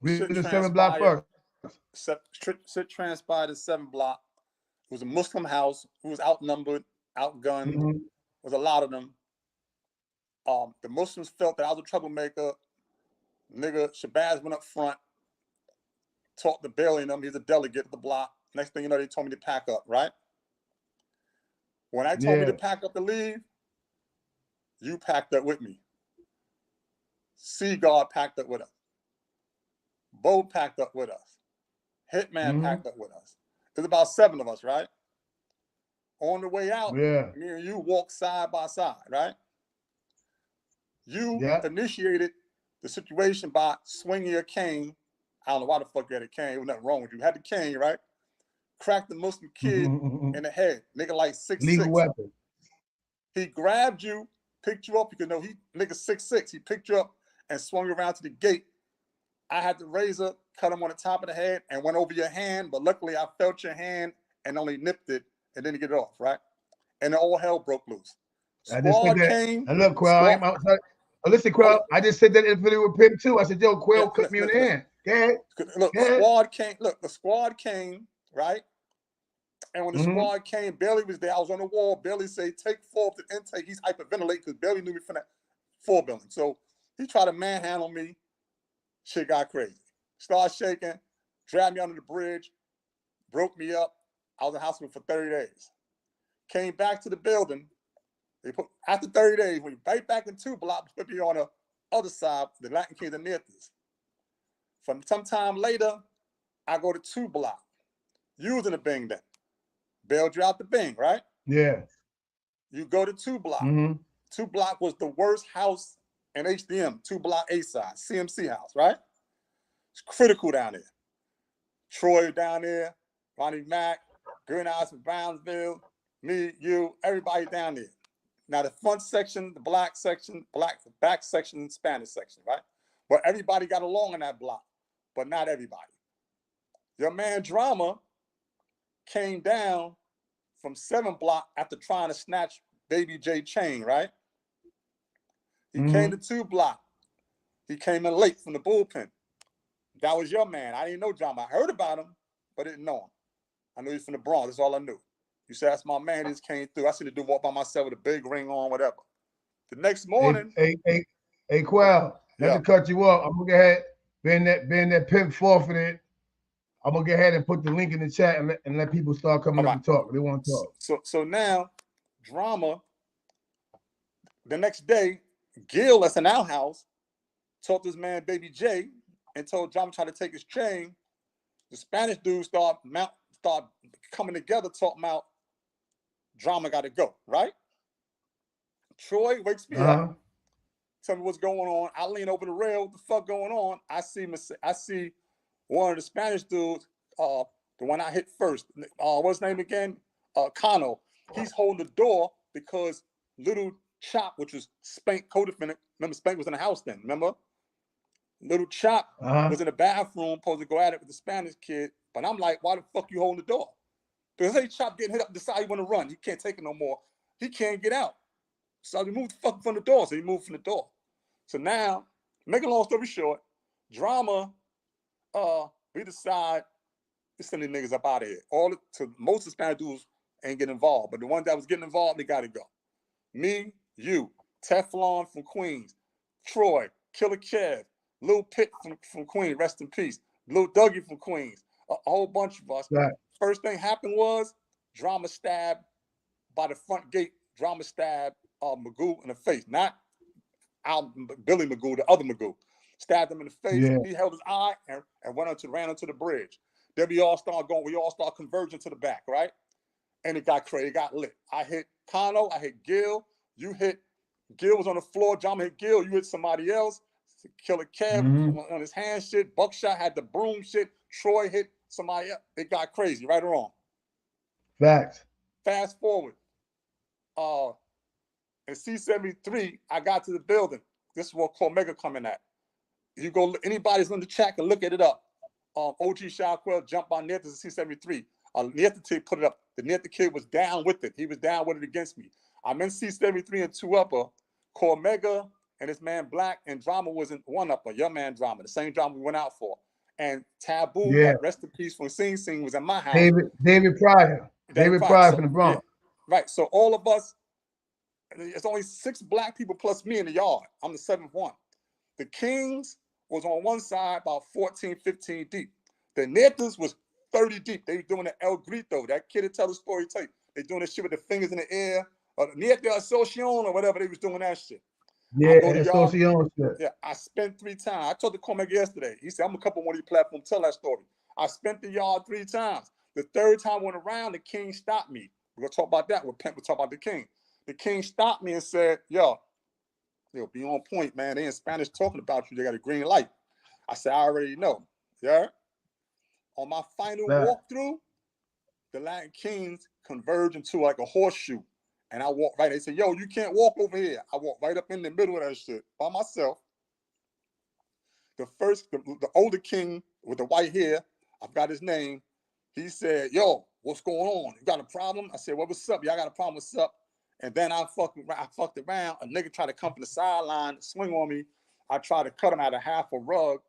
S1: Read
S2: Shit
S1: the 7 block
S2: transpired.
S1: first.
S2: Shit transpired in 7 block. It was a Muslim house who was outnumbered, outgunned. There was a lot of them. The Muslims felt that I was a troublemaker. Nigga, Shabazz went up front, talked to Bailey and them. He's a delegate at the block. Next thing you know, they told me to pack up, right? When I told me to pack up to leave, you packed up with me. Seaguard packed up with us. Bo packed up with us. Hitman packed up with us. There's about 7 of us, right? On the way out, me and you walked side by side, right? You initiated the situation by swinging your cane. I don't know why the fuck you had a cane. There was nothing wrong with you. You had the cane, right? Cracked the Muslim kid in the head. Nigga like 6'6".
S1: Legal weapon.
S2: He grabbed you, picked you up. You could know he nigga 6'6". He picked you up and swung you around to the gate. I had the razor, cut him on the top of the head, and went over your hand. But luckily, I felt your hand and only nipped it and didn't get it off, right? And then all hell broke loose. Squad came.
S1: And look, Quell, I'm outside. Oh, listen, Quell, I just said that interview with Pimp too. I said, yo, Quell cut me in the hand. Go ahead.
S2: Look, squad came. Look, the squad came, right? And when the squad came, Bailey was there. I was on the wall. Bailey said, take 4 off the intake. He's hyperventilating because Bailey knew me from that 4 building. So he tried to manhandle me. Shit got crazy. Started shaking, dragged me under the bridge, broke me up. I was in the hospital for 30 days. Came back to the building. They put after 30 days, when you right back in 2 blocks, put me on the other side, the Latin Kings and Nearthers. From some time later, I go to 2 block, using the Bing then. Bailed you out the Bing, right?
S1: Yeah.
S2: You go to 2 block. 2 block was the worst house in HDM, 2 block A side, CMC house, right? It's critical down there. Troy down there, Ronnie Mack, Green Eyes from Brownsville, me, you, everybody down there. Now the front section, the black section, the back section, Spanish section, right? But everybody got along in that block, but not everybody. Your man Drama came down from 7 block after trying to snatch Baby J chain, right? He came to 2 block. He came in late from the bullpen. That was your man. I didn't know Drama. I heard about him, but didn't know him. I knew he was from the Bronx. That's all I knew. You said, that's my man. He just came through. I seen the dude walk by myself with a big ring on, whatever. The next morning.
S1: Hey, Quell, not to cut you off. I'm going to go ahead, being that Pimp forfeited, I'm going to go ahead and put the link in the chat and let people start coming up to talk. They want to talk.
S2: So now, Drama, the next day, Gil, that's in our house, talked to this man, Baby J, and told Drama try to take his chain. The Spanish dudes start coming together, talking about Drama got to go, right? Troy wakes me up, tell me what's going on. I lean over the rail, what the fuck going on? I see one of the Spanish dudes, the one I hit first. What's his name again? Cano. He's holding the door because Little Chop, which was Spank co-defendant, remember Spank was in the house then, remember? Little Chop was in the bathroom, supposed to go at it with the Spanish kid. But I'm like, why the fuck you holding the door? Because hey, Chop getting hit up, decide he want to run. He can't take it no more. He can't get out. So he moved the fuck from the door. So he moved from the door. So now, make a long story short, Drama, we decide to send these niggas up out of here. Most of the Spanish dudes ain't getting involved. But the ones that was getting involved, they got to go. Me, you, Teflon from Queens, Troy, Killer Kev, Lil Pitt from Queens, rest in peace. Lil Dougie from Queens, a whole bunch of us.
S1: Right.
S2: First thing happened was Drama stabbed by the front gate. Drama stabbed Magoo in the face, not Billy Magoo, the other Magoo. Stabbed him in the face. Yeah. He held his eye and ran onto the bridge. Then we all start converging to the back, right? And it got crazy. It got lit. I hit Kano. I hit Gil. You hit Gil was on the floor. Drama hit Gil. You hit somebody else. Killer Kev on his hand shit. Buckshot had the broom shit. Troy hit somebody else. It got crazy, right or wrong?
S1: Facts.
S2: Fast forward. In C73, I got to the building. This is where Cormega coming at. You go, anybody's in the chat can look at it up. OG Shaquell jumped on Nearth to C73. Nearth put it up. The Nearth kid was down with it. He was down with it against me. I'm in C73 and 2 upper. Cormega and this man Black and Drama wasn't one up, your man Drama, the same Drama we went out for. And Taboo,
S1: Yeah.
S2: rest in peace from Sing Sing, was at my house.
S1: David Pryor. David Pryor from the Bronx.
S2: Yeah, right. So all of us, it's only 6 Black people plus me in the yard. I'm the 7th one. The Kings was on one side about 14, 15 deep. The Nietas was 30 deep. They were doing the El Grito. That kid that tell the story tape. They doing this shit with the fingers in the air. Or Nieta Asociación or whatever. They was doing that shit.
S1: Yeah, Asociación shit.
S2: Yeah, I spent 3 times. I told the Cormac yesterday. He said, I'm gonna come on one of these platforms, tell that story. I spent the yard 3 times. The 3rd time I went around, the King stopped me. We're gonna talk about that with Pimp. We'll talk about the King. The King stopped me and said, yo, be on point, man. They in Spanish talking about you. They got a green light. I said, I already know. Yeah. On my final walkthrough, the Latin Kings converged into like a horseshoe. And I walked right. They said, yo, you can't walk over here. I walked right up in the middle of that shit by myself. The older king with the white hair, I forgot his name. He said, yo, what's going on? You got a problem? I said, well, what's up? Y'all got a problem? What's up? And then I fucked around. A nigga tried to come from the sideline, swing on me. I tried to cut him out of half a rug.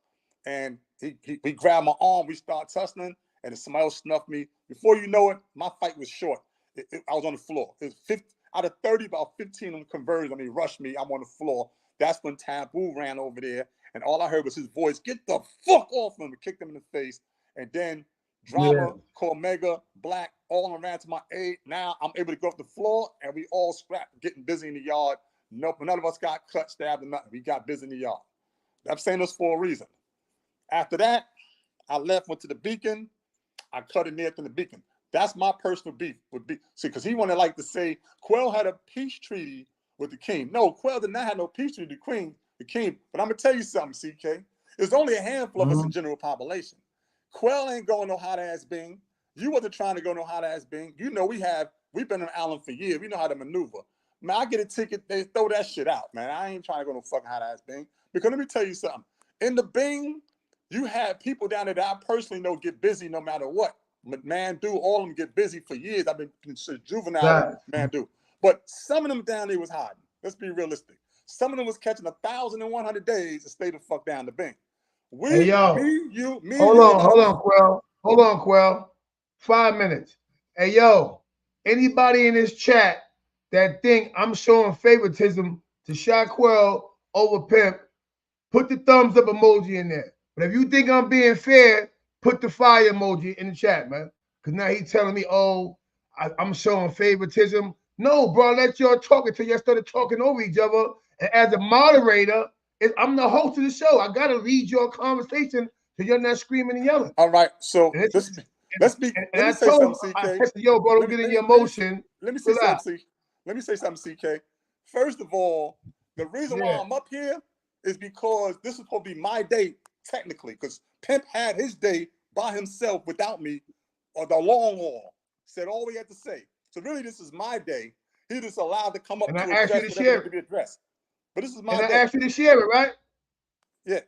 S2: And he grabbed my arm. We started tussling. And then somebody else snuffed me. Before you know it, my fight was short. I was on the floor. It was 50, out of 30, about 15 of them converged. I mean, rushed me. I'm on the floor. That's when Taboo ran over there. And all I heard was his voice, get the fuck off him, and kicked him in the face. And then Drama, Cormega, Black, all of them ran to my aid. Now I'm able to go up the floor, and we all scrapped, getting busy in the yard. Nope, none of us got cut, stabbed, or nothing. We got busy in the yard. I'm saying this for a reason. After that, I left, went to the Beacon. I cut it near to the Beacon. That's my personal beef with B. See, because he wanted like to say Quell had a peace treaty with the King. No, Quell did not have no peace treaty with the King. But I'm gonna tell you something, CK. There's only a handful of us in general population. Quell ain't going no hot ass Bing. You wasn't trying to go no hot ass Bing. You know we've been in Allen for years. We know how to maneuver. Man, I get a ticket, they throw that shit out, man. I ain't trying to go no fucking hot ass Bing. Because let me tell you something. In the Bing, you have people down there that I personally know get busy no matter what. Man, all of them get busy for years. I've been juvenile, man, But some of them down there was hiding. Let's be realistic. Some of them was catching 1,100 days to stay the fuck down the bank.
S1: Me,
S2: you.
S1: Hold on, Quell. 5 minutes. Hey, yo, anybody in this chat that think I'm showing favoritism to Shaquell over Pimp, put the thumbs up emoji in there. But if you think I'm being fair, put the fire emoji in the chat, man. Because now he's telling me, oh, I'm showing favoritism. No, bro, let y'all talk until y'all started talking over each other. And as a moderator, I'm the host of the show. I got to lead your conversation so you're not screaming and yelling.
S2: All right, so let me say something, CK.
S1: I said, yo, bro, don't get in your emotion.
S2: Let me say something, CK. First of all, the reason why I'm up here is because this is supposed to be my day, technically, because Pimp had his day by himself without me, or the long haul, said all we had to say. So really, this is my day. He just allowed to come up and to address whatever needed to be addressed. But this is my day.
S1: And I asked you to share it, right?
S2: Yeah.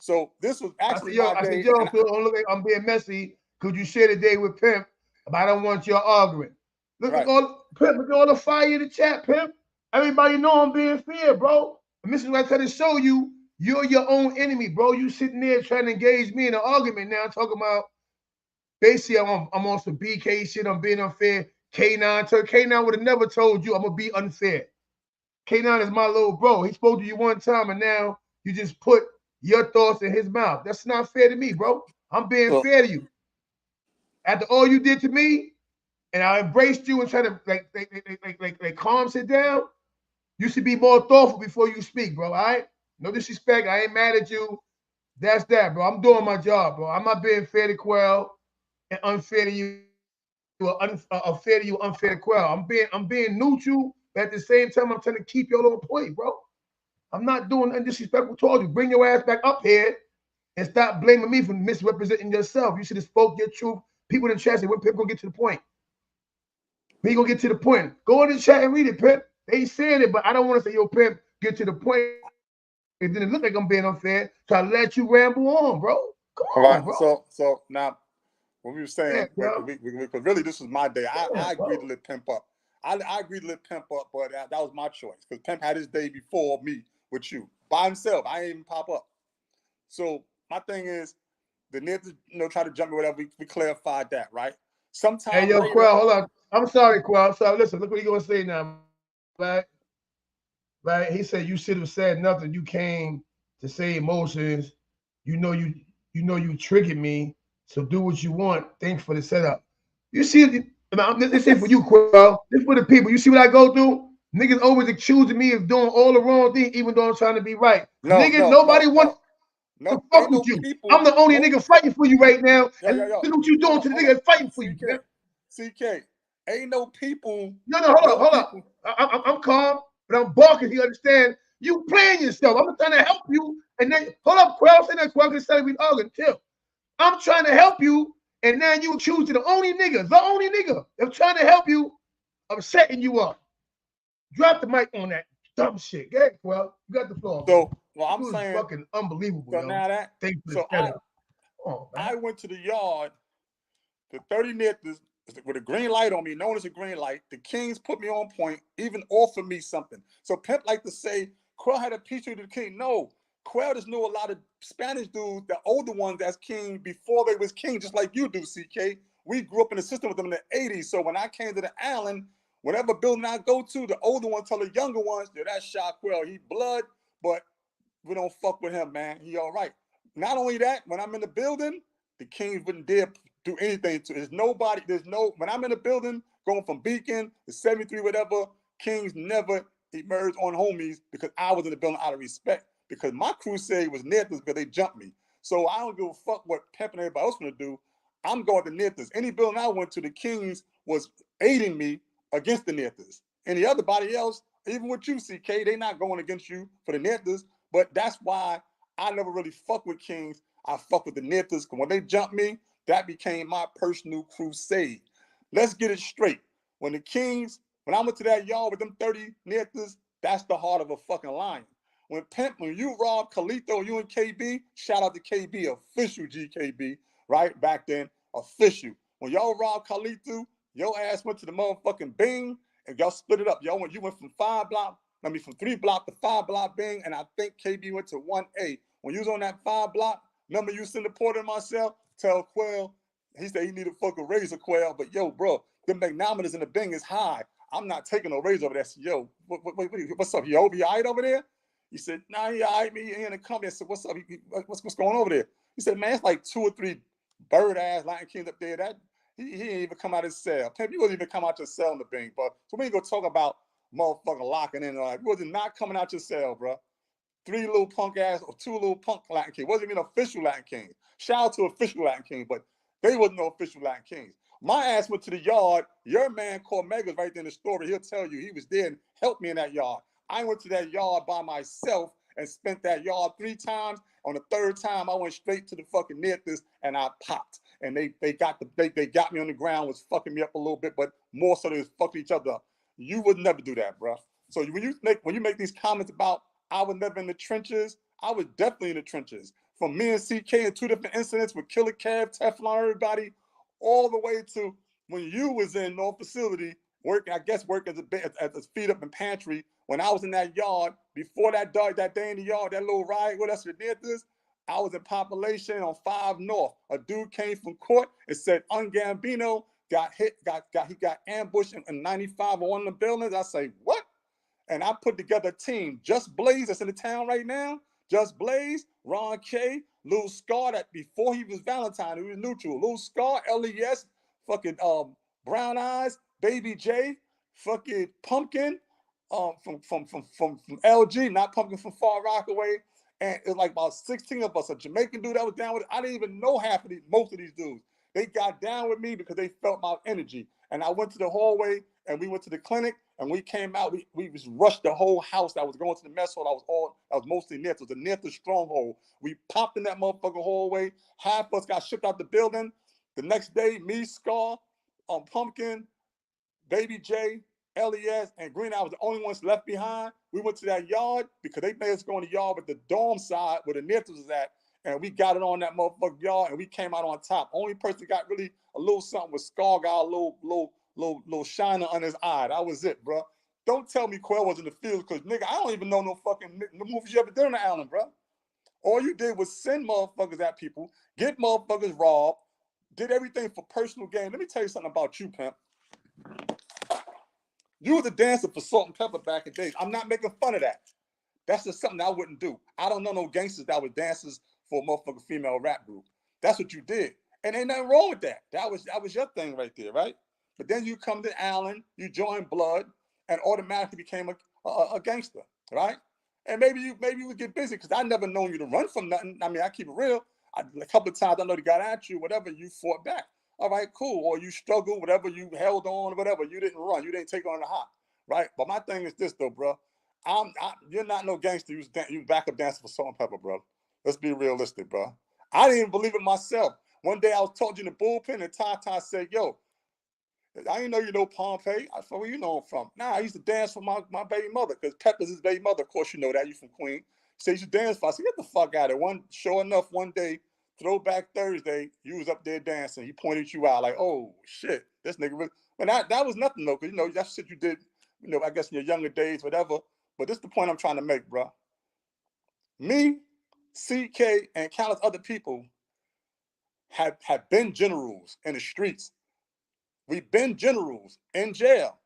S2: So this was actually my day.
S1: I said, yo, Phil, don't look like I'm being messy. Could you share the day with Pimp? But I don't want y'all arguing. Look at all the fire in the chat, Pimp. Everybody know I'm being fair, bro. And this is what I try to show you. You're your own enemy, bro. You sitting there trying to engage me in an argument now, talking about basically I'm on some BK shit. I'm being unfair. K9 would have never told you I'm gonna be unfair. K9 is my little bro. He spoke to you one time, and now you just put your thoughts in his mouth. That's not fair to me, bro. I'm being fair to you. After all you did to me, and I embraced you and tried to like calm sit down, you should be more thoughtful before you speak, bro. All right? No disrespect. I ain't mad at you. That's that, bro. I'm doing my job, bro. I'm not being fair to Quell and unfair to you. Unfair to you, unfair to Quell. I'm being neutral, but at the same time, I'm trying to keep y'all on point, bro. I'm not doing undisrespectful towards you. Bring your ass back up here and stop blaming me for misrepresenting yourself. You should have spoke your truth. People in the chat say, when Pimp gonna get to the point? We gonna get to the point. Go in the chat and read it, Pimp. They ain't saying it, but I don't want to say, yo, Pimp, get to the point. It didn't look like I'm being unfair, so I let you ramble on, bro. Come on, bro.
S2: So now, what we were saying, because really this was my day. I agreed to let Pimp up. I agreed to let Pimp up, but that was my choice because Pimp had his day before me with you by himself. I ain't even pop up. So my thing is, the niggas, try to jump me, whatever. We clarified that, right? Sometime
S1: Hey, yo,
S2: later,
S1: Quell, hold on. I'm sorry, Quell. So listen, look what he gonna say now, right? Right? He said you should have said nothing. You came to say emotions. You know you triggered me. So do what you want. Thanks for the setup. You see, this ain't for you, Quell. This for the people. You see what I go through? Niggas always accusing me of doing all the wrong things, even though I'm trying to be right. Nigga, nobody wants to fuck with you.
S2: People,
S1: I'm the only nigga fighting for you right now.
S2: Yo.
S1: And look what you doing to the niggas fighting for you, man.
S2: CK, ain't no people.
S1: No, hold up. I'm calm, but I'm barking. You understand? You playing yourself. I'm trying to help you. And then, hold up, Quell. Say that Quell can say we arguing too. I'm trying to help you, and now you accuse the only nigga that's trying to help you of setting you up. Drop the mic on that dumb shit. Go ahead, Quell. You got the floor.
S2: So, well, I'm saying,
S1: fucking unbelievable.
S2: So
S1: yo.
S2: now that,
S1: so
S2: I went to the yard. The 30 niggas with a green light on me, known as a green light. The Kings put me on point, even offered me something. So Pimp like to say, Quell had a piece of the king. No, Quell just knew a lot of Spanish dudes, the older ones that's king before they was king, just like you do, CK. We grew up in the system with them in the 80s. So when I came to the island, whatever building I go to, the older ones tell the younger ones, yeah, that's Shaquell. He blood, but we don't fuck with him, man. He all right. Not only that, when I'm in the building, the Kings wouldn't dare do anything to it. When I'm in the building, going from Beacon to 73, whatever, Kings never emerged on homies because I was in the building out of respect. Because my crusade was Nithas because they jumped me. So I don't give a fuck what Pimp and everybody else want to do. I'm going to Nithas. Any building I went to, the Kings was aiding me against the Nithas. Any other body else, even with you, CK, they not going against you for the Nithas. But that's why I never really fuck with Kings. I fuck with the Nithas. Because when they jumped me, that became my personal crusade. Let's get it straight. When I went to that yard with them 30 Nithas, that's the heart of a fucking lion. When you robbed Khalito, you and KB, shout out to KB, official GKB, right? Back then, official. When y'all robbed Khalito, your ass went to the motherfucking Bing and y'all split it up. You went from 3 block to 5 block Bing, and I think KB went to 1A. When you was on that 5 block, remember you send the porter and myself, tell Quell, he said he needed a fucking razor, Quell, but yo, bro, the magnetometers in the Bing is high. I'm not taking no razor over there. I said, yo, what's up? You all right over there? He said, nah, he all right, me. He in the company. I said, what's up? What's going on over there? He said, man, it's like 2 or 3 bird-ass Lion Kings up there. He ain't even come out his cell. Pimp, you wasn't even come out your cell in the Bing, but so we ain't gonna talk about motherfucking locking in. Like, you wasn't not coming out your cell, bro. 3 little punk ass or 2 little punk Latin Kings. Wasn't even official Latin Kings. Shout out to official Latin Kings, but they wasn't no official Latin Kings. My ass went to the yard. Your man Cormega's right there in the story. He'll tell you he was there and helped me in that yard. I went to that yard by myself and spent that yard 3 times. On the 3rd time, I went straight to the fucking Nithas and I popped. And they got me on the ground, was fucking me up a little bit, but more so they was fucking each other up. You would never do that, bro. So when you make these comments about I was never in the trenches, I was definitely in the trenches. From me and CK in 2 different incidents with Killer Cav, Teflon, everybody, all the way to when you was in North Facility, working as a feed up in pantry. When I was in that yard, before that day in the yard, that little riot with us, I was in population on 5 North. A dude came from court and said, Ungambino he got ambushed in 95 on one of the buildings. I say, what? And I put together a team. Just Blaze, that's in the town right now. Just Blaze, Ron K, Lil Scar, that before he was Valentine, he was neutral. Lil Scar, LES, fucking Brown Eyes, Baby J, fucking Pumpkin, from LG, not Pumpkin from Far Rockaway. And it's like about 16 of us. A Jamaican dude that was down with it. I didn't even know most of these dudes. They got down with me because they felt my energy. And I went to the hallway and we went to the clinic and we came out. We just rushed the whole house that was going to the mess hall. I was mostly Nith. It was a Nith stronghold. We popped in that motherfucking hallway. Half of us got shipped out the building. The next day, me, Scar, Pumpkin, Baby J, LES, and Green Eye was the only ones left behind. We went to that yard because they made us go in the yard with the dorm side where the Nith was at. And we got it on that motherfucking yard and we came out on top. Only person got really a little something was Scar got a little shiner on his eye. That was it, bro. Don't tell me Quell was in the field, because nigga, I don't even know no fucking no movies you ever did on the island, bro. All you did was send motherfuckers at people, get motherfuckers robbed, did everything for personal gain. Let me tell you something about you, Pimp. You was a dancer for Salt and Pepper back in the days. I'm not making fun of that. That's just something I wouldn't do. I don't know no gangsters that were dancers for a motherfucking female rap group. That's what you did. And ain't nothing wrong with that. That was your thing right there, right? But then you come to Allen, you join Blood, and automatically became a gangster, right? And maybe you would get busy, because I never known you to run from nothing. I mean, I keep it real. A couple of times I know they got at you, whatever, you fought back. All right, cool. Or you struggled, whatever, you held on, whatever. You didn't run. You didn't take on the hot, right? But my thing is this, though, bro. You're not no gangster. You backup dancer for Salt and Pepper, bro. Let's be realistic, bro. I didn't even believe it myself. One day I was talking in the bullpen, and Tata said, yo, I didn't know you know Pompey. I said, where you know him from? Nah, I used to dance for my baby mother, because Pepper's his baby mother. Of course, you know that. You from Queen. He said, you should dance for. I said, get the fuck out of it. Sure enough, one day, Throwback Thursday, you was up there dancing. He pointed you out like, oh, shit, this nigga really. But that was nothing, though, because, you know, that's shit you did, you know, I guess in your younger days, whatever. But this is the point I'm trying to make, bro. Me, CK, and countless other people have been generals in the streets. We've been generals in jail.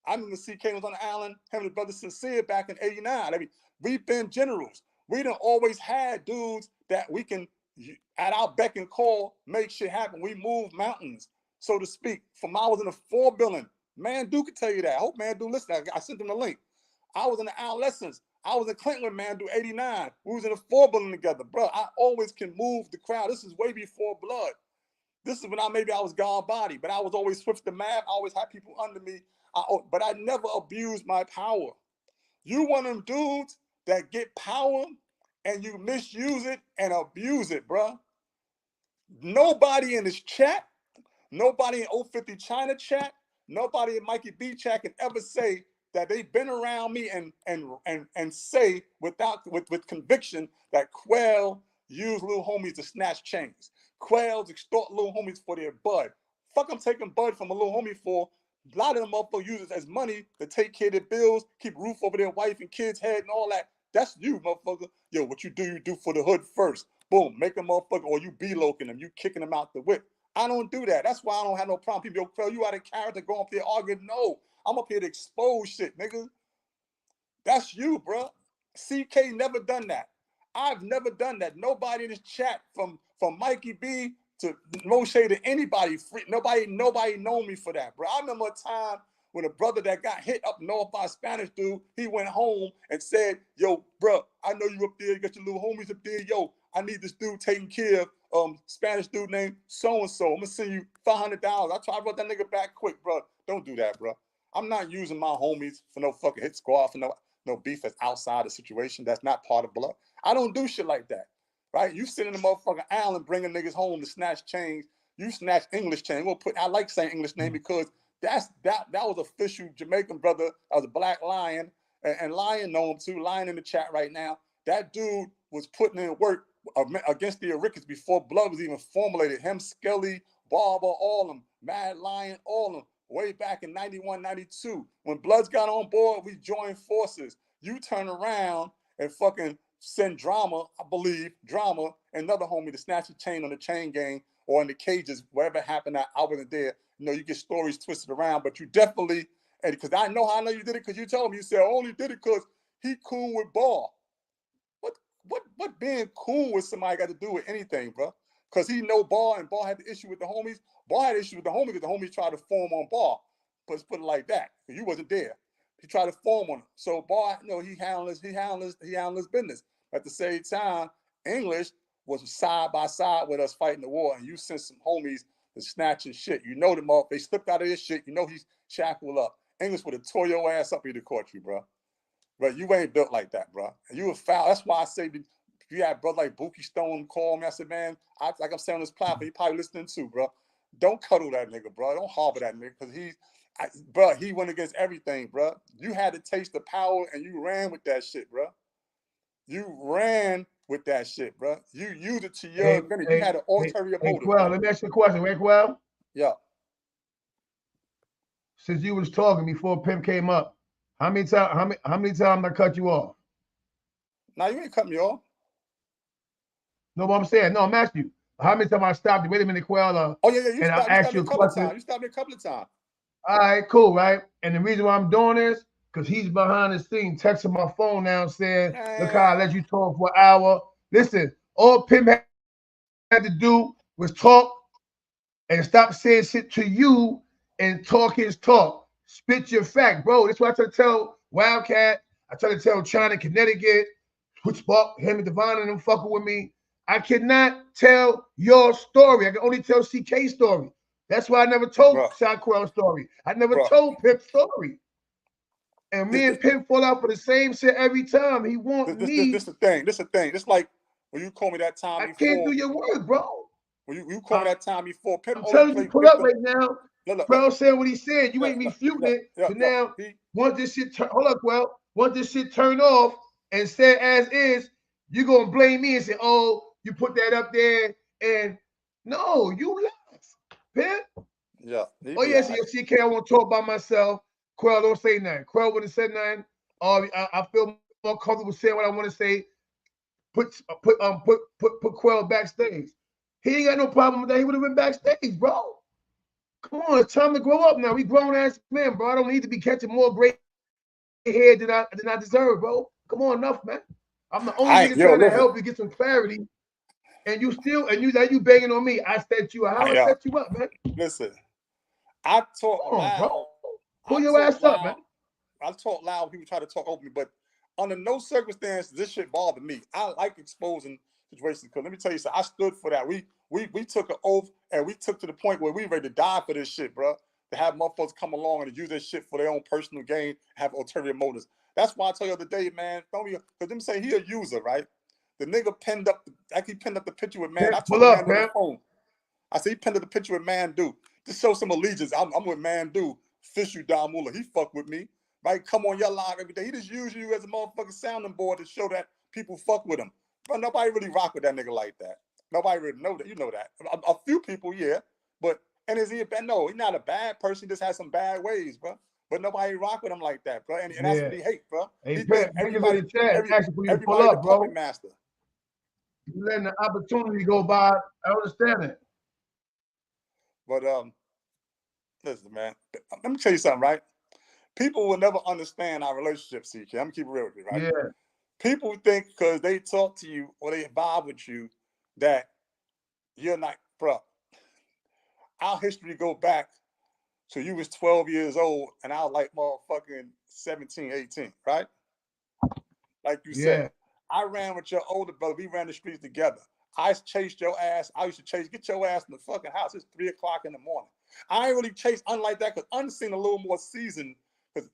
S2: I remember CK was on the island, him and his brother Sincere back in '89. I mean, we've been generals. We done always had dudes that we can, at our beck and call, make shit happen. We move mountains, so to speak. From I was in the 4 building. Man, Duke can tell you that. I hope Man Duke listen. I sent him the link. I was in the adolescence. I was in Clinton with Man Duke '89. We was in the 4 building together, bro. I always can move the crowd. This is way before Blood. This is when I was God body, but I was always swift to math. I always had people under me, but I never abused my power. You one of them dudes that get power and you misuse it and abuse it, bro. Nobody in this chat, nobody in 050 China chat, nobody in Mikey B chat can ever say that they've been around me and say with conviction that Quell used little homies to snatch chains. Quells extort little homies for their bud. Fuck, I'm taking bud from a little homie for. A lot of them motherfuckers use it as money to take care of their bills, keep roof over their wife and kids' head and all that. That's you, motherfucker. Yo, what you do for the hood first. Boom, make a motherfucker, or you be-loking them, you kicking them out the whip. I don't do that. That's why I don't have no problem. People, yo, Quell, you out of character, go up there arguing. No, I'm up here to expose shit, nigga. That's you, bro. CK never done that. I've never done that. Nobody in this chat, from Mikey B to Moshe to anybody, nobody know me for that, bro. I remember a time when a brother that got hit up north by a Spanish dude, he went home and said, yo, bro, I know you up there, you got your little homies up there, yo, I need this dude taking care of Spanish dude named so-and-so. I'm gonna send you $500. I wrote that nigga back quick, bro. Don't do that, bro. I'm not using my homies for no fucking hit squad, for no beef that's outside the situation. That's not part of Blood. I don't do shit like that, right? You sit in the motherfucking island bringing niggas home to snatch chains. You snatch English chain. I like saying English name because that was official Jamaican brother. I was a Black Lion, and Lion know him too. Lion in the chat right now. That dude was putting in work against the Ricketts before Blood was even formulated. Him, Skelly, Barber, all of them, Mad Lion, all of them. Way back in 91, 92. When Bloods got on board, we joined forces. You turn around and fucking send Drama, I believe, Drama, another homie to snatch a chain on the chain gang or in the cages, wherever it happened, I wasn't there. You know, you get stories twisted around, but you definitely, and because I know how I know you did it, because you told me, you said, I only did it because he cool with Ball. What being cool with somebody got to do with anything, bro? Because he know Ball, and Ball had the issue with the homies. Ball had the issue with the homies because the homies tried to form on Ball. Let's put it like that. You wasn't there. He tried to form on him. So Ball, you know, he handled his business. At the same time, English was side by side with us fighting the war, and you sent some homies to snatching shit. You know them up. They slipped out of this shit. You know he's shackled up. English would have tore your ass up in the court, you, bro. But you ain't built like that, bro. And you a foul. That's why I say, if you had brother like Buki Stone call me, I said, man, like I'm saying on this platform, he probably listening too, bro. Don't cuddle that nigga, bro. Don't harbor that nigga, because he went against everything, bro. You had to taste the power, and you ran with that shit, bro. You ran with that shit, bro. You used it to your advantage. You had an ulterior motive.
S1: Quell, let me ask you a question, right, Quell?
S2: Yeah.
S1: Since you was talking before Pimp came up, How many times I cut you off?
S2: Now you ain't cut me off.
S1: No, what I'm saying. No, I'm asking you. How many times I stopped you? Wait a minute, Quell.
S2: Oh yeah,
S1: and I asked you a question.
S2: You stopped me a couple of times.
S1: All right, cool, right? And the reason why I'm doing this, because he's behind the scene texting my phone now saying, look how I let you talk for an hour. Listen, all Pimp had to do was talk and stop saying shit to you and talk his talk. Spit your fact, bro. That's what I try to tell Wildcat. I try to tell China, Connecticut, which fuck him and Devon and them fucking with me. I cannot tell your story. I can only tell CK's story. That's why I never told Shaquell's story. I never told Pimp's story. And me and Pimp fall out for the same shit every time. He want me.
S2: This the thing. It's like when you call me that time
S1: I
S2: before.
S1: Can't do your work, bro.
S2: When you call me that time before. Pimp
S1: I'm telling you, pull up right now. Bro saying what he said. You ain't me feuding it. So now, once this shit hold up, well, once this shit turned off and said as is, you gonna blame me and say, oh, you put that up there. And no, you left. Pimp.
S2: Yeah.
S1: Oh, yes, yeah, so CK, I want to talk by myself. Quell, don't say nothing. Quell wouldn't have said nothing. I feel more comfortable saying what I want to say. Put Quell backstage. He ain't got no problem with that. He would have been backstage, bro. Come on, it's time to grow up now. We grown ass men, bro. I don't need to be catching more gray hair than I deserve, bro. Come on, enough, man. I'm the only nigga trying to help you get some clarity. And you banging on me. I set you up. How I set you up, man?
S2: Listen, I talk loud.
S1: Bro. Pull your ass up, man.
S2: I talk loud. People try to talk over me, but under no circumstance this shit bothered me. I like exposing situations because let me tell you something. I stood for that. We took an oath and we took to the point where we ready to die for this shit, bro. To have motherfuckers come along and use this shit for their own personal gain, have ulterior motives. That's why I tell you the other day, man. Don't be because them say he a user, right? The nigga pinned up the picture with man. I told him on the phone. I said he pinned up the picture with Man Do. Just show some allegiance. I'm with Man Do. Fish you down Mula. He fuck with me. Right? Come on your live every day. He just use you as a motherfucking sounding board to show that people fuck with him. But nobody really rock with that nigga like that. Nobody really know that. You know that. A few people, yeah. But and is he a bad? No, he's not a bad person. He just has some bad ways, bro. But nobody rock with him like that, bro. And that's what he hate, bro.
S1: Hey, he Pimp, everybody
S2: everybody the puppet master.
S1: You letting the opportunity go by. I understand it.
S2: But listen, man. Let me tell you something, right? People will never understand our relationship, CK. I'm gonna keep it real with you, right?
S1: Yeah.
S2: People think because they talk to you or they vibe with you that you're not, bro. Our history go back to you was 12 years old and I was like motherfucking 17, 18, right? Like you said, I ran with your older brother. We ran the streets together. I chased your ass. I used to get your ass in the fucking house. It's 3 o'clock in the morning. I ain't really chased unlike that because Unseen a little more seasoned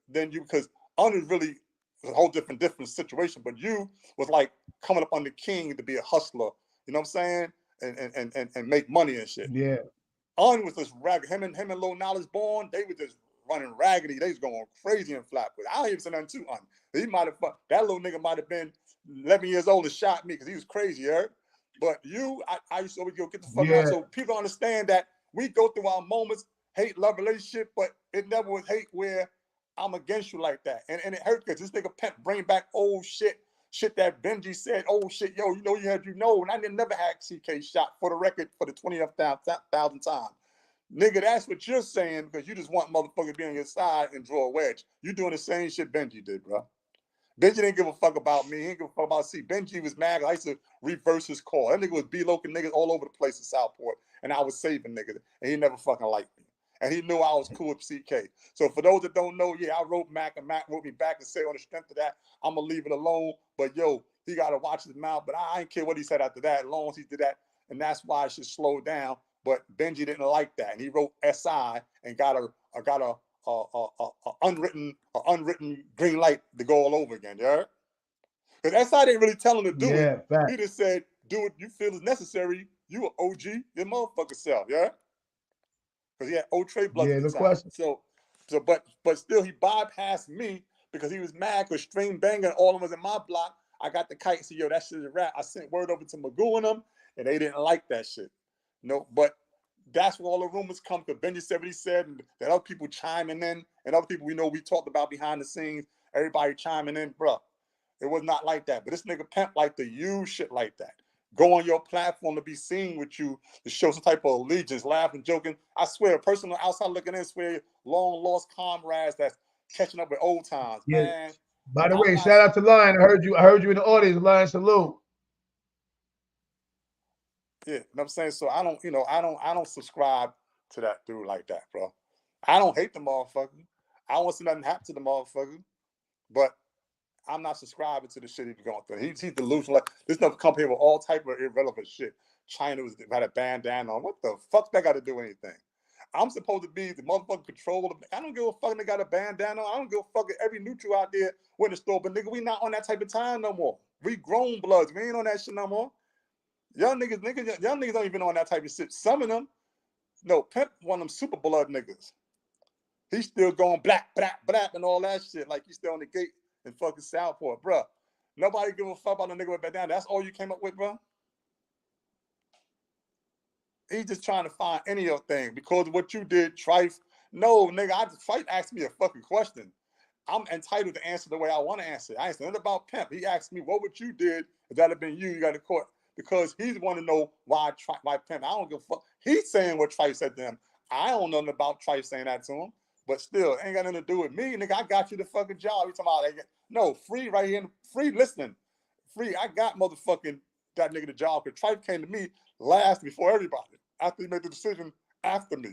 S2: than you because Un is really a whole different situation. But you was like coming up on the king to be a hustler, you know what I'm saying? And make money and shit.
S1: Yeah.
S2: Un was just ragged. Him and Low Knowledge Born, they were just running raggedy. They was going crazy and flat. But I don't even say nothing to Un. He might have that little nigga might have been 11 years old and shot me because he was crazy, you heard? But you, I used to always go get the fuck out. So people understand that we go through our moments, hate, love, relationship, but it never was hate where I'm against you like that. And it hurt because this nigga Pimp bring back old shit that Benji said, oh shit, yo, you know, and I never had CK shot for the record for the 20th thousand time. Nigga, that's what you're saying because you just want motherfuckers to be on your side and draw a wedge. You doing the same shit Benji did, bro. Benji didn't give a fuck about me. He didn't give a fuck about C. Benji was mad. I used to reverse his call. That nigga was B-loking niggas all over the place in Southport, and I was saving niggas, and he never fucking liked me. And he knew I was cool with CK. So for those that don't know, yeah, I wrote Mac, and Mac wrote me back and said on the strength of that, I'm going to leave it alone. But, yo, he got to watch his mouth. But I ain't care what he said after that, as long as he did that. And that's why it should slow down. But Benji didn't like that. And he wrote SI and got a unwritten green light to go all over again, yeah? Because SI didn't really tell him to do it. He just said, do what you feel is necessary. You an OG, your motherfucker self, yeah? Because he had old trade blood at the time. So but still he bypassed me because he was mad because Stream Banger, all of them was in my block. I got the kite and said, yo, that shit is a rap. I sent word over to Magoo and them, and they didn't like that shit. No, but that's where all the rumors come. Because Benji said what he said, and that other people chiming in, and other people we know we talked about behind the scenes, everybody chiming in, bro. It was not like that. But this nigga Pimp like to use shit like that. Go on your platform to be seen with you, to show some type of allegiance, laughing, joking. I swear, a person on the outside looking in swear long lost comrades that's catching up with old times.
S1: Yeah.
S2: Man.
S1: By the way, shout out to Lion. I heard you in the audience. Lion, salute.
S2: Yeah, you know what I'm saying? So I don't subscribe to that dude like that, bro. I don't hate the motherfucker. I don't want to see nothing happen to the motherfucker. But I'm not subscribing to the shit he's going through. He's delusional. Like, this stuff come here with all type of irrelevant shit. China had a bandana on. What the fuck that got to do with anything? I'm supposed to be the motherfucking controller. I don't give a fuck they got a bandana on. I don't give a fuck if every neutral out there went to the store. But nigga, we not on that type of time no more. We grown bloods. We ain't on that shit no more. Young niggas don't even on that type of shit. Some of them, no, Pimp one of them super blood niggas. He's still going black, and all that shit. Like he's still on the gate in fucking Southport, bro. Nobody give a fuck about the nigga with bandana. That's all you came up with, bro. He's just trying to find any of thing because of what you did, Trife. No, nigga, Trife asked me a fucking question. I'm entitled to answer the way I want to answer. I ain't saying nothing about Pimp. He asked me, what would you did if that had been you got to court? Because he's want to know why Pimp. I don't give a fuck. He's saying what Trife said to him. I don't know nothing about Trife saying that to him. But still, ain't got nothing to do with me, nigga. I got you the fucking job. You talking about no free right here, free listening, free. I got motherfucking that nigga the job. Because Trife came to me last before everybody. After he made the decision after me,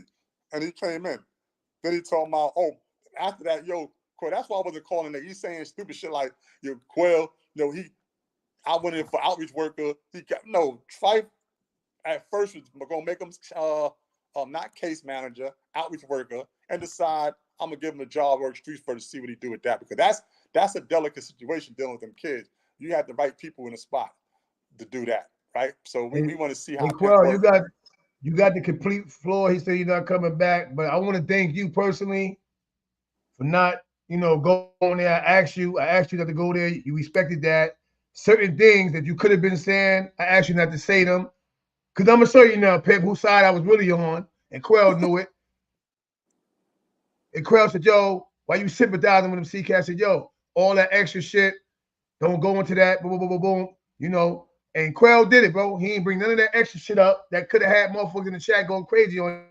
S2: and he came in. Then he told me, oh, after that, yo, Quell, that's why I wasn't calling nigga. He's saying stupid shit like, yo, Quell, I went in for outreach worker. He got Trife at first was gonna make him not case manager, outreach worker, and decide I'm gonna give him a job work streets for to see what he do with that, because that's a delicate situation dealing with them kids. You have the right people in the spot to do that, right? So we want to see how.
S1: Quell, you got the complete floor. He said you're not coming back, but I want to thank you personally for not, going there. I asked you not to go there. You respected that. Certain things that you could have been saying, I asked you not to say them. Because I'm going to show you now, Pimp, whose side I was really on. And Quell knew it. And Quell said, yo, why you sympathizing with him? CK said, yo, all that extra shit, don't go into that, boom, boom, boom, boom, And Quell did it, bro. He ain't bring none of that extra shit up that could have had motherfuckers in the chat going crazy on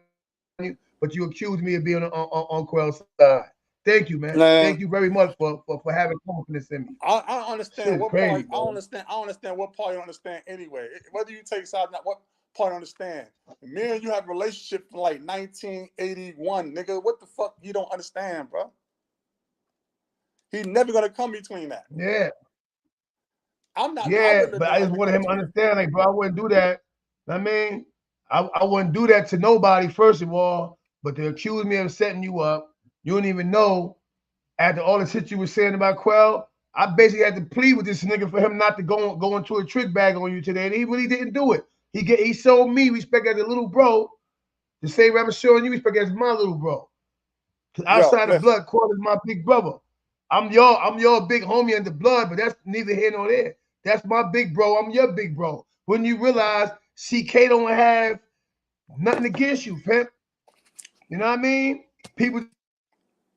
S1: you, but you accused me of being on Quell's side. Thank you, man. Thank you very much for having confidence in me.
S2: I don't understand what part. I don't understand what part you understand anyway. Whether you take sides, not what part you understand. Me and you have a relationship from like 1981, nigga. What the fuck you don't understand, bro? He never gonna come between that.
S1: Yeah.
S2: I'm not.
S1: Yeah, but I just wanted him to understand, like, bro, I wouldn't do that. I mean, I wouldn't do that to nobody, first of all, but they accuse me of setting you up. You don't even know. After all the shit you were saying about Quell, I basically had to plead with this nigga for him not to go into a trick bag on you today, and he really didn't do it. He showed me respect as a little bro, the same way I'm showing you respect as my little bro. Because outside of blood, Quell is my big brother. I'm your big homie in the blood, but that's neither here nor there. That's my big bro. I'm your big bro. When you realize CK don't have nothing against you, Pimp. You know what I mean? People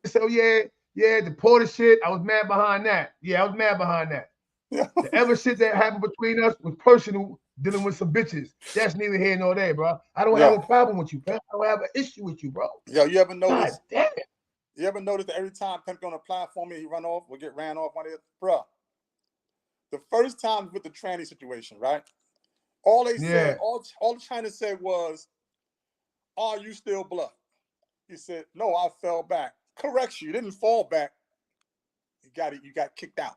S1: say, oh, yeah, the Porter shit, I was mad behind that. Yeah, I was mad behind that. The ever shit that happened between us was personal, dealing with some bitches. That's neither here nor there, bro. I don't have a problem with you, Pimp. I don't have an issue with you, bro.
S2: Yo, you ever notice?
S1: God damn it.
S2: You ever notice that every time Pimp on a platform, he run off or get ran off one of his, bro? The first time with the tranny situation, right? All they said, all China said was, "Are you still blood?" He said, "No, I fell back." Correction, you didn't fall back. You got kicked out.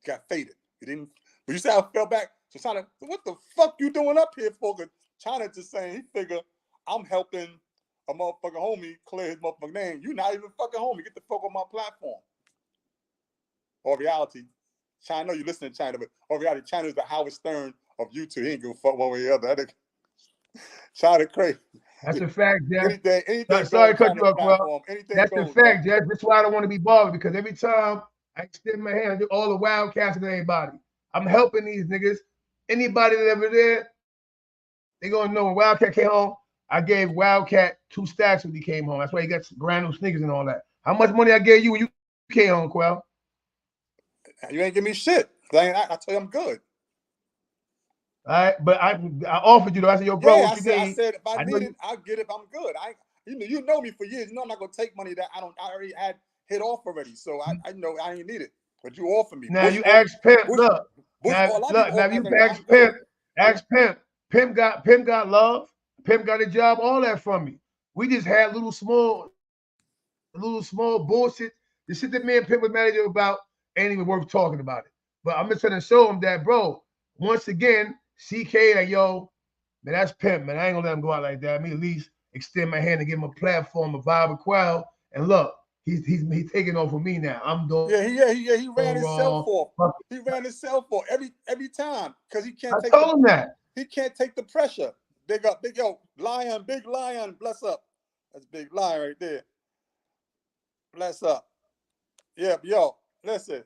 S2: You got faded. You didn't. But you said I fell back. So China, what the fuck you doing up here for? Because China just saying he figure I'm helping a motherfucking homie clear his motherfucking name. You not even fucking homie. Get the fuck on my platform. Or reality, China, I know you listen to China, but or reality, China is the Howard Stern of YouTube. He ain't give a fuck one way or the other. China crazy.
S1: That's a fact, Jeff.
S2: Anything
S1: sorry to cut you off,
S2: bro.
S1: That's a fact, Jeff. That's why I don't want to be bothered, because every time I extend my hand, I do all the wildcats and everybody. I'm helping these niggas. Anybody that ever there, they gonna know when Wildcat came home, I gave Wildcat 2 stacks when he came home. That's why he got brand new sneakers and all that. How much money I gave you when you came home, Quell?
S2: You ain't give me shit. I tell you I'm good.
S1: All right, but I offered you though. I said, yo, bro, what you need?
S2: I said if I need it, I'll get it. I'm good. You know me for years. You know I'm not gonna take money that I already had hit off already. So I know I ain't need it. But you offer me.
S1: Now you ask Pimp. Look, now you ask Pimp. Ask Pimp. Pimp got love. Pimp got a job. All that from me. We just had little small bullshit. The shit that me and Pimp was mad at you about ain't even worth talking about it. But I'm just trying to show him that, bro. Once again, CK, like, yo, man, that's Pimp, man. I ain't gonna let him go out like that. I mean, at least extend my hand and give him a platform, a vibe, a crowd. And look, he's taking over me now. I'm doing.
S2: Yeah. He ran himself off. He ran himself off every time because he can't.
S1: I told him that
S2: he can't take the pressure. Big lion, big lion, bless up. That's big lion right there. Bless up. Yeah, yo, listen.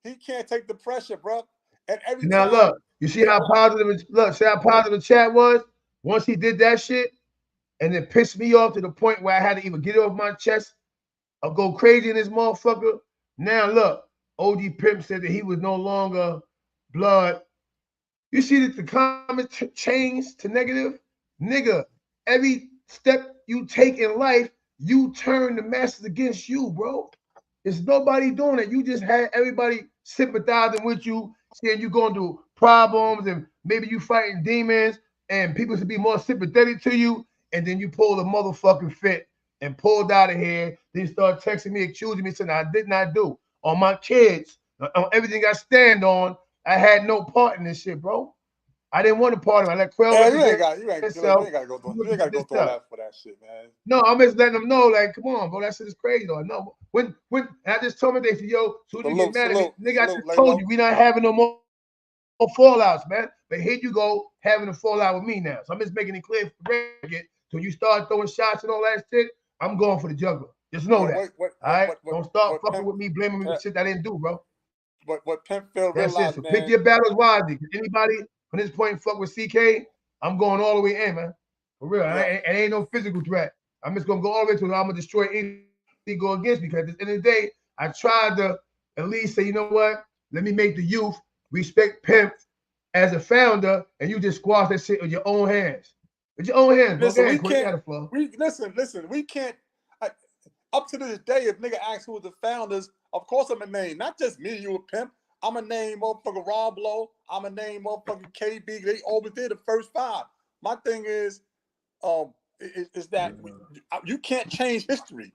S2: He can't take the pressure, bro. And every
S1: now
S2: time,
S1: look, you see how positive. Look, see how positive the chat was. Once he did that shit, and it pissed me off to the point where I had to even get it off my chest. I'll go crazy in this motherfucker. Now look, OG Pimp said that he was no longer blood. You see that the comments changed to negative? Nigga, every step you take in life, you turn the masses against you, bro. There's nobody doing it. You just had everybody sympathizing with you, saying you're going through problems and maybe you fighting demons and people should be more sympathetic to you. And then you pulled a motherfucking fit and pulled out of here. Then you start texting me, accusing me, saying I did not do. On my kids, on everything I stand on, I had no part in this shit, bro. I didn't want to part of it. I let Quell
S2: you ain't got to go through all that for that shit, man.
S1: No, I'm just letting them know, like, come on, bro, that shit is crazy, though. No, when I just told me, they said, yo, soon as you get mad at me, nigga, I just told you, we not having no more fallouts, man. But here you go, having a fallout with me now. So I'm just making it clear for Greg. So you start throwing shots and all that shit, I'm going for the juggler. Just know that. All right? Don't start fucking with me, blaming me for shit I didn't do, bro.
S2: What Pimp Phil
S1: realized,
S2: it.
S1: So
S2: man.
S1: Pick your battles wisely. Anybody from this point fuck with CK, I'm going all the way in, man. For real. Yeah. It ain't no physical threat. I'm just going to go all the way to it. I'm going to destroy anything go against me. Because at the end of the day, I tried to at least say, you know what? Let me make the youth respect Pimp as a founder, and you just squash that shit with your own hands. With your own hands.
S2: Listen,
S1: we can't.
S2: Listen, we can't. Up to this day, if nigga asks who the founders, of course I'm a name. Not just me, you a Pimp. I'm a name motherfucker Rob Lowe. I'm a name motherfucker KB. They always did the first 5. My thing is that you can't change history.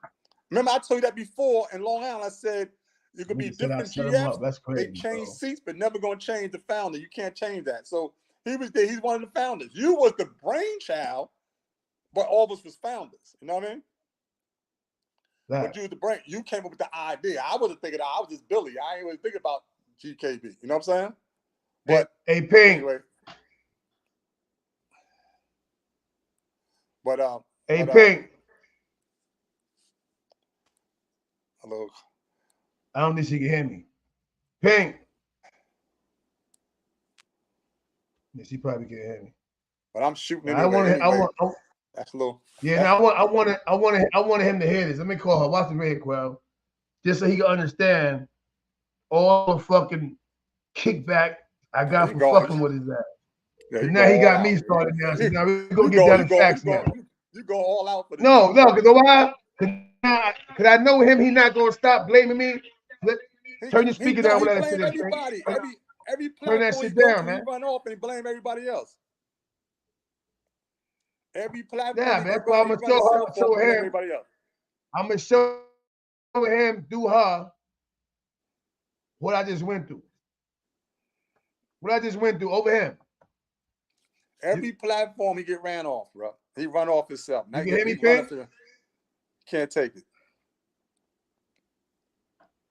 S2: Remember, I told you that before in Long Island. I said you could be different GFs.
S1: That's crazy,
S2: they change seats, but never gonna change the founder. You can't change that. So he was there. He's one of the founders. You was the brainchild, but all of us was founders. You know what I mean? But you was the brain. You came up with the idea. I wasn't thinking. I was just Billy. I ain't really thinking about GKB. You know what I'm saying? But
S1: hey Pink.
S2: Anyway.
S1: Pink.
S2: Hello.
S1: I don't think she can hear me. Pink. Yeah, she probably can't hear me.
S2: But I'm shooting anyway. That's a little.
S1: Yeah, now I wanted him to hear this. Let me call her. Watch the red, Quell. Just so he can understand all the fucking kickback I got for fucking with his ass. Yeah, now he got me started now. So now we're going to get down to facts now.
S2: You go all out for this.
S1: No, because why? Because I know him. He's not going to stop blaming me. Turn your speaker down.
S2: He blame everybody. Every
S1: turn that shit down, man.
S2: He run off and blame everybody else. Every platform.
S1: Yeah, man. That's why I'm going to show him.
S2: Everybody else.
S1: I'm going to show him, do her, what I just went through. What I just went through over him.
S2: Every platform he get ran off, bro. He run off himself.
S1: Now you hear me, Pink?
S2: Can't take it.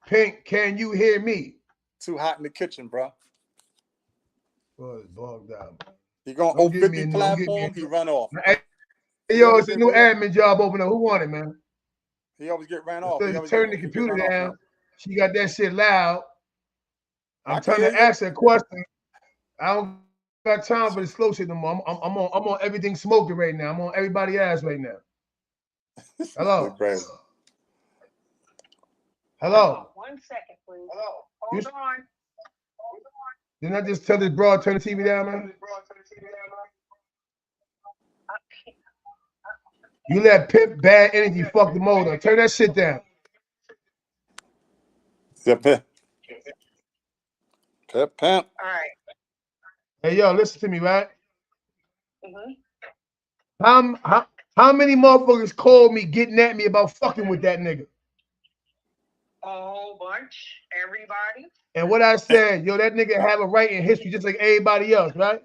S1: Pink, can you hear me?
S2: Too hot in the kitchen, bro.
S1: Boy, it's bogged out.
S2: He going over 50 platform, he run off.
S1: Hey, yo, it's a new admin job open up. Who want it, man?
S2: He always get ran off.
S1: Turn the computer down. She got that shit loud. I'm trying to ask her a question. I don't got time for the slow shit no more. I'm on everything smoking right now. I'm on everybody's ass right now. Hello. Hello.
S4: 1 second, please. Hello. Hold on.
S1: Didn't I just tell this broad turn the TV down, man? You let Pimp bad energy fuck the motor. Turn that shit down.
S2: Yeah, Pimp. Pimp.
S4: All right.
S1: Hey, yo, listen to me, right?
S4: Mm-hmm.
S1: How many motherfuckers called me getting at me about fucking with that nigga?
S4: A whole bunch. Everybody.
S1: And what I said, yo, that nigga have a right in history just like everybody else, right?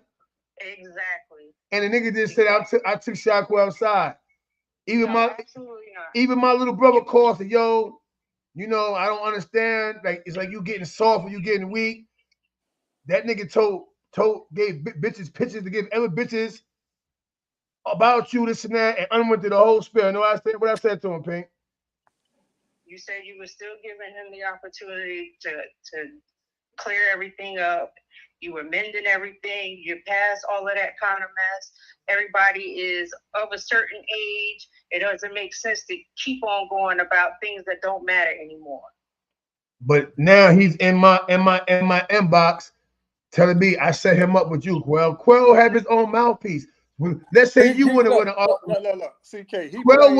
S4: Exactly.
S1: And the nigga just said, I took Shaquell outside.
S4: Absolutely not.
S1: Even my little brother called and said, yo, you know, I don't understand. Like, it's like you getting soft or you getting weak. That nigga gave bitches pictures to give other bitches about you, this and that, and unwent to the whole spiel. You know what I said to him, Pink?
S4: You said you were still giving him the opportunity to clear everything up. You were mending everything. You're past all of that kind of mess. Everybody is of a certain age. It doesn't make sense to keep on going about things that don't matter anymore.
S1: But now he's in my inbox telling me I set him up with you, Quell. Quell have his own mouthpiece. Let's say you wouldn't want to.
S2: Look, CK.
S1: Quell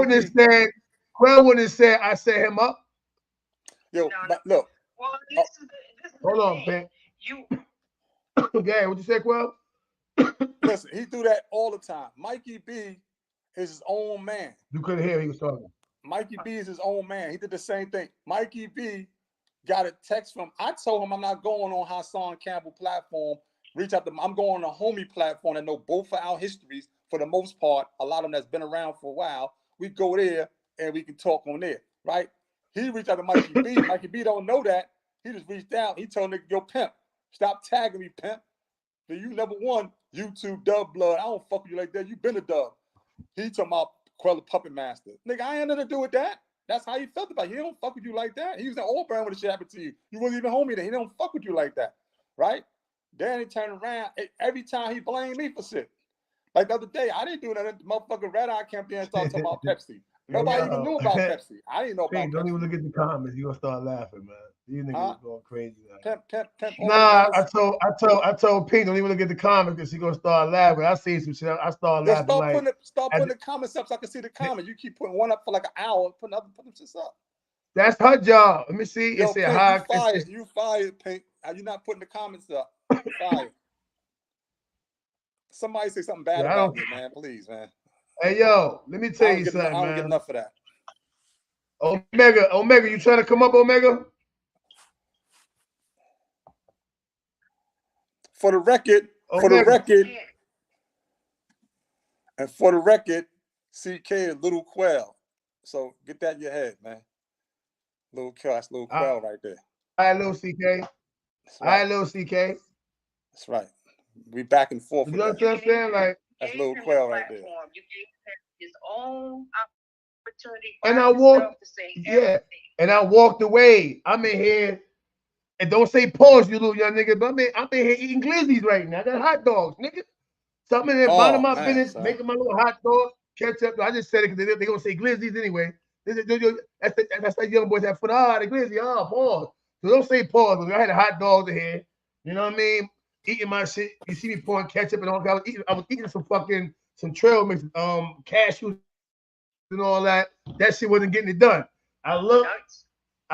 S1: wouldn't have said I set him up.
S2: Yo, but look.
S4: Well, this is
S1: hold on, Pink. Okay, what you say, Quell?
S2: Listen, he do that all the time. Mikey B is his own man.
S1: You couldn't hear he was talking.
S2: Mikey B is his own man. He did the same thing. Mikey B got a text from. I told him I'm not going on Hassan Campbell platform. Reach out to him. I'm going on a homie platform that know both of our histories for the most part. A lot of them that's been around for a while. We go there and we can talk on there, right? He reached out to Mikey B. Mikey B don't know that. He just reached out. He told nigga, yo, Pimp, stop tagging me, Pimp. So you number one, YouTube dub blood. I don't fuck with you like that. You been a dub. He talking about Quella Puppet Master. Nigga, I ain't nothing to do with that. That's how he felt about it. He don't fuck with you like that. He was an old brand when the shit happened to you. You wasn't even homie then. He don't fuck with you like that. Right? Then he turned around. Every time he blamed me for shit. Like the other day, I didn't do nothing. The motherfucking Red Eye came there and started talking about Pepsi. Nobody even knew about Pepsi. I didn't know about Pepsi.
S1: Don't even look at the comments. You're gonna start laughing, man. These niggas going crazy now.
S2: Pimp,
S1: nah, I told Pink, don't even look at the comments because she's gonna start laughing. I see some shit. I started laughing.
S2: Start putting the comments up so I can see the comments. You keep putting one up for like an hour, putting them shit up.
S1: That's her job. Let me see.
S2: Yo,
S1: it's
S2: Pink,
S1: high.
S2: You fired, Pink. Are you not putting the comments up? You fired. Somebody say something bad about me, man. Please, man.
S1: Hey, yo, let me tell you something, man.
S2: I don't get enough of that.
S1: Omega, you trying to come up, Omega?
S2: For the record, CK is Little Quell. So get that in your head, man. Little Quell, that's Little Quell right there.
S1: All right, little CK. All right, little CK.
S2: That's right. We back and forth.
S1: You know what I'm saying? Like,
S2: that's Little Quell right there.
S4: You gave him his own opportunity.
S1: And I walked away. I'm in here. And don't say pause, you little young nigga. But I'm in here eating glizzies right now. I got hot dogs, nigga. So I'm in there minding my business, making my little hot dog, ketchup. I just said it because they're going to say glizzies anyway. That's that young boy that put, the glizzy, pause. So don't say pause. I had a hot dog in here. You know what I mean? Eating my shit. You see me pouring ketchup and all that. I was eating some trail mix, cashews and all that. That shit wasn't getting it done. I looked.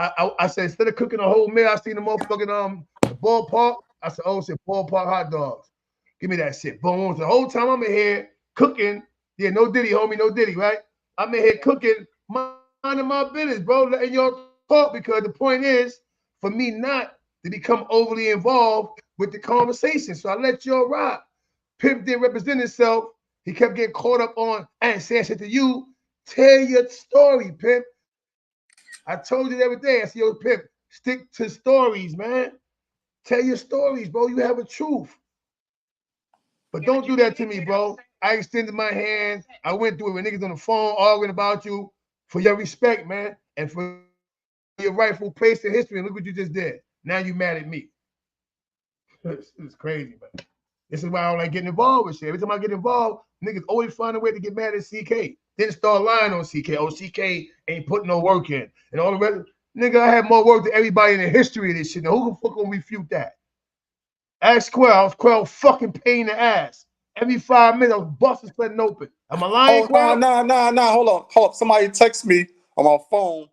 S1: I said, instead of cooking a whole meal, I seen the motherfucking the ballpark. I said, oh, shit, ballpark hot dogs. Give me that shit. Boom. The whole time I'm in here cooking. Yeah, no diddy, homie, no diddy, right? I'm in here cooking, minding my business, bro, letting y'all talk, because the point is for me not to become overly involved with the conversation. So I let y'all rock. Pimp didn't represent himself. He kept getting caught up on, I ain't saying shit to you. Tell your story, Pimp. I told you the other day, I said, yo, Pimp, stick to stories, man. Tell your stories, bro. You have a truth. But don't do that to me, bro. I extended my hand. I went through it with niggas on the phone arguing about you for your respect, man, and for your rightful place in history. And look what you just did. Now you mad at me. It's crazy, man. This is why I don't like getting involved with shit. Every time I get involved, niggas always find a way to get mad at CK. Then start lying on CK. Oh, CK ain't putting no work in. And all the rest. Nigga, I have more work than everybody in the history of this shit. Now, who the fuck gonna refute that? Ask Quell. Quell fucking pain in the ass. Every 5 minutes, I was busting, splitting open. Am I lying, Quell?
S2: Nah. Hold up. Somebody text me on my phone.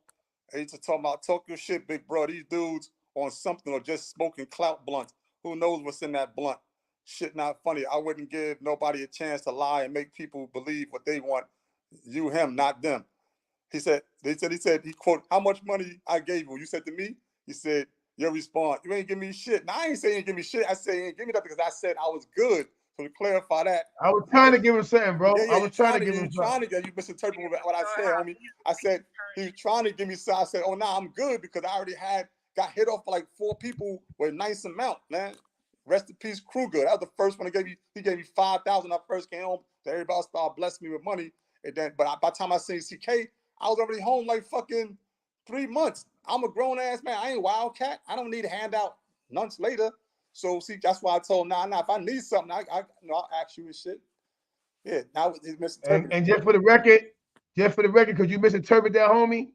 S2: They used to talk your shit, big bro. These dudes on something or just smoking clout blunts. Who knows what's in that blunt? Shit not funny. I wouldn't give nobody a chance to lie and make people believe what they want. You, him, not them. He said, he quote, how much money I gave you? You said to me, he said, your response, you ain't give me shit. Now, I ain't saying you ain't give me shit. I say you ain't give me that because I said I was good. So to clarify that.
S1: I was trying to give him something, bro.
S2: Yeah,
S1: I was trying to give him something.
S2: You misinterpreted what I said, homie. I said, he was trying to give me something. I said, oh, nah, I'm good because I already got hit off by like 4 people with a nice amount, man. Rest in peace, Kruger. That was the first one he gave me 5,000 when I first came home. So everybody started blessing me with money. And then, but by the time I seen CK, I was already home like fucking 3 months. I'm a grown ass man. I ain't Wildcat. I don't need to hand out months later. So see, that's why I told nah. If I need something, I'll ask you and shit. Yeah, now he's misinterpreted.
S1: And just for the record, because you misinterpreted that, homie,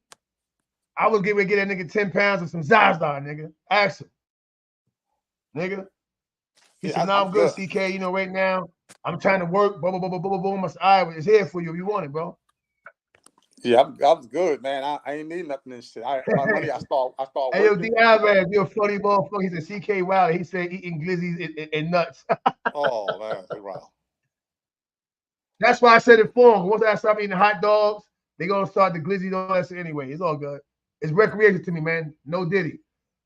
S1: I was getting ready to get that nigga 10 pounds of some Zaza, nigga. Ask him. Nigga. He said, no, I'm good, CK. You know, right now, I'm trying to work. Boom, boom, boom, boom, boom. I was here for you if you want it, bro.
S2: Yeah, I was good, man. I ain't need nothing and shit. My money, I start working.
S1: Hey, yo, D-I, you're a funny motherfucker. He said, CK Wilder. He said eating glizzies and nuts.
S2: Oh, man, wow.
S1: That's why I said it for him. Once I stop eating hot dogs, they're going to start the glizzy all that shit anyway. It's all good. It's recreation to me, man. No diddy.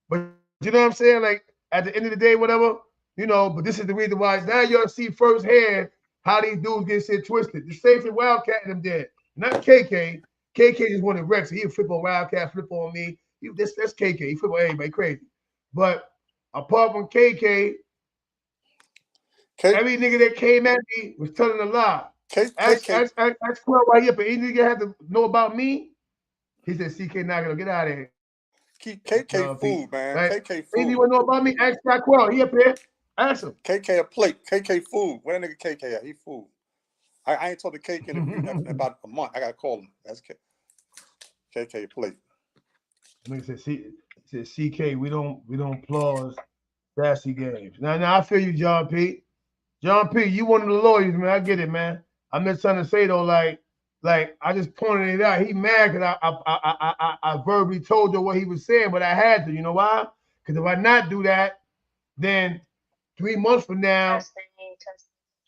S1: But you know what I'm saying? Like, at the end of the day, whatever, you know, but this is the reason why now you'll see firsthand how these dudes get shit twisted. The same thing Wildcat and them did. Not KK. KK just wanted Rex. He'll flip on Wildcat, flip on me. That's KK. He flip on everybody crazy. But apart from KK, every nigga that came at me was telling a lie. Ask Quell right here, but any nigga had to know about me. He said, CK not gonna get out of here.
S2: KK food, man.
S1: Right?
S2: KK food.
S1: You want to know about me? Ask Shaquell. He up here. Ask him.
S2: KK a plate. KK food. Where that nigga KK at? He food. I ain't told the KK in about a month. I gotta call him. That's KK plate.
S1: Nigga said CK. We don't pause sassy games. Now I feel you, John P. John P. You one of the lawyers, man. I get it, man. I'm just trying to say though, like I just pointed it out. He mad because I verbally told you what he was saying, but I had to. You know why? Because if I not do that, then 3 months from now,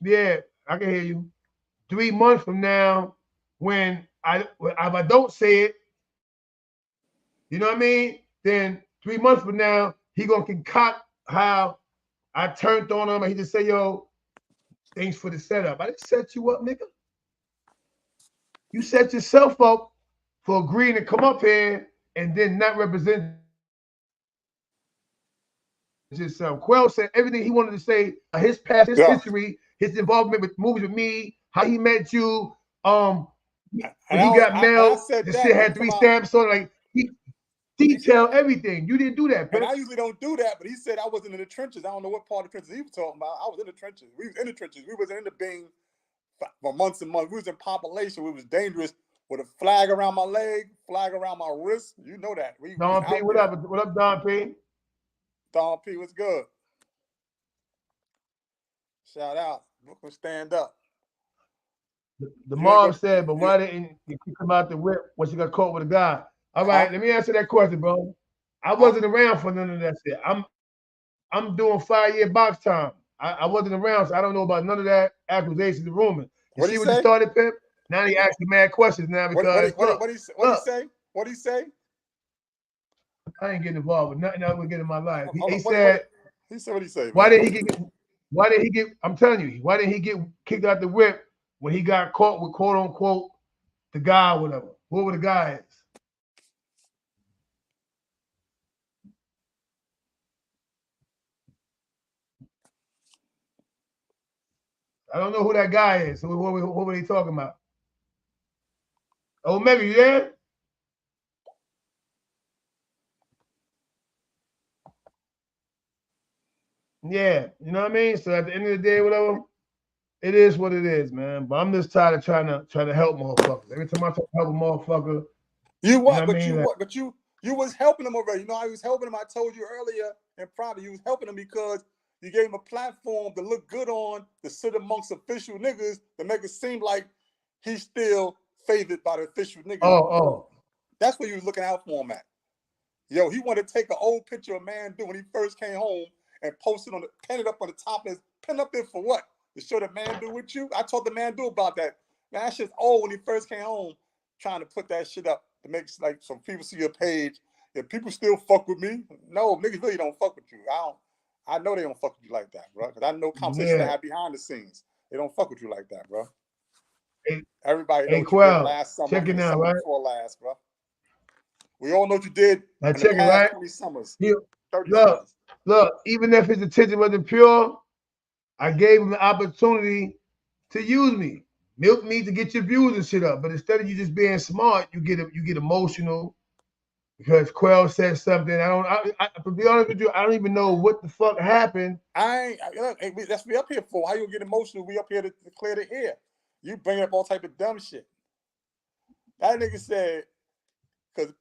S1: yeah, I can hear you. 3 months from now, if I don't say it, you know what I mean? Then 3 months from now, he gonna concoct how I turned on him and he just say, yo, thanks for the setup. I didn't set you up, nigga. You set yourself up for agreeing to come up here and then not represent yourself. Quell said everything he wanted to say, his past, his history, his involvement with movies with me, how he met you, he got mail, the shit had 3 stamps on, like he detailed everything. You didn't do that, Pimp.
S2: And I usually don't do that, but he said I wasn't in the trenches. I don't know what part of the trenches he was talking about. I was in the trenches. We was in the trenches. We wasn't in the Bing for months and months. We was in population. We was dangerous with a flag around my leg, flag around my wrist. You know that.
S1: Don P, what up? What up, Don P?
S2: Don P, what's good? Shout out. Brooklyn, stand up.
S1: The mom said, but why didn't you kick him out the whip when she got caught with a guy? All right, let me answer that question, bro. I wasn't around for none of that shit. I'm doing 5-year box time. I wasn't around, so I don't know about none of that accusations and rumors. You see what you started, Pimp? Now he asking mad questions now because
S2: what he say?
S1: I ain't getting involved with nothing else in my life. He
S2: said what he say.
S1: Why did he get? I'm telling you, why didn't he get kicked out the whip when he got caught with quote unquote the guy or whatever? Whoever the guy is. I don't know who that guy is. So what were they talking about? Omega, you there? Yeah, you know what I mean? So at the end of the day, whatever, it is what it is, man. But I'm just tired of trying to help motherfuckers. Every time I try to help a motherfucker,
S2: You what?
S1: know what I
S2: But
S1: mean?
S2: you
S1: Like,
S2: what? But you was helping him already. You know, I was helping him. I told you earlier, and probably you was helping him because you gave him a platform to look good on, to sit amongst official niggas, to make it seem like he's still favored by the official niggas.
S1: oh.
S2: That's what you was looking out for him at. Yo, he wanted to take an old picture of man do when he first came home and post it on the, pin it up on the top of his, pin up there for what? To show the man do with you? I told the man do about that. Man, that shit's old when he first came home, trying to put that shit up to make like some people see your page. If people still fuck with me, no, niggas really don't fuck with you. I know they don't fuck with you like that, bro. Because I know conversations I have behind the scenes. They don't fuck with you like that, bro. Everybody knows what you did last summer and the summer before last, bro. We all know what you did
S1: now
S2: in
S1: check
S2: the past
S1: it, right?
S2: 20 summers,
S1: 30
S2: summers.
S1: Look, even if his intention wasn't pure, I gave him the opportunity to use me, milk me to get your views and shit up. But instead of you just being smart, you get emotional because Quell said something. To be honest with you, I don't even know what the fuck happened.
S2: That's what we up here for. How you get emotional? We up here to clear the air. You bring up all type of dumb shit. That nigga said, because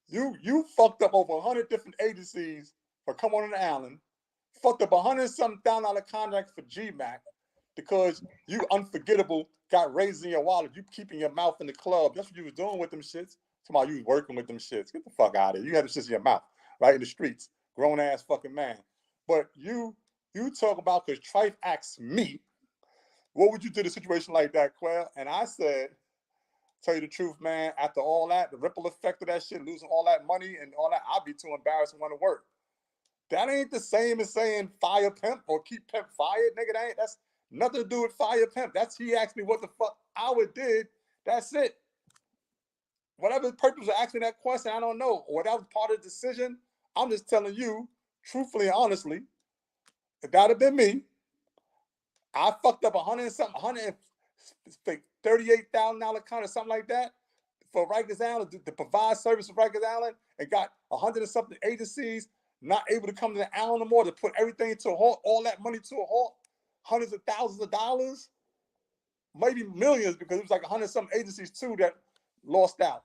S2: you fucked up over 100 different agencies for coming on the island, fucked up 100-something $1,000 contracts for GMAC because you unforgettable got raised in your wallet. You keeping your mouth in the club. That's what you was doing with them shits. Somehow you was working with them shits. Get the fuck out of here. You had the shits in your mouth, right in the streets. Grown ass fucking man. But you talk about, because Trife asked me, what would you do in a situation like that, Quell? And I said, tell you the truth, man, after all that, the ripple effect of that shit, losing all that money and all that, I'd be too embarrassed to want to work. That ain't the same as saying fire Pimp or keep Pimp fired, nigga. That's nothing to do with fire Pimp. He asked me what the fuck I would did. That's it. Whatever purpose of asking that question, I don't know. Or that was part of the decision. I'm just telling you, truthfully and honestly, if that had been me, I fucked up $138,000 contract, something like that, for Rikers Island to provide service for Rikers Island, and got 100 and something agencies not able to come to the island no more, to put everything to a halt, all that money to a halt, hundreds of thousands of dollars, maybe millions, because it was like 100 something agencies too that lost out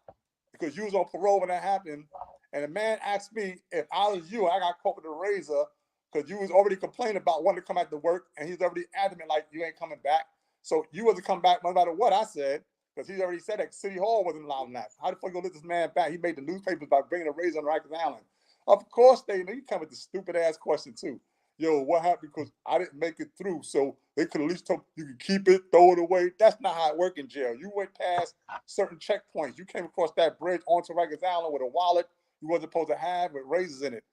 S2: because you was on parole when that happened. And the man asked me if I was you, I got caught with a razor because you was already complaining about wanting to come back to work, and he's already adamant like you ain't coming back. So you wasn't come back no matter what I said, because he already said that City Hall wasn't allowing that. How the fuck you gonna let this man back? He made the newspapers by bringing a razor on Rikers Island. Of course they know. You come with the stupid ass question too. Yo, what happened? Because I didn't make it through, so they could at least tell you can keep it, throw it away. That's not how it works in jail. You went past certain checkpoints. You came across that bridge onto Rikers Island with a wallet you wasn't supposed to have with razors in it.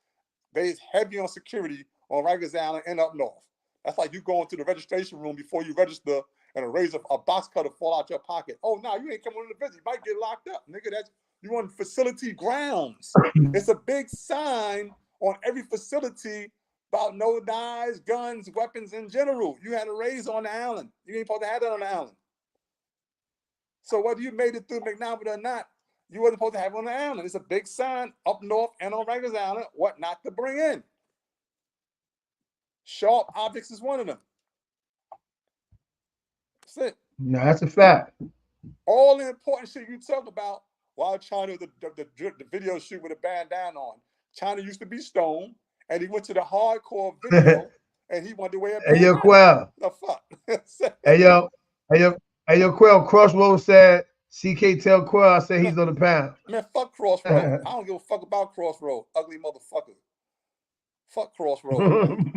S2: They's heavy on security on Rikers Island and up north. That's like you going to the registration room before you register and a box cutter fall out your pocket. Oh, no, you ain't coming on the visit. You might get locked up, nigga. That's you on facility grounds. It's a big sign on every facility about no knives, guns, weapons in general. You had a razor on the island. You ain't supposed to have that on the island. So whether you made it through McNabb or not, you wasn't supposed to have it on the island. It's a big sign up north and on Rikers Island what not to bring in. Sharp objects is one of them. That's it.
S1: No, that's a fact.
S2: All the important shit you talk about while China, the video shoot with a bandana on. China used to be stoned, and he went to the hardcore video, and he wanted to wear a bandana.
S1: Hey, yo, Quell.
S2: The fuck?
S1: Hey, yo, Quell. Crossroads said, CK tell Quell I said he's on the pound.
S2: Man, fuck Crossroads. I don't give a fuck about Crossroads. Ugly motherfucker. Fuck Crossroads.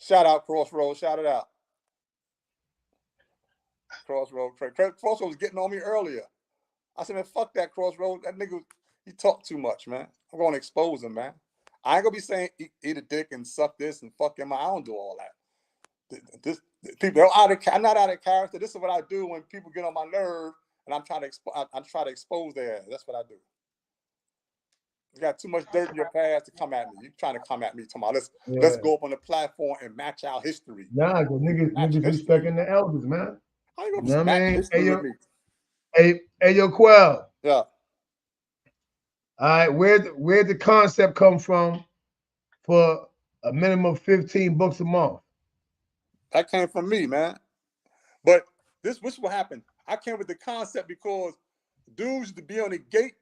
S2: Shout out Crossroads. Shout it out. Crossroads was getting on me earlier. I said, man, fuck that Crossroads. That nigga, he talked too much, man. I'm going to expose him, man. I ain't going to be saying eat a dick and suck this and fuck him. I don't do all that. People, I'm not out of character. This is what I do when people get on my nerve and I'm trying to expose their ass. That's what I do. You got too much dirt in your past to come at me. You trying to come at me, let's go up on the platform and match our history.
S1: Nah, because niggas respecting the elders, man.
S2: How you gonna match history with me?
S1: Hey, yo, Quell.
S2: Yeah.
S1: All right, where'd the concept come from for a minimum of 15 books a month?
S2: That came from me, man. But this what happened. I came with the concept because dudes used to be on the gate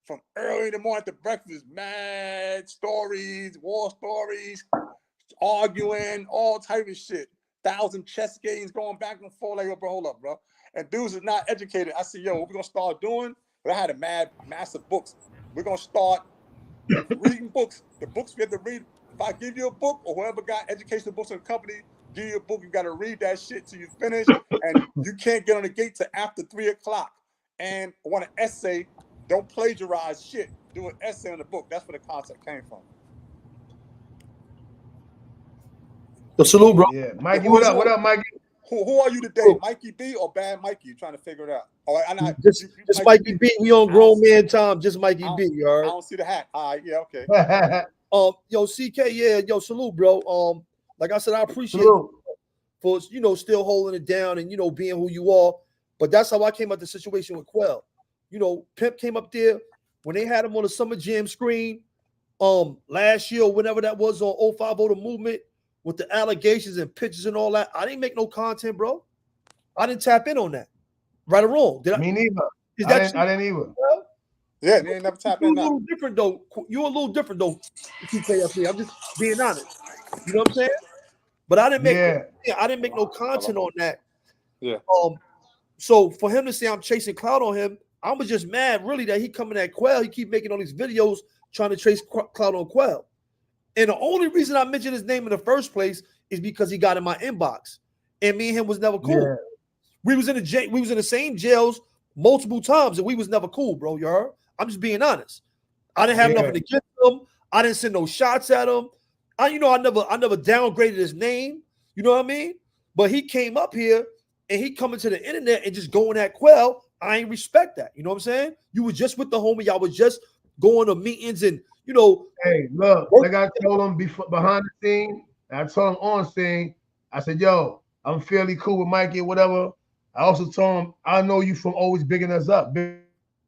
S2: from early in the morning to breakfast, mad stories, war stories, arguing, all type of shit. 1,000 chess games going back and forth. Like, yo, bro, hold up, bro. And dudes is not educated. I said, yo, what we gonna start doing? But I had a massive books. We're gonna start reading books. The books we have to read. If I give you a book, or whoever got educational books in the company, give you a book, you got to read that shit till you finish, and you can't get on the gate till after 3 o'clock. And I want an essay. Don't plagiarize shit. Do an essay on the book. That's where the concept came from.
S5: So salute, bro.
S1: Yeah, Mikey, what up? What up, Mikey?
S2: Who are you today, Mikey B or Bad Mikey? You trying to figure it out? Oh,
S5: just Mikey B. We on grown man time. Just Mikey B. You heard?
S2: I don't see the hat. All right, yeah, okay.
S5: Yo, CK, yeah, yo, salute, bro. Like I said, I appreciate you for still holding it down and being who you are. But that's how I came out the situation with Quell. Pimp came up there when they had him on the Summer Jam screen last year or whenever that was on 050 The Movement with the allegations and pictures and all that. I didn't make no content, bro. I didn't tap in on that. Right or wrong?
S1: Me neither. I didn't either.
S5: Bro?
S2: Yeah, they ain't never tapped in.
S5: You're a little different though. You're a little different though. I'm just being honest. You know what I'm saying? But I didn't make no content on that.
S2: Yeah.
S5: So for him to say I'm chasing clout on him, I was just mad really that he coming at Quell. He keep making all these videos trying to chase clout on Quell. And the only reason I mentioned his name in the first place is because he got in my inbox. And me and him was never cool. Yeah. We was in the same jails multiple times, and we was never cool, bro. You heard? I'm just being honest. I didn't have nothing against him. I didn't send no shots at him. I never downgraded his name. You know what I mean? But he came up here and he coming to the internet and just going at Quell. I ain't respect that. You know what I'm saying? You were just with the homie. Y'all was just going to meetings and
S1: Hey, look, like I told him behind the scene, I told him on scene, I said, yo, I'm fairly cool with Mikey or whatever. I also told him, I know you from always bigging us up, bigging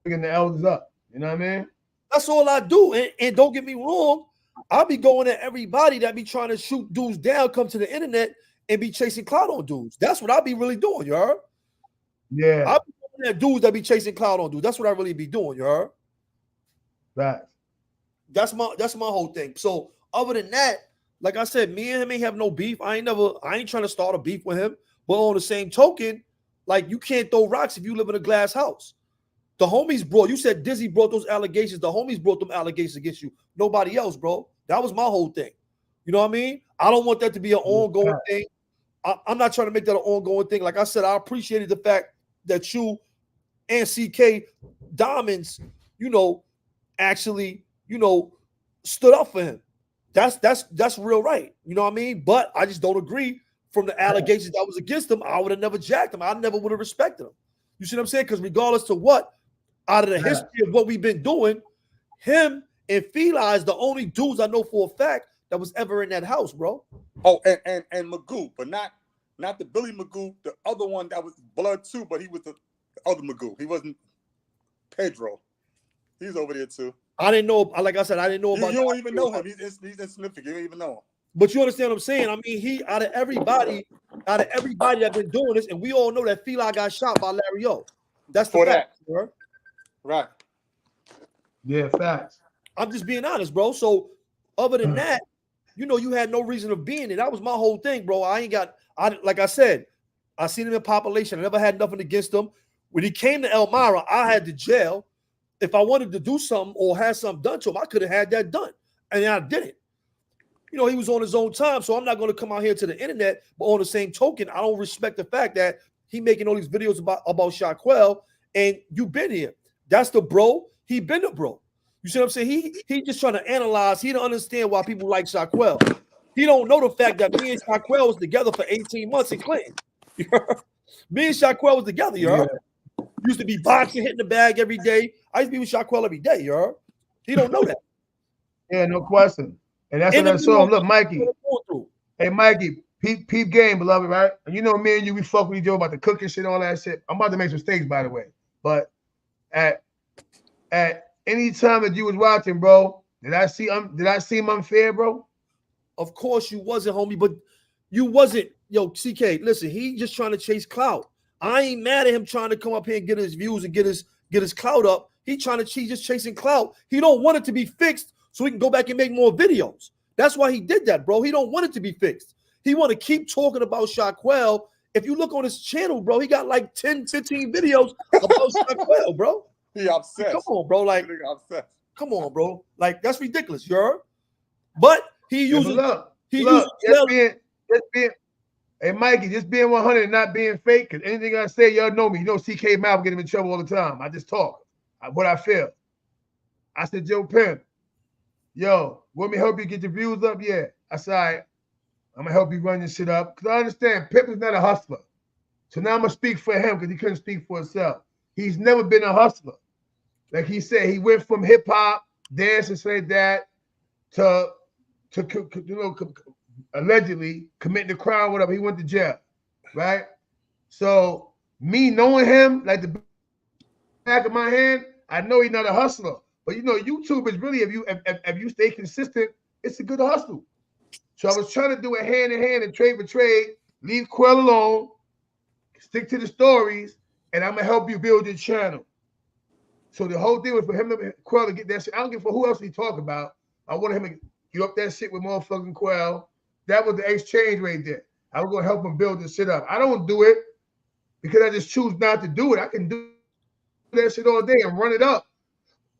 S1: the elders up. You know what I mean?
S5: That's all I do. And don't get me wrong, I'll be going at everybody that be trying to shoot dudes down, come to the internet and be chasing clout on dudes. That's what I'll be really doing, you heard?
S1: Yeah.
S5: I'll be going at dudes that be chasing clout on dudes. That's what I really be doing, you heard?
S1: Right.
S5: That's my whole thing. So other than that, like I said, me and him ain't have no beef. I ain't trying to start a beef with him. But on the same token, like you can't throw rocks if you live in a glass house. The homies you said Dizzy brought those allegations. The homies brought them allegations against you. Nobody else, bro. That was my whole thing. You know what I mean? I don't want that to be an ongoing thing. I'm not trying to make that an ongoing thing. Like I said, I appreciated the fact that you and CK Diamonds, actually, stood up for him. That's real right. You know what I mean? But I just don't agree from the allegations that was against him. I would have never jacked him. I never would have respected him. You see what I'm saying? Because regardless to what, out of the history of what we've been doing, him and Feli is the only dudes I know for a fact that was ever in that house, bro.
S2: Oh, and Magoo, but not the Billy Magoo, the other one that was blood too, but he was the other Magoo. He wasn't Pedro. He's over there too.
S5: I didn't know, like I said, I didn't know about.
S2: You don't even know him. He's insignificant. You don't even know him.
S5: But you understand what I'm saying? I mean, he out of everybody that's been doing this, and we all know that Feli got shot by Larry O. That's the fact, bro.
S2: Right.
S1: Yeah, facts.
S5: I'm just being honest, bro. So other than that, you had no reason of being there. That was my whole thing, bro. Like I said, I seen him in population. I never had nothing against him. When he came to Elmira, I had to jail. If I wanted to do something or had something done to him, I could have had that done. And I didn't. He was on his own time, so I'm not going to come out here to the internet. But on the same token, I don't respect the fact that he making all these videos about Shaquell, and you been here. That's the bro. He been the bro. You see what I'm saying? He just trying to analyze. He don't understand why people like Shaquell. He don't know the fact that me and Shaquell was together for 18 months in Clinton. Me and Shaquell was together, Used to be boxing, hitting the bag every day. I used to be with Shaquell every day, He don't know that.
S1: Yeah, no question. And that's what I saw him. Look, Mikey. Hey, Mikey, peep game, beloved, right? And you know me and you, we fuck with each other about the cooking shit, all that shit. I'm about to make some steaks, by the way. But at anytime that you was watching, bro, did I seem unfair, bro?
S5: Of course you wasn't, homie, but you wasn't. Yo, CK, listen, he just trying to chase clout. I ain't mad at him trying to come up here and get his views and get his clout up. He just chasing clout. He don't want it to be fixed so he can go back and make more videos. That's why he did that, bro. He don't want it to be fixed. He want to keep talking about Shaquell. If you look on his channel, bro, he got like 10, 15 videos about Shaquell, bro.
S2: He obsessed.
S5: Come on, bro. Like,
S2: obsessed.
S5: come on, bro. Like, that's ridiculous, you heard? But he uses
S1: hey, Mikey, just being 100 and not being fake, because anything I say, y'all know me. You know CK mouth get him in trouble all the time. I just talk what I feel. I said, Joe Pimp, yo, want me to help you get your views up? Yeah. I said, all right, I'm going to help you run your shit up. Because I understand Pimp is not a hustler. So now I'm going to speak for him because he couldn't speak for himself. He's never been a hustler. Like he said, he went from hip-hop, dance and say that, to allegedly committing a crime, whatever. He went to jail, right? So me knowing him like the back of my hand, I know he's not a hustler. But you know, YouTube is really, if you stay consistent, it's a good hustle. So I was trying to do it hand in hand and trade for trade, leave Quell alone, stick to the stories, and I'm gonna help you build your channel. So the whole thing was for him to Quell to get that shit. I don't give a fuck who else he talk about. I wanted him to get up that shit with motherfucking Quell. That was the exchange right there. I was gonna help him build this shit up. I don't do it because I just choose not to do it. I can do that shit all day and run it up.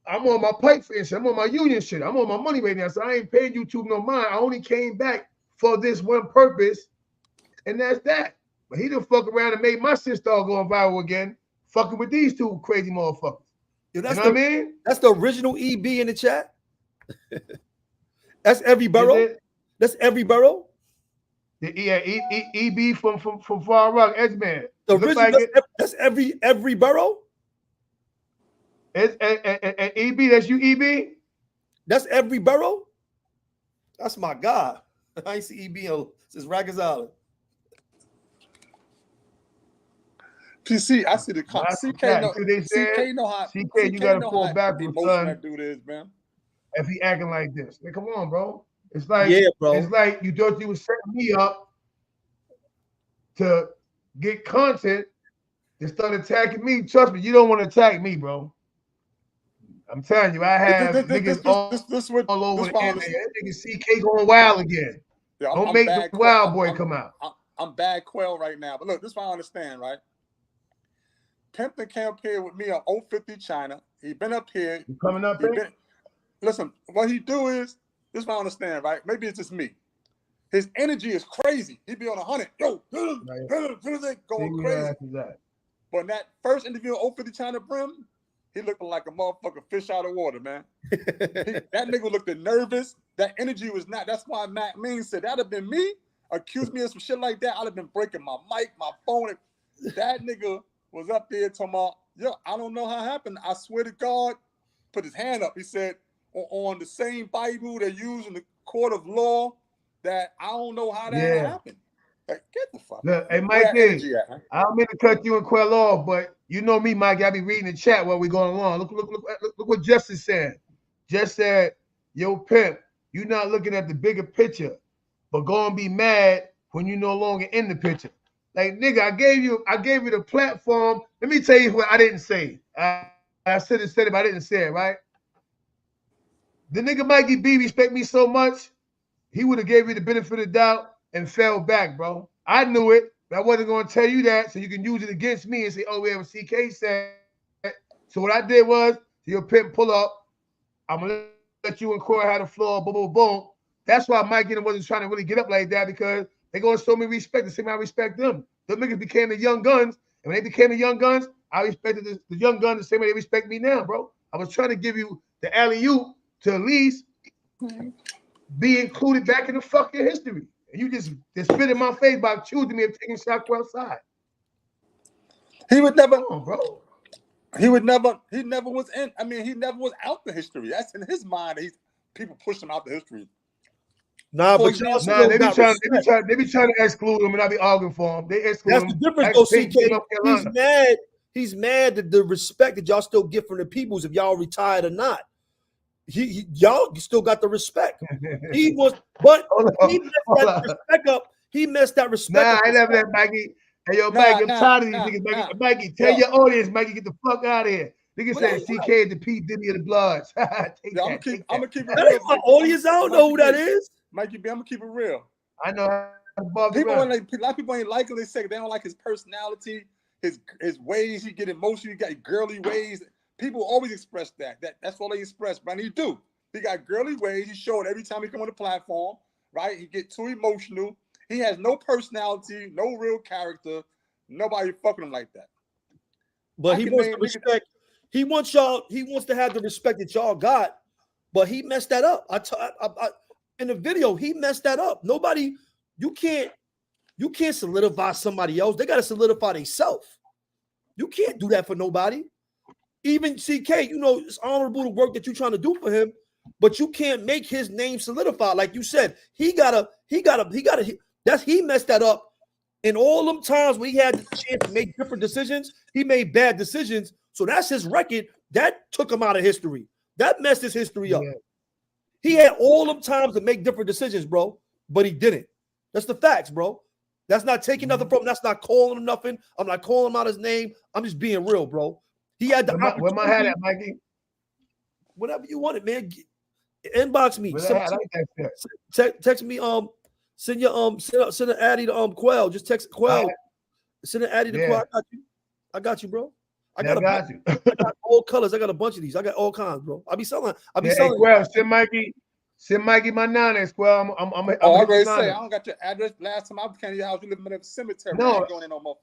S1: I'm on my pipe for instance. I'm on my union shit. I'm on my money right now. So I ain't paying YouTube no mind. I only came back for this one purpose, and that's that. But he done fuck around and made my shit start going viral again, fucking with these two crazy motherfuckers.
S5: Yo,
S1: you know what I mean?
S5: That's the original EB in the chat. That's every borough. That's every borough.
S1: Yeah, EB from Far Rock, Edgeman.
S5: The original, that's every borough.
S1: It's EB. That's you, EB.
S5: That's every borough. That's my guy. I ain't see EB since Rikers Island.
S2: PC, I see the CK know how.
S1: CK, you gotta fall back with son.
S2: That dude is, man.
S1: If he acting like this, like, come on, bro. It's like,
S5: yeah, bro.
S1: It's like you thought you was setting me up to get content and start attacking me. Trust me, you don't want to attack me, bro. I'm telling you, I have niggas all over the internet. Niggas CK going wild again.
S2: Yeah,
S1: don't make the wild boy come out.
S2: I'm bad Quell right now. But look, this is what I understand, right? Pimp came up here with me on 050 China. He been up here.
S1: You coming up here?
S2: Listen, what he do is, this is what I understand, right? Maybe it's just me. His energy is crazy. He be on 100. Yo, going crazy. But in that first interview on 050 China Brim, he looked like a motherfucking fish out of water, man. That nigga looked nervous. That energy was not. That's why Matt Mean said, that'd have been me. Accused me of some shit like that. I'd have been breaking my mic, my phone. That nigga was up there talking about, yo, I don't know how it happened. I swear to God, put his hand up. He said, on the same Bible they use in the court of law, that I don't know how that happened. Like, get the fuck out.
S1: Hey, Mikey, I don't mean to cut you and Quell off, but you know me, Mikey, I be reading the chat while we going along. Look what Justice said. Just said, yo, Pimp, you not looking at the bigger picture, but go and be mad when you no longer in the picture. Like, nigga, I gave you the platform. Let me tell you what I didn't say. I said it, but I didn't say it, right? The nigga Mikey B respect me so much, he would have gave you the benefit of the doubt and fell back, bro. I knew it, but I wasn't going to tell you that so you can use it against me and say, oh, we have a CK said. So what I did was, your Pimp pull up, I'm going to let you and Corey have the floor, boom, boom, boom. That's why Mikey wasn't trying to really get up like that, because they're going to show me respect the same way I respect them. Them niggas became the young guns, and when they became the young guns, I respected the young guns the same way they respect me now, bro. I was trying to give you the alley-oop to at least be included back in the fucking history. And you just spit in my face by accusing me of taking Shaquell outside.
S2: He would never,
S1: bro.
S2: He never was in. I mean, he never was out the history. That's in his mind. People push him out the history.
S5: Nah, but
S1: they be trying to exclude him, and I be arguing for him. They exclude him.
S5: That's the difference, though, CK. He's mad He's mad that the respect that y'all still get from the peoples, if y'all retired or not. Y'all still got the respect. He was, but he messed that respect up. He messed that respect up.
S1: I never that, Mikey. Hey, yo, Mikey, I'm tired of these niggas. Mikey, tell your audience, Mikey, get the fuck out of here. Nigga said CK is the P. Diddy of the Bloods.
S2: I'm gonna keep it real.
S5: That ain't my audience. I don't know who that is.
S2: Mikey B, I'm gonna keep it real.
S1: I know.
S2: A lot of people ain't like him. They say they don't like his personality, his ways. He get emotional. He got girly ways. People always express that's all they express. But he do. He got girly ways. He show it every time he come on the platform. Right? He get too emotional. He has no personality, no real character. Nobody fucking him like that.
S5: But he wants the respect. He wants y'all. He wants to have the respect that y'all got. But he messed that up. In the video, he messed that up. Nobody. You can't solidify somebody else. They got to solidify themselves. You can't do that for nobody. Even CK, it's honorable the work that you're trying to do for him, but you can't make his name solidify. Like you said, he messed that up. In all them times when he had the chance to make different decisions, he made bad decisions. So that's his record. That took him out of history. That messed his history up. Yeah. He had all them times to make different decisions, bro, but he didn't. That's the facts, bro. That's not taking nothing from him. That's not calling him nothing. I'm not calling him out his name. I'm just being real, bro. He had the opportunity.
S1: Where my hat at, Mikey?
S5: Whatever you want it, man. Inbox me. Text me. Send an addy to Quell. Just text Quell. Send an addy to Quell. I got you, bro. I got all colors. I got a bunch of these. I got all kinds, bro. I be selling. Hey,
S1: Quell, send Mikey my numbers. Quell, I'm
S2: already say I don't got your address. Last time I came to your house, you live in the cemetery.
S1: No,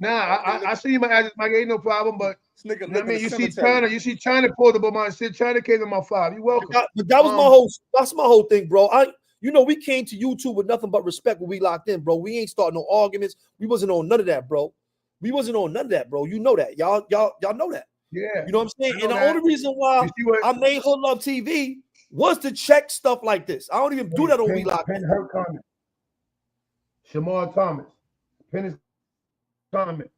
S1: I see my address, Mikey. Ain't no problem, but you see China portable my shit. China came to my 5. You welcome.
S5: But that was that's my whole thing, bro. We came to YouTube with nothing but respect when we locked in, bro. We ain't starting no arguments. We wasn't on none of that, bro. You know that. Y'all know that.
S1: Yeah.
S5: You know what I'm saying? And the only reason why I made Hood Love TV was to check stuff like this. I don't even do that on We Locked In.
S1: Hurt comment. Shamal Thomas. Penn comment.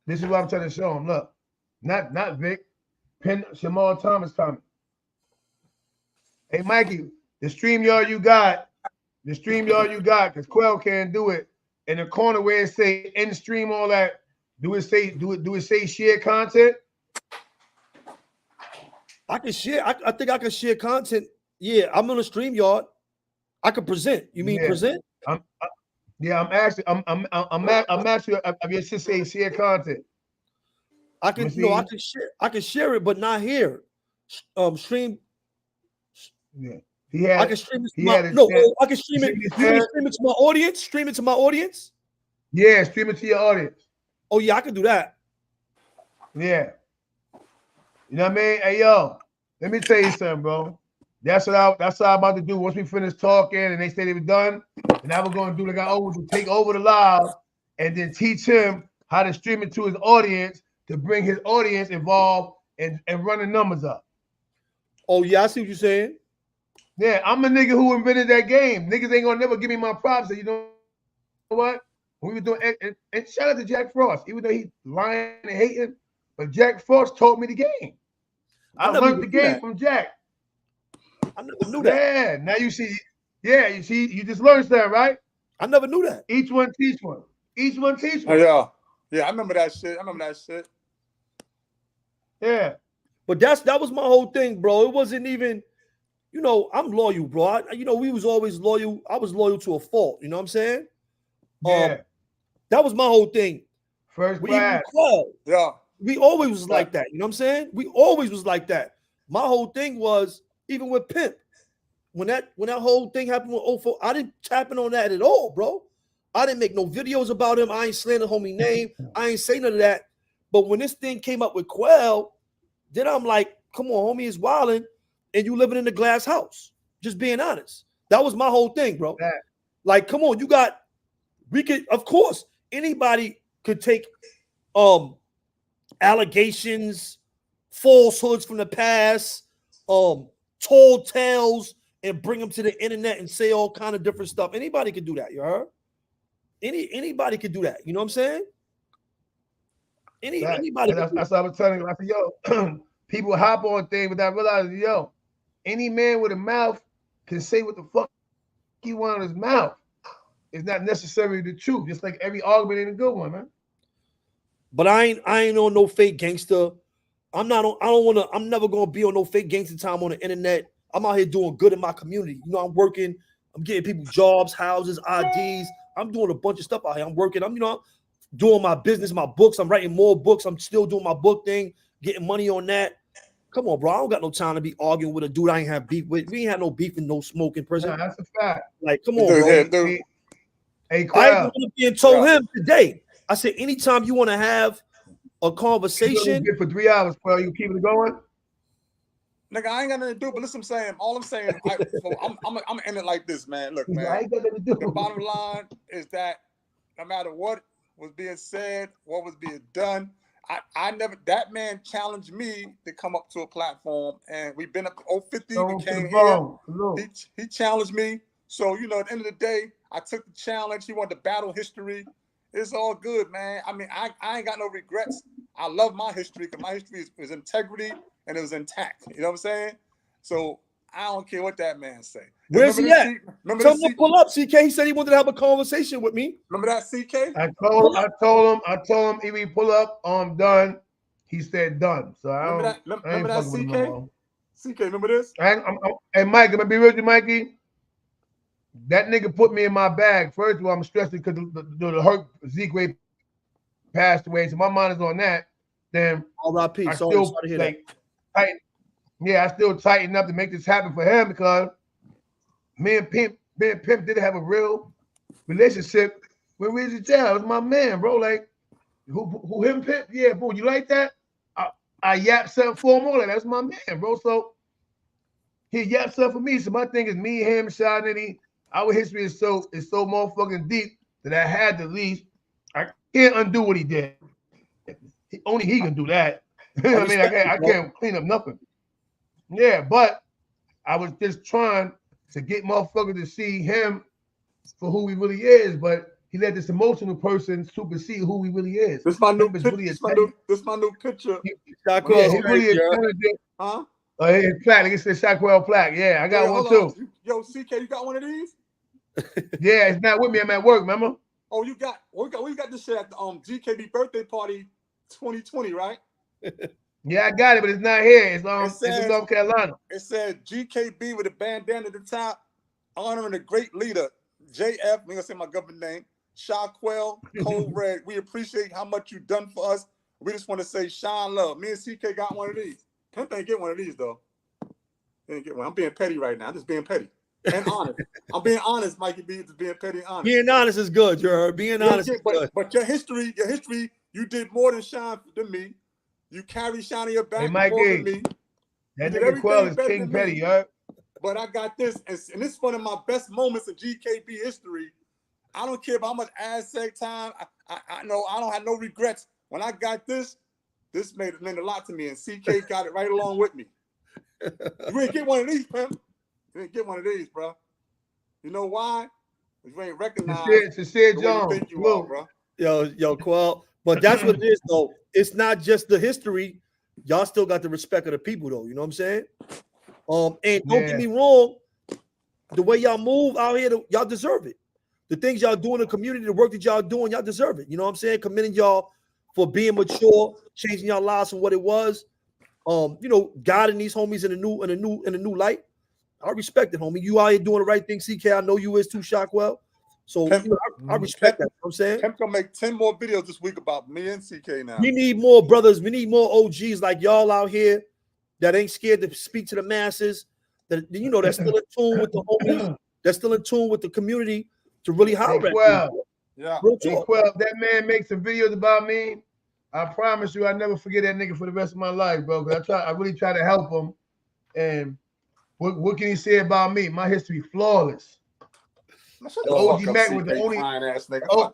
S1: This is what I'm trying to show him. Look. Not Vic. Shamal Thomas comment. Hey, Mikey, the stream yard you got, because Quell can't do it. In the corner where it say end stream, all that, do it say share content?
S5: I can share. I think I can share content. Yeah, I'm on a stream yard. I can present. You mean present?
S1: I'm actually. I should say share content.
S5: I can share. I can share it, but not here. Stream.
S1: Yeah.
S5: I can stream it. I can stream it. You can stream it to my audience. Stream it to my audience.
S1: Yeah, stream it to your audience.
S5: Oh yeah, I can do that.
S1: Yeah. You know what I mean? Hey yo, let me tell you something, bro. That's what I'm about to do. Once we finish talking and they say they were done, and now we're gonna do like I always do, take over the live and then teach him how to stream it to his audience to bring his audience involved and run the numbers up.
S5: Oh yeah, I see what you're saying.
S1: Yeah, I'm a nigga who invented that game. Niggas ain't gonna never give me my props. So you know what? When we were doing, and shout out to Jack Frost, even though he lying and hating, but Jack Frost taught me the game. I learned the game from Jack.
S5: I never knew that.
S1: Yeah, now you see. Yeah, you see, you just learned that, right?
S5: I never knew that.
S1: Each one teach one. Each one teach one.
S2: Oh, yeah, I remember that shit.
S1: Yeah,
S5: but that was my whole thing, bro. It wasn't even. I'm loyal, bro. We was always loyal. I was loyal to a fault. You know what I'm saying?
S1: Yeah.
S5: That was my whole thing.
S1: First class.
S2: Yeah.
S5: We always was like that. You know what I'm saying? We always was like that. My whole thing was, even with Pimp, when that whole thing happened with 04, I didn't tap in on that at all, bro. I didn't make no videos about him. I ain't slander homie name. I ain't say none of that. But when this thing came up with Quell, then I'm like, come on, homie is wilding. And you living in a glass house. Just being honest. That was my whole thing, bro.
S1: Yeah.
S5: Like, come on, of course, anybody could take allegations, falsehoods from the past, tall tales, and bring them to the internet and say all kind of different stuff. Anybody could do that, you heard? Anybody could do that. You know what I'm saying? Anybody.
S1: That's what I was telling you. I said, yo, people hop on things without realizing, yo, any man with a mouth can say what the fuck he wants in his mouth. It's not necessarily the truth. Just like every argument ain't a good one, man.
S5: But I ain't on no fake gangster. I'm never gonna be on no fake gangster time on the internet. I'm out here doing good in my community. You know, I'm working, I'm getting people jobs, houses, IDs. I'm doing a bunch of stuff out here. I'm working, I'm doing my business, my books. I'm writing more books. I'm still doing my book thing, getting money on that. Come on, bro. I don't got no time to be arguing with a dude I ain't have beef with. We ain't had no beef and no smoke in prison.
S1: Nah, that's a fact.
S5: Like, come on, bro.
S1: Hey,
S5: I even being told him today. I said, anytime you want to have a conversation
S1: for 3 hours, bro, you keep it going.
S2: Nigga, I ain't got nothing to do, but listen, all I'm saying, I'm gonna end it like this, man. Look, man,
S1: I ain't got nothing to do.
S2: The bottom line is that no matter what was being said, what was being done, I never, that man challenged me to come up to a platform, and we've been up to 050, we came here, he challenged me. So, you know, at the end of the day, I took the challenge. He wanted to battle history. It's all good, man. I mean, I ain't got no regrets. I love my history because my history is integrity and it was intact. You know what I'm saying? So I don't care what that man say.
S5: Where's he at? Tell him to pull up, CK. He said he wanted to have a conversation with me.
S2: Remember that, CK?
S1: I told him if he pull up, I'm done. He said done. So
S2: remember that, CK? CK, remember this?
S1: Hey, Mike, I'm gonna be with you, Mikey. That nigga put me in my bag. First of all, I'm stressed because the hurt Zeke passed away. So my mind is on that. Then
S5: R.I.P.
S1: I still I still tighten up to make this happen for him because me and Pimp did have a real relationship when we was a child. It was my man, bro. Like who him Pimp? Yeah, bro. You like that? I yap something for him. All that. That's my man, bro. So he yap something for me. So my thing is me, him, Sean, and our history is so motherfucking deep that I had to leave. I can't undo what he did. Only he can do that. I mean, I can't clean up nothing. Yeah, but I was just trying to get motherfuckers to see him for who he really is, but he let this emotional person supersede who he really is.
S2: This my new picture. This my new picture.
S5: Shaquell,
S1: he really intelligent.
S2: Huh?
S1: His plaque. Like it said Shaquell plaque. Yeah, I got one too.
S2: Yo, CK, you got one of these?
S1: Yeah, it's not with me. I'm at work, remember?
S2: Oh, we got this shit at the GKB birthday party 2020, right?
S1: Yeah, I got it, but it's not here. It's in North Carolina.
S2: It said GKB with a bandana at the top, honoring a great leader, JF. We gonna say my government name, Shaquell, Code Red. We appreciate how much you done for us. We just want to say shine love. Me and CK got one of these. Pimp ain't get one of these though. He ain't get one. I'm being petty right now. I'm just being petty and honest. I'm being honest, Mikey B. Just being petty and honest.
S5: Being honest is good, you heard. Being honest is good.
S2: But your history, you did more than shine than me. You carry shine in your back more than me.
S1: That nigga Quell is King Petty, yo.
S2: But I got this, and this is one of my best moments in GKB history. I don't care about how much ASEC time. I know I don't have no regrets. When I got this meant a lot to me, and CK got it right along with me. You ain't get one of these, Pimp. You ain't get one of these, bro. You know why? You ain't recognized
S1: Sincere
S2: the way
S1: John.
S2: you think you are, bro.
S5: Yo, Quell. But that's what it is, though. It's not just the history. Y'all still got the respect of the people, though. You know what I'm saying? And don't get me wrong. The way y'all move out here, y'all deserve it. The things y'all do in the community, the work that y'all doing, y'all deserve it. You know what I'm saying? Commending y'all for being mature, changing y'all lives from what it was. Guiding these homies in a new light. I respect it, homie. You out here doing the right thing, CK. I know you is too, Shaquell. So I respect that. You know what I'm saying?
S2: Pimp gonna make 10 more videos this week about me and CK now.
S5: We need more brothers. We need more OGs like y'all out here that ain't scared to speak to the masses. That's still in tune with the homies. That's still in tune with the community to really holler at
S1: people.
S2: Yeah.
S1: If that man makes some videos about me, I promise you, I never forget that nigga for the rest of my life, bro. Because I really try to help him. And what can he say about me? My history flawless. OG Mac was the only
S2: ass nigga.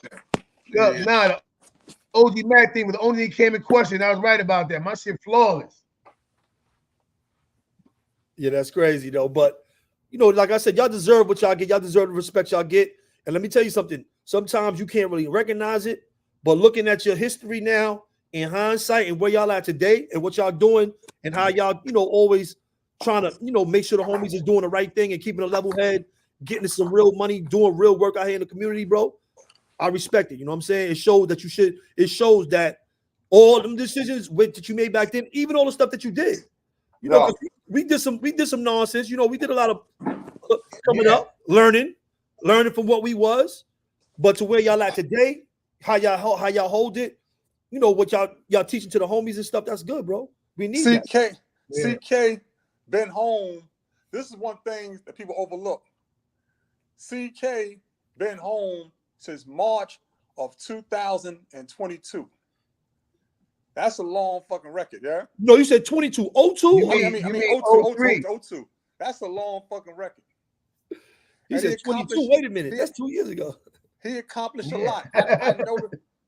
S1: the OG Mac thing was the only thing came in question. I was right about that. My shit flawless.
S5: Yeah, that's crazy though. But like I said, y'all deserve what y'all get. Y'all deserve the respect y'all get. And let me tell you something. sometimes you can't really recognize it. But looking at your history now, in hindsight, and where y'all at today, and what y'all doing, and how y'all, always trying to, make sure the homies is doing the right thing and keeping a level head, getting some real money, doing real work out here in the community, bro. I respect it. You know what I'm saying? It shows that it shows that all them decisions that you made back then, even all the stuff that you did, we did some nonsense. We did a lot of coming up, learning from what we was, but to where y'all at today, how y'all hold it, what y'all teaching to the homies and stuff. That's good, bro. We need that.
S2: CK been home. This is one thing that people overlook. CK been home since March of 2022. That's a long fucking record, yeah?
S5: No, you said 22. 02?
S2: I mean 02. That's a long fucking record.
S5: He said 22. Wait a minute. That's 2 years ago.
S2: He accomplished a lot.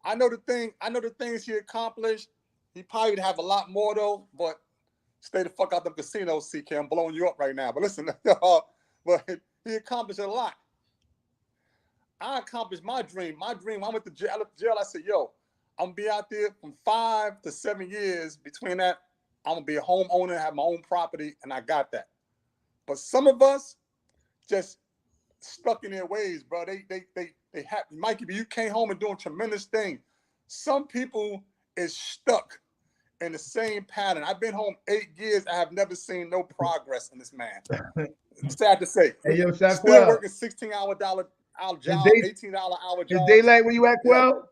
S2: I know the things he accomplished. He probably would have a lot more though, but stay the fuck out the casinos, CK. I'm blowing you up right now. But listen, but he accomplished a lot. I accomplished my dream. I went to jail. I said, yo, I'm gonna be out there from 5 to 7 years. Between that, I'm gonna be a homeowner, have my own property, and I got that. But some of us just stuck in their ways, bro. They have Mikey B, you came home and doing tremendous things. Some people is stuck in the same pattern. I've been home 8 years. I have never seen no progress in this man. Sad to say.
S1: Hey, yo,
S2: Shaquell, still working $16-hour job, $18-hour job.
S1: Is daylight where you at, Quell?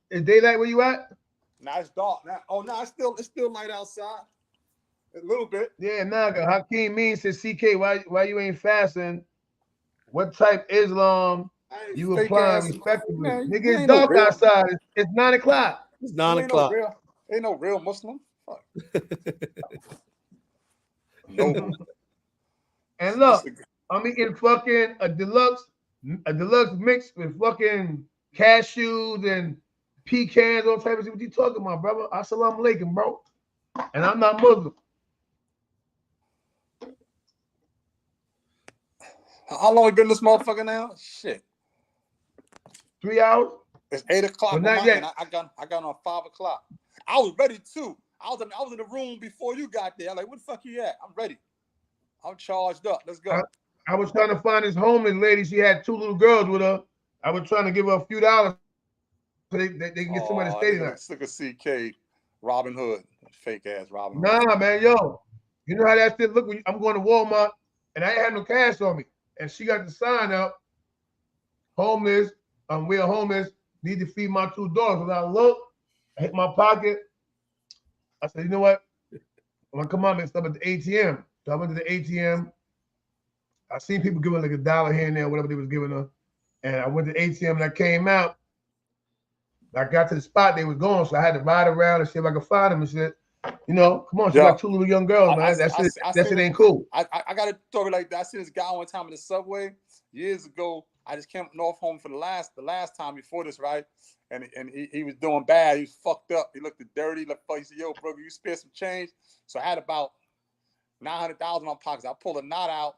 S1: Is daylight where you at?
S2: Nah, it's dark now. Oh no, it's still light outside. A little bit.
S1: Yeah, Naga. Hakeem Mean says, CK, why you ain't fasting? What type Islam you applying respectively?
S2: Man,
S1: Nigga, it's dark outside. It's 9 o'clock.
S5: It's 9 o'clock.
S2: Ain't no real Muslim. Fuck. No.
S1: And look, I'm eating fucking a deluxe mix with fucking cashews and pecans, all type of shit. What you talking about, brother? Assalamu alaikum, bro. And I'm not Muslim.
S2: How long you been this motherfucker now? Shit.
S1: 3 hours?
S2: It's 8 o'clock.
S1: But not yet.
S2: I got on 5 o'clock. I was ready too. I was in the room before you got there. Like, where the fuck you at? I'm ready. I'm charged up. Let's go.
S1: I was trying to find this homeless lady. She had 2 little girls with her. I was trying to give her a few dollars so they can get somebody to stay tonight.
S2: Look at CK, Robin Hood, fake ass Robin Hood.
S1: Nah, man, yo, you know how that shit look when I'm going to Walmart and I ain't had no cash on me, and she got the sign up, homeless. We're homeless. Need to feed my 2 daughters. So I look, I hit my pocket. I said, you know what? I'm gonna come out and stop at the ATM. So I went to the ATM. I seen people giving like $1 here and there, whatever they was giving her. And I went to the ATM and I came out. I got to the spot they was going, so I had to ride around and see if I could find them and shit. You know, come on, she got 2 little young girls, man. That shit ain't cool.
S2: I got a story like that. I seen this guy one time in the subway years ago. I just came north home for the last time before this, right? And he was doing bad. He was fucked up. He looked dirty. He said, yo, bro, you spare some change? So I had about $900 in my pockets. I pulled a knot out.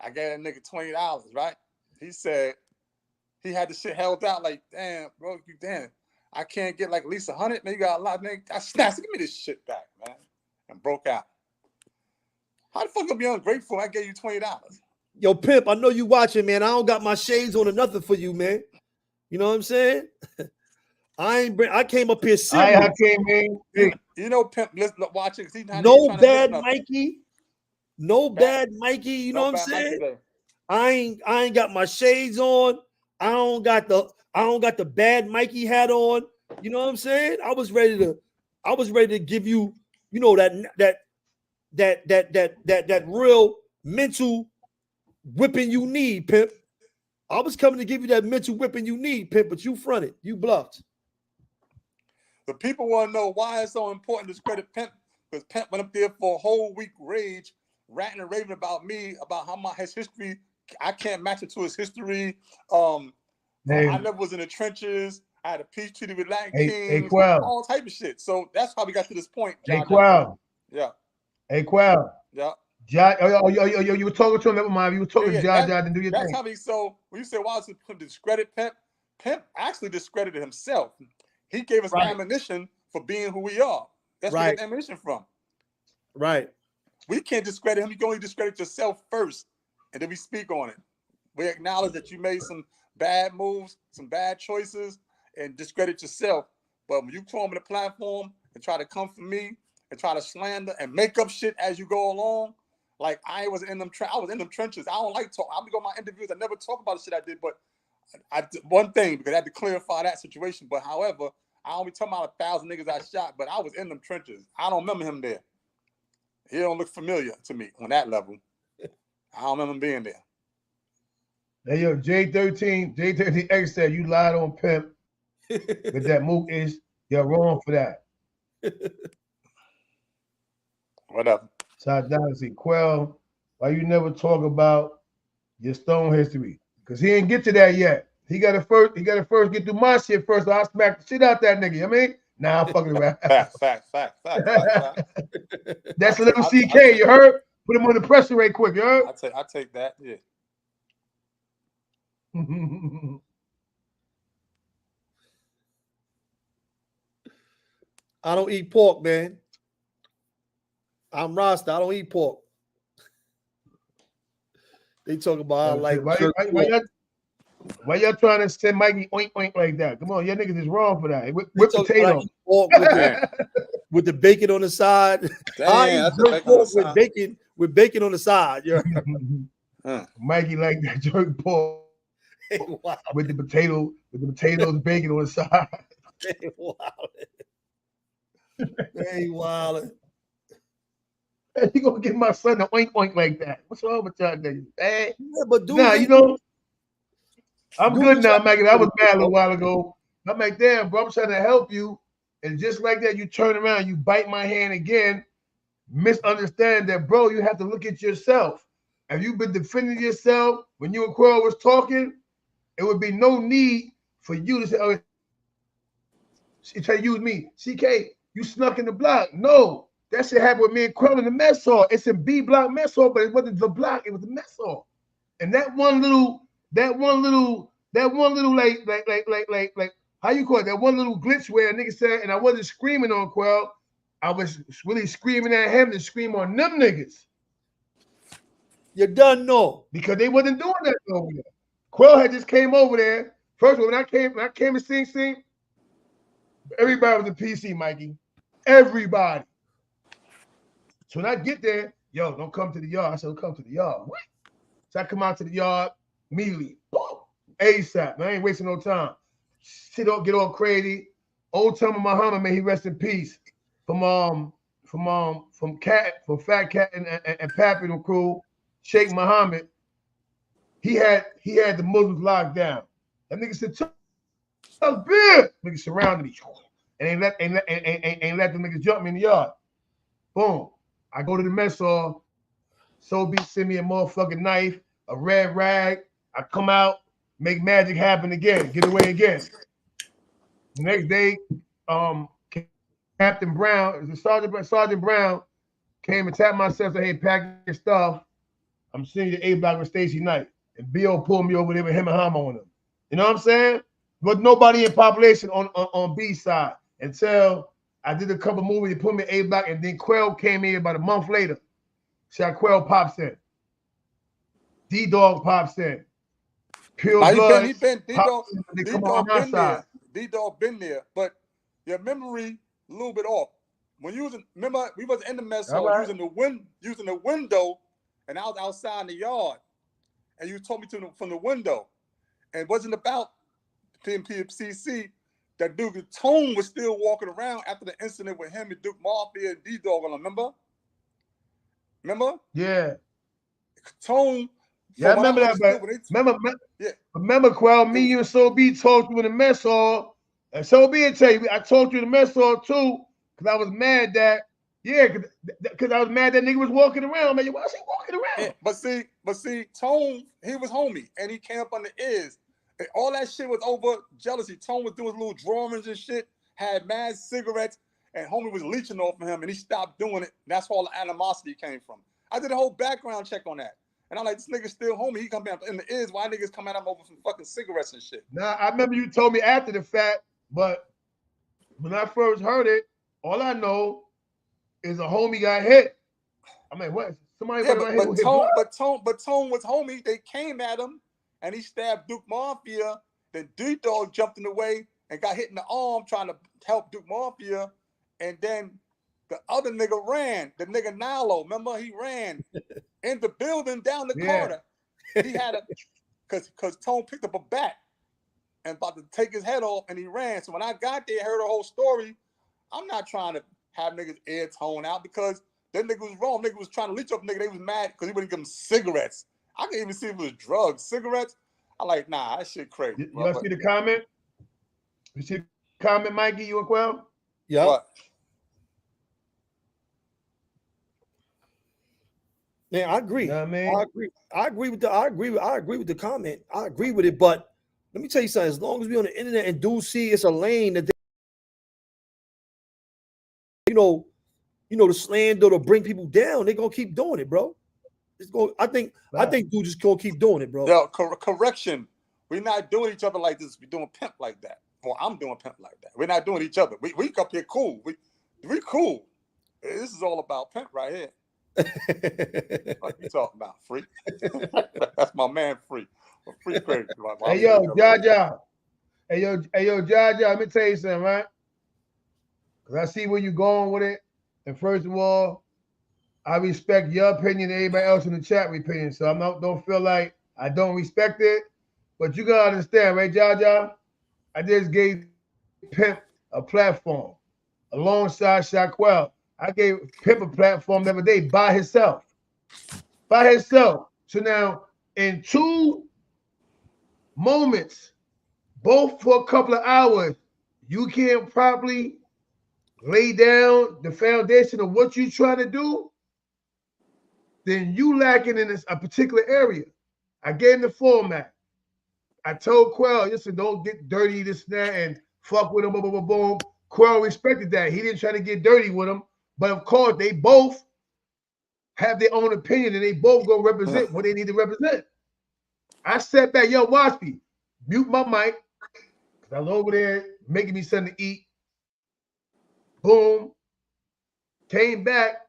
S2: I gave that nigga $20, right? He said he had the shit held out like, damn, bro, I can't get like at least 100. Man, you got a lot, nigga. I snapped. Give me this shit back, man. And broke out. How the fuck you be ungrateful? I gave you $20.
S5: Yo, Pimp, I know you watching, man. I don't got my shades on or nothing for you, man. You know what I'm saying? I came up here serious.
S1: I came in.
S2: You know, Pimp, listen, watching.
S5: No bad Mikey. No bad Mikey. You know what I'm saying? I ain't got my shades on. I don't got the bad Mikey hat on. You know what I'm saying? I was ready to give you, you know, that real mental whipping you need, Pimp. I was coming to give you that mental whipping you need, Pimp, but you fronted. You bluffed.
S2: The people want to know why it's so important to discredit Pimp, because Pimp went up there for a whole week rage, ranting and raving about me, about how his history, I can't match it to his history. I never was in the trenches. I had a peace treaty with Latin Kings, all type of shit. So that's how we got to this point.
S1: Hey, Quell.
S2: Yeah.
S1: Hey, Quell.
S2: Yeah.
S1: You were talking to him. Never mind. You were talking to Jai didn't do your
S2: that's
S1: thing.
S2: how he. So when you say why does it discredit Pimp? Pimp actually discredited himself. He gave us ammunition for being who we are. That's where we get ammunition from.
S5: Right.
S2: We can't discredit him. You can only discredit yourself first, and then we speak on it. We acknowledge that you made some bad moves, some bad choices, and discredit yourself. But when you come on the platform and try to come for me and try to slander and make up shit as you go along, like I was in them. I was in them trenches. I don't like talk. I'll go my interviews. I never talk about the shit I did, but I did one thing because I had to clarify that situation. But however, I only talking about 1,000 niggas I shot, but I was in them trenches. I don't remember him there. He don't look familiar to me on that level. I don't remember him being there.
S1: Hey, yo, J13X said you lied on Pimp with that Mook is. You're wrong for that.
S2: Whatever.
S1: Side Dynasty, Quell, why you never talk about your Stone history? Because he didn't get to that yet. He got to first get through my shit first, so I smack the shit out that nigga. You know what I mean? Nah, I'm fucking around.
S2: Fact.
S1: That's a little CK, you heard? Put him on the pressure rate quick, you heard?
S2: I take that, yeah.
S5: I don't eat pork, man. I'm Rasta. I don't eat pork. They talk about
S1: why y'all trying to send Mikey oink oink like that? Come on, y'all niggas is wrong for that. With potato.
S5: With the bacon on the side. I eat jerk pork with bacon on the side.
S1: Mikey like that jerk pork.
S5: Hey, wow.
S1: With the potatoes and bacon on the side.
S5: Hey, wow. Hey, wow.
S1: Hey, you gonna give my son an oink oink like that? What's wrong with y'all niggas? Hey,
S5: yeah, but dude,
S1: nah, you know, I'm good now, Mikey. I was mad a little while ago. I'm like, damn, bro, I'm trying to help you. And just like that, you turn around, you bite my hand again, misunderstand that, bro, you have to look at yourself. If you've been defending yourself when you and Quell was talking, it would be no need for you to say, oh, she try to use me. CK, you snuck in the block. No, that shit happened with me and Quell in the mess hall. It's a B block mess hall, but it wasn't the block, it was the mess hall. And that one little, like, how you call it? That one little glitch where a nigga said, and I wasn't screaming on Quell, I was really screaming at him to scream on them niggas.
S5: You done know.
S1: Because they wasn't doing that over there. Quell had just came over there. First of all, when I came to Sing Sing, everybody was a PC, Mikey. Everybody. So when I get there, yo, don't come to the yard. I said, don't come to the yard. What? So I come out to the yard immediately. Boom. ASAP. Man, I ain't wasting no time. Shit don't get all crazy. Old Tama Muhammad, may he rest in peace. From Fat Cat and Pappy and the crew, Sheikh Muhammad. He had the Muslims locked down. That nigga said, "Chuck Beer." Nigga surrounded me and ain't let the niggas jump me in the yard. Boom. I go to the mess hall. Sobe send me a motherfucking knife, a red rag. I come out, make magic happen again, get away again. The next day, Captain Brown, Sergeant Brown came and tapped myself, said, hey, pack your stuff. I'm sending you to A block with Stacey Knight. And Bill pulled me over there with him and Hama on him. You know what I'm saying? But nobody in population on B side until I did a couple movies, they put me in A block, and then Quell came in about a month later. Shaquell pops in. D-Dog pops in. Pure Blood.
S2: D-Dog been there, but your memory a little bit off. When you was remember we was in the mess hall, using the window, and I was outside in the yard, and you told me from the window, and it wasn't about PMPCC. That Duke Tone was still walking around after the incident with him and Duke Mafia and D-Dog. Remember?
S1: Yeah.
S2: Tone.
S1: Yeah, I remember that. Remember, Quell, me, you, and Sobe talked to you in the mess hall. And Sobe tell you, I talked to you in the mess hall too, because I was mad that, because I was mad that nigga was walking around. Man, why is he walking around?
S2: Yeah, but see, Tone, he was homie, and he came up on the ears. And all that shit was over jealousy. Tone was doing little drawings and shit, had mad cigarettes, and homie was leeching off of him, and he stopped doing it. That's where all the animosity came from. I did a whole background check on that. And I'm like, this nigga still homie. He come out in the ears. Why niggas come at him over some fucking cigarettes and shit?
S1: Nah, I remember you told me after the fact, but when I first heard it, all I know is a homie got hit. I'm like, what? Somebody
S2: Yeah,
S1: hit with
S2: Tone was homie. They came at him and he stabbed Duke Mafia. Then D-Dog jumped in the way and got hit in the arm trying to help Duke Mafia. And then the other nigga ran. The nigga Nilo, remember? He ran in the building down the corner. He had a because Tone picked up a bat and about to take his head off and he ran. So when I got there, heard the whole story, I'm not trying to have niggas ear Tone out because that nigga was wrong. Nigga was trying to leech up nigga. They was mad because he wouldn't give them cigarettes. I couldn't even see if it was drugs. Cigarettes? I like, nah, that shit crazy.
S1: You see the comment? You see the comment, Mikey, you and Quell?
S5: Yeah.
S2: What?
S5: Yeah, I agree.
S1: You know what I mean?
S5: I agree with the comment. I agree with it, but let me tell you something. As long as we on the internet and do see it's a lane that they, you know, the slander to bring people down, they're gonna keep doing it, bro. I think dude just gonna keep doing it, bro.
S2: Yo, correction. We're not doing each other like this. We're doing Pimp like that. Well, I'm doing Pimp like that. We're not doing each other. We up here cool. We cool. This is all about Pimp right here. What you talking about, Free? That's my man, Free. Free crazy.
S1: Hey yo, Jaja. Hey yo, Jaja. Let me tell you something, right? Because I see where you're going with it. And first of all, I respect your opinion and everybody else in the chat opinion. So don't feel like I don't respect it. But you gotta understand, right, Jaja? I just gave Pimp a platform alongside Shaquell. I gave Pimp a platform the other day by himself. By himself. So now, in 2 moments, both for a couple of hours, you can't properly lay down the foundation of what you're trying to do, then you lacking in a particular area. I gave him the format. I told Quell, listen, don't get dirty, this and that, and fuck with him, boom, boom, boom, boom. Quell respected that. He didn't try to get dirty with him. But of course, they both have their own opinion and they both go represent what they need to represent. I sat back, yo, watch me, mute my mic, because I was over there making me something to eat. Boom. Came back.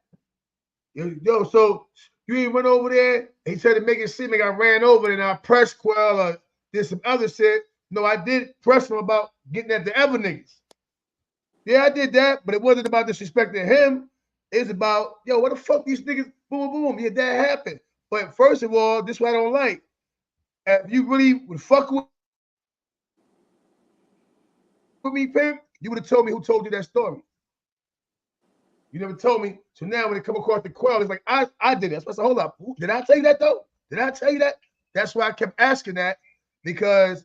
S1: Yo, so you ain't went over there? He tried to make it seem like I ran over and I pressed Quell or did some other shit. No, I did press him about getting at the other niggas. Yeah, I did that, but it wasn't about disrespecting him. It's about, yo, what the fuck these niggas, boom, boom, yeah, that happened. But first of all, this is what I don't like. If you really would fuck with me, Pimp, you would have told me who told you that story. You never told me. So now when it come across the Quell, it's like, I did it. So I said, hold up. Did I tell you that though? Did I tell you that? That's why I kept asking that, because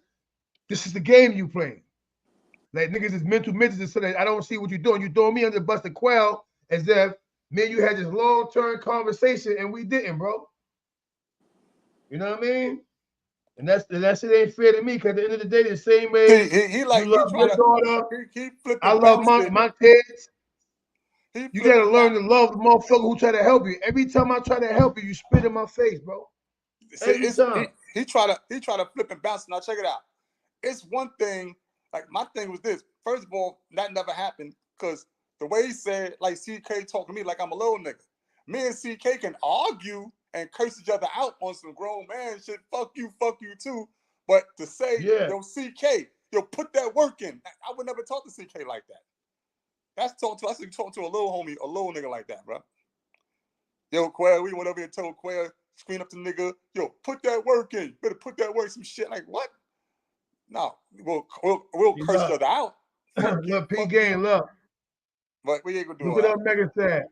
S1: this is the game you playing. Like niggas is mental midgets, so that I don't see what you're doing. You're throwing me under the bus to Quell as if me and you had this long-term conversation and we didn't, bro. You know what I mean? And that shit ain't fair to me, because at the end of the day, the same way
S2: he like
S1: you love your daughter,
S2: he
S1: I love my kids. You gotta learn to love the motherfucker who try to help you. Every time I try to help you, you spit in my face, bro. Every time.
S2: He try to flip and bounce. Now check it out. It's one thing. Like my thing was this. First of all, that never happened because the way he said, like CK talking to me like I'm a little nigga. Me and CK can argue and curse each other out on some grown man shit. Fuck you too. But to say, yo, CK, yo, put that work in. I would never talk to CK like that. That's talking to a little homie, a little nigga like that, bro. Yo, Quell, we went over here and told Quell, screen up the nigga, yo, put that work in. Better put that work, some shit. Like, what? No, we'll curse each other out.
S1: Look, P game, look.
S2: But we ain't gonna do
S1: look what Omega said.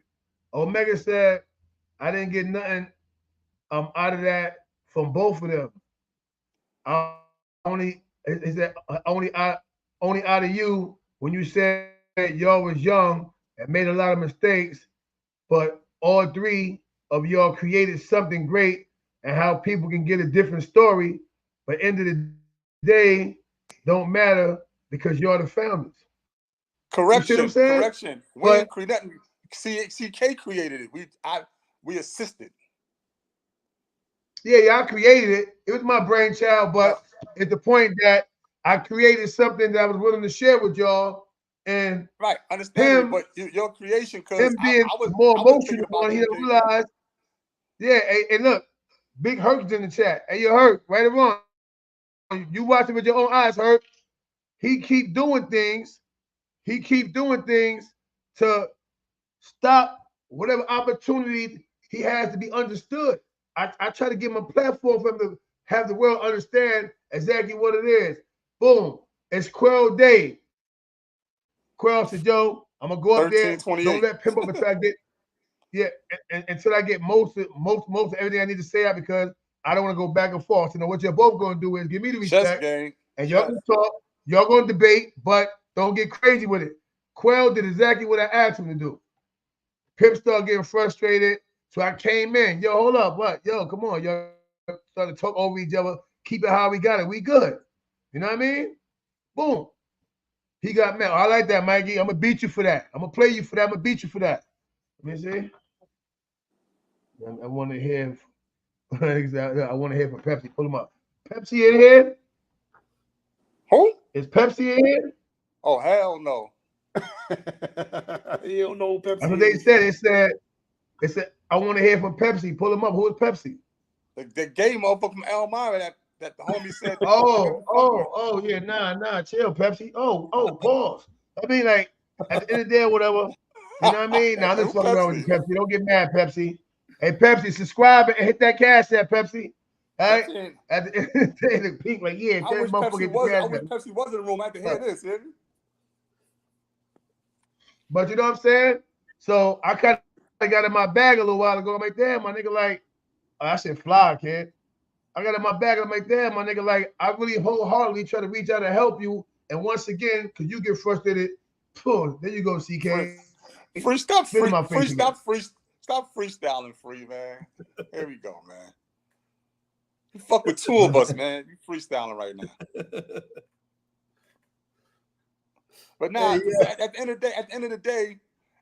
S1: Omega said, I didn't get nothing out of that from both of them. Only out of you when you said y'all was young and made a lot of mistakes, but all 3 of y'all created something great, and how people can get a different story, but end of the day don't matter because you're the founders.
S2: Correction. We didn't create nothing. CK created it. we assisted.
S1: Yeah, I created it. It was my brainchild, but at the point that I created something that I was willing to share with y'all, and
S2: right, understand,
S1: him,
S2: but your creation, because
S1: him being
S2: I was
S1: more
S2: thinking
S1: emotional
S2: about
S1: one, he
S2: that,
S1: don't realize. Yeah, and look, Big Herc's in the chat. Hey, you Herc, right or wrong? You watch it with your own eyes, Herc. He keep doing things. He keep doing things to stop whatever opportunity he has to be understood. I try to give him a platform for him to have the world understand exactly what it is. Boom. It's Quell Day. Quell said, Joe, I'm gonna go up there. Don't let Pimp up until I get until I get most of everything I need to say out, because I don't want to go back and forth. You know what you're both gonna do is give me the respect, and y'all gonna talk, y'all gonna debate, but don't get crazy with it. Quell did exactly what I asked him to do. Pimp started getting frustrated, so I came in. Yo, hold up, what? Yo, come on, y'all started to talk over each other. Keep it how we got it. We good. You know what I mean? Boom. He got mad. I like that, Mikey. I'm gonna beat you for that. I'm gonna play you for that. I'm gonna beat you for that. Let me see. I want to hear. I want to hear from Pepsi. Pull him up. Pepsi in here?
S2: Who?
S1: Is Pepsi in here?
S2: Oh, hell no.
S5: You don't know who Pepsi
S1: That's what they said. They said, I want to hear from Pepsi. Pull him up. Who is Pepsi?
S2: The gay motherfucker from Elmira that the homie said.
S1: Oh, yeah, nah, chill, Pepsi. Pause. I mean, like, at the end of the day or whatever, you know what I mean? Now, I'm just fucking around with you, Pepsi. Don't get mad, Pepsi. Hey, Pepsi, subscribe and hit that cash app, Pepsi. All right? At the end of the day, the pink, like, yeah,
S2: I wish Pepsi was in the room. I had to hear this, yeah?
S1: But you know what I'm saying? So I kind of got in my bag a little while ago. I'm like, damn, my nigga, like, I said, fly, kid. I got in my bag. I'm like, damn, my nigga, like, I really wholeheartedly try to reach out and help you. And once again, because you get frustrated, boom, there you go, CK.
S2: Stop freestyling, free, man. Here we go, man. You fuck with two of us, man. You freestyling right now. But now, at the end of the day,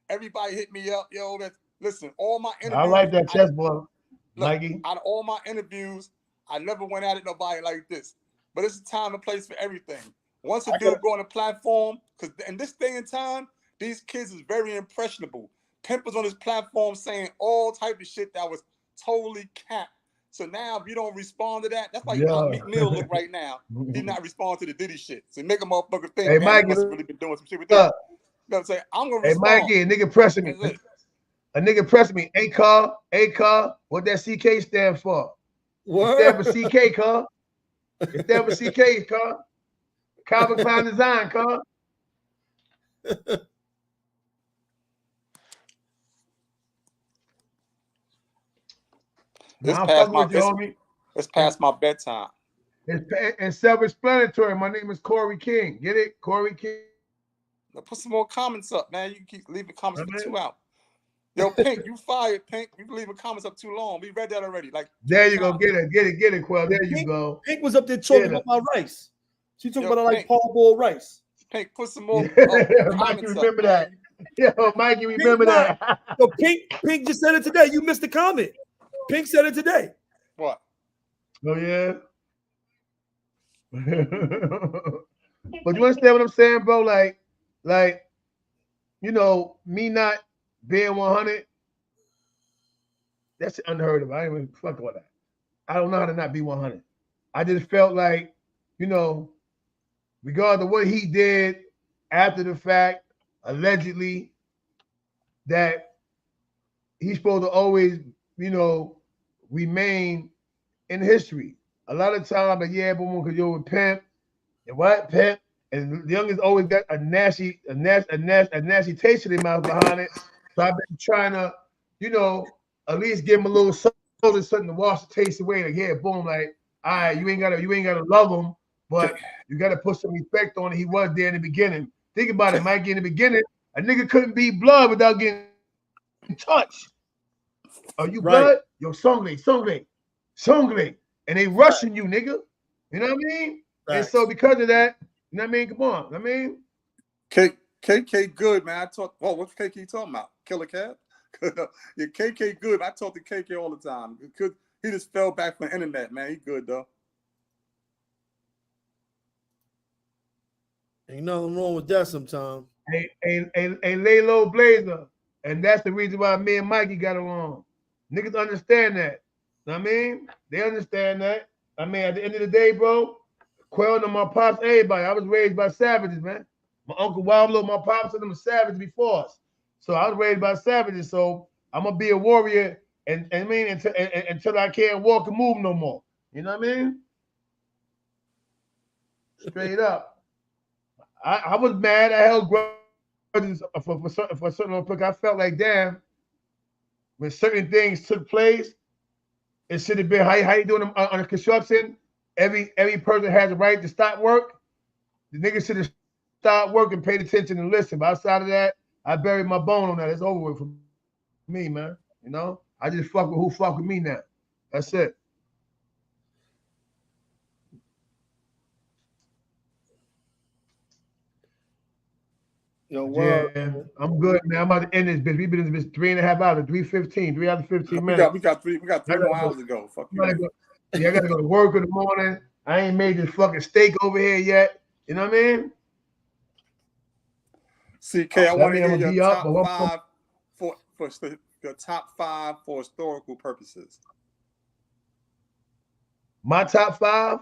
S2: everybody hit me up, yo. Listen, all my interviews.
S1: I like that chessboard, Mikey.
S2: Out of all my interviews, I never went at it nobody like this. But it's a time and place for everything. Once a dude go on a platform, because in this day and time, these kids is very impressionable. Pimp was on his platform saying all type of shit that was totally capped. So now if you don't respond to that, that's like how Meek Mill look right now. He not respond to the Diddy shit. So make a motherfucker think, hey, Mikey, must have really been doing some shit with that. You know what I'm saying? I'm gonna respond.
S1: Hey, Mikey, a nigga pressing me. A nigga pressing me. A-car, what that CK stand for? It stand for CK, car. It stand for CK, car. Calvin Klein design, car.
S2: It's past my bedtime.
S1: It's self-explanatory. My name is Corey King. Get it? Corey King.
S2: Now put some more comments up, man. You keep leaving comments for 2 hours. Yo, Pink, you fired, Pink. You leaving comments up too long. We read that already. Like,
S1: there you go. Get it, Quell. There you go.
S5: Pink was up there talking about my rice. She talking about like parboiled rice.
S2: Pink, put some more
S1: Mikey, remember that. Yo, Mikey, remember that.
S5: Yo, Pink just said it today. You missed the comment. Pink said it today.
S2: What?
S1: Oh, yeah. But you understand what I'm saying, bro? Like, you know, me not being 100, that's unheard of. I ain't even fuck all that. I don't know how to not be 100. I just felt like, you know, regardless of what he did after the fact, allegedly, that he's supposed to always, you know, remain in history. A lot of times, like, yeah, but because you're with Pimp, and what Pimp, and the youngest always got a nasty taste in their mouth behind it. So I've been trying to, you know, at least give him a little something to wash the taste away. Like, yeah, boom, like, all right, you ain't gotta love him, but you gotta put some respect on it. He was there in the beginning. Think about it, Mikey. In the beginning, a nigga couldn't be blood without getting touched. Are you blood? Yo, Songle. And they rushing you, nigga. You know what I mean? Right. And so because of that, you know what I mean? Come on. I mean,
S2: KK good, man. What's KK talking about? Killer Cab? Your KK good. I talk to KK all the time. He just fell back from the internet, man. He good though.
S5: Ain't nothing wrong with that sometimes.
S1: A lay low blazer. And that's the reason why me and Mikey got along. Niggas understand that. Know what I mean? They understand that. I mean, at the end of the day, bro, Quell and my pops, everybody. I was raised by savages, man. My uncle Wildlow, my pops, and them were savages before us. So I was raised by savages. So I'm gonna be a warrior, and I mean until I can't walk and move no more. You know what I mean? Straight up. I was mad. I held grudges for certain. I felt like, damn, when certain things took place, it should have been how you doing on the construction. Every person has a right to stop work. The niggas should have stopped work and paid attention and listen. But outside of that, I buried my bone on that. It's over with for me, man. You know, I just fuck with who fuck with me now. That's it.
S5: Yo, well,
S1: yeah, I'm good, man. I'm about to end this bitch. We've been in this bitch 3.5 hours, 3:15, 3 hours 15 minutes.
S2: We got three more hours to go. Fuck you.
S1: I gotta go to work in the morning. I ain't made this fucking steak over here yet. You know what I mean?
S2: CK, I want to hear your top five for your top five for historical purposes.
S1: My top five?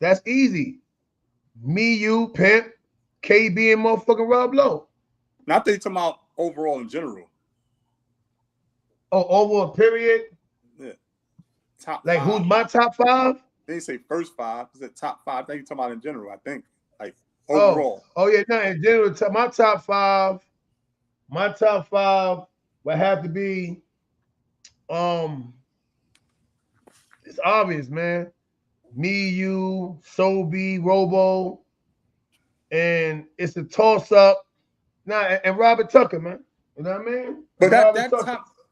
S1: That's easy. Me, you, Pimp, KB, and motherfucking Rob Lowe.
S2: Not that you're talking about overall in general.
S1: Oh, overall period?
S2: Yeah. Top
S1: like
S2: five.
S1: Who's my top five?
S2: They didn't say first five. It's the top five. I think you're talking about in general, I think. Like overall.
S1: Oh yeah, no, in general, my top five would have to be it's obvious, man. Me, you, Sobe, Robo, and it's a toss-up. And Robert Tucker, man. You know what I mean?
S2: But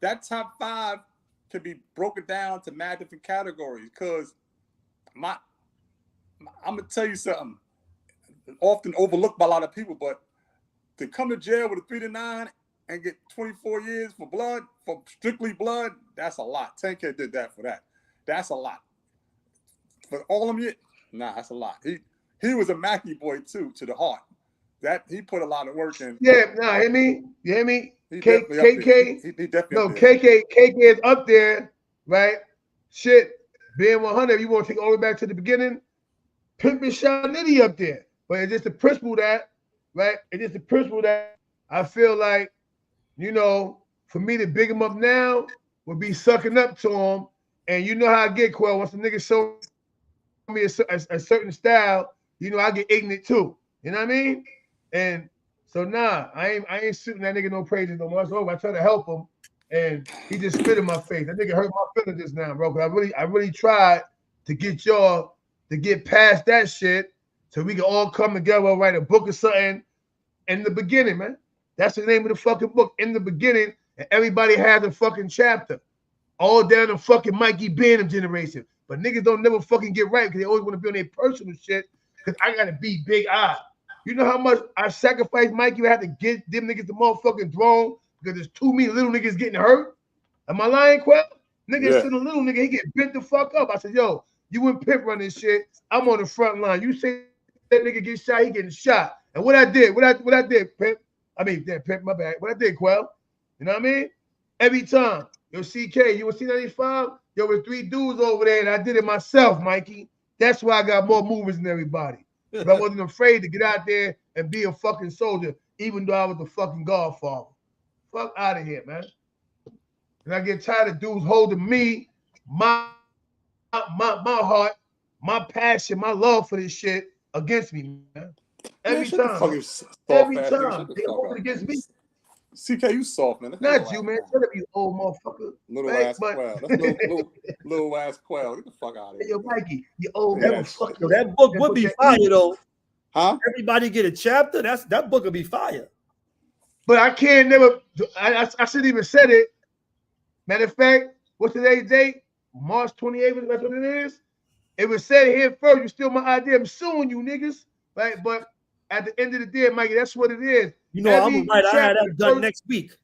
S2: that top five could be broken down to mad different categories. Because I'm gonna tell you something. Often overlooked by a lot of people, but to come to jail with a 3 to 9 and get 24 years for strictly blood, that's a lot. 10K did that for that. That's a lot. For all of them, nah, that's a lot. He was a Mackie boy too, to the heart. That he put a lot of work in.
S1: Yeah, nah, hear me? You hear me?
S2: KK. He definitely
S1: no, KK is up there, right? Shit, being 100, you want to take all the way back to the beginning? Pimp and Sean Nitty up there. But it's just the principle that, right? It's just the principle that I feel like, you know, for me to big him up now would be sucking up to him. And you know how I get, Quell. Once the nigga show me a certain style, you know, I get ignorant too. You know what I mean? And so I ain't shooting that nigga no praises no more. It's over. I try to help him, and he just spit in my face. That nigga hurt my feelings just now, bro. Cause I really tried to get y'all to get past that shit, so we can all come together, write a book or something. In the beginning, man. That's the name of the fucking book. In the beginning, and everybody has a fucking chapter. All down to fucking Mikey B generation. But niggas don't never fucking get right because they always want to be on their personal shit. Because I gotta be Big I. You know how much I sacrificed Mikey would have to get them niggas the motherfucking throne because there's too many little niggas getting hurt? Am I lying, Quell? Niggas send a little nigga, he get bent the fuck up. I said, yo, you and Pimp run this shit. I'm on the front line. You say that nigga get shot, he getting shot. And what I did, Pimp? I mean, Pimp, my bad. What I did, Quell? You know what I mean? Every time. Yo, CK, you was C95? Yo, with 3 dudes over there, and I did it myself, Mikey. That's why I got more movies than everybody. But I wasn't afraid to get out there and be a fucking soldier, even though I was the fucking Godfather. Fuck out of here, man. And I get tired of dudes holding me, my heart, my passion, my love for this shit against me, man. Every time. Every time. They hold it against me.
S2: CK, you soft, man.
S1: Not you, man. Shut up, you old motherfucker.
S2: Little ass Quell. That's little ass Quell. Get the fuck out of here.
S1: Hey, yo, Mikey, you old motherfucker.
S5: Yo, that book would be fire, though.
S2: Huh?
S5: Everybody get a chapter. That book would be fire.
S1: But I can't never. I shouldn't even said it. Matter of fact, what's today's date? March 28th. That's what it is. It was said here first. You steal my idea. I'm suing you, niggas. Right? But at the end of the day, Mikey, that's what it is.
S5: You know, I'm right. I had that done next week.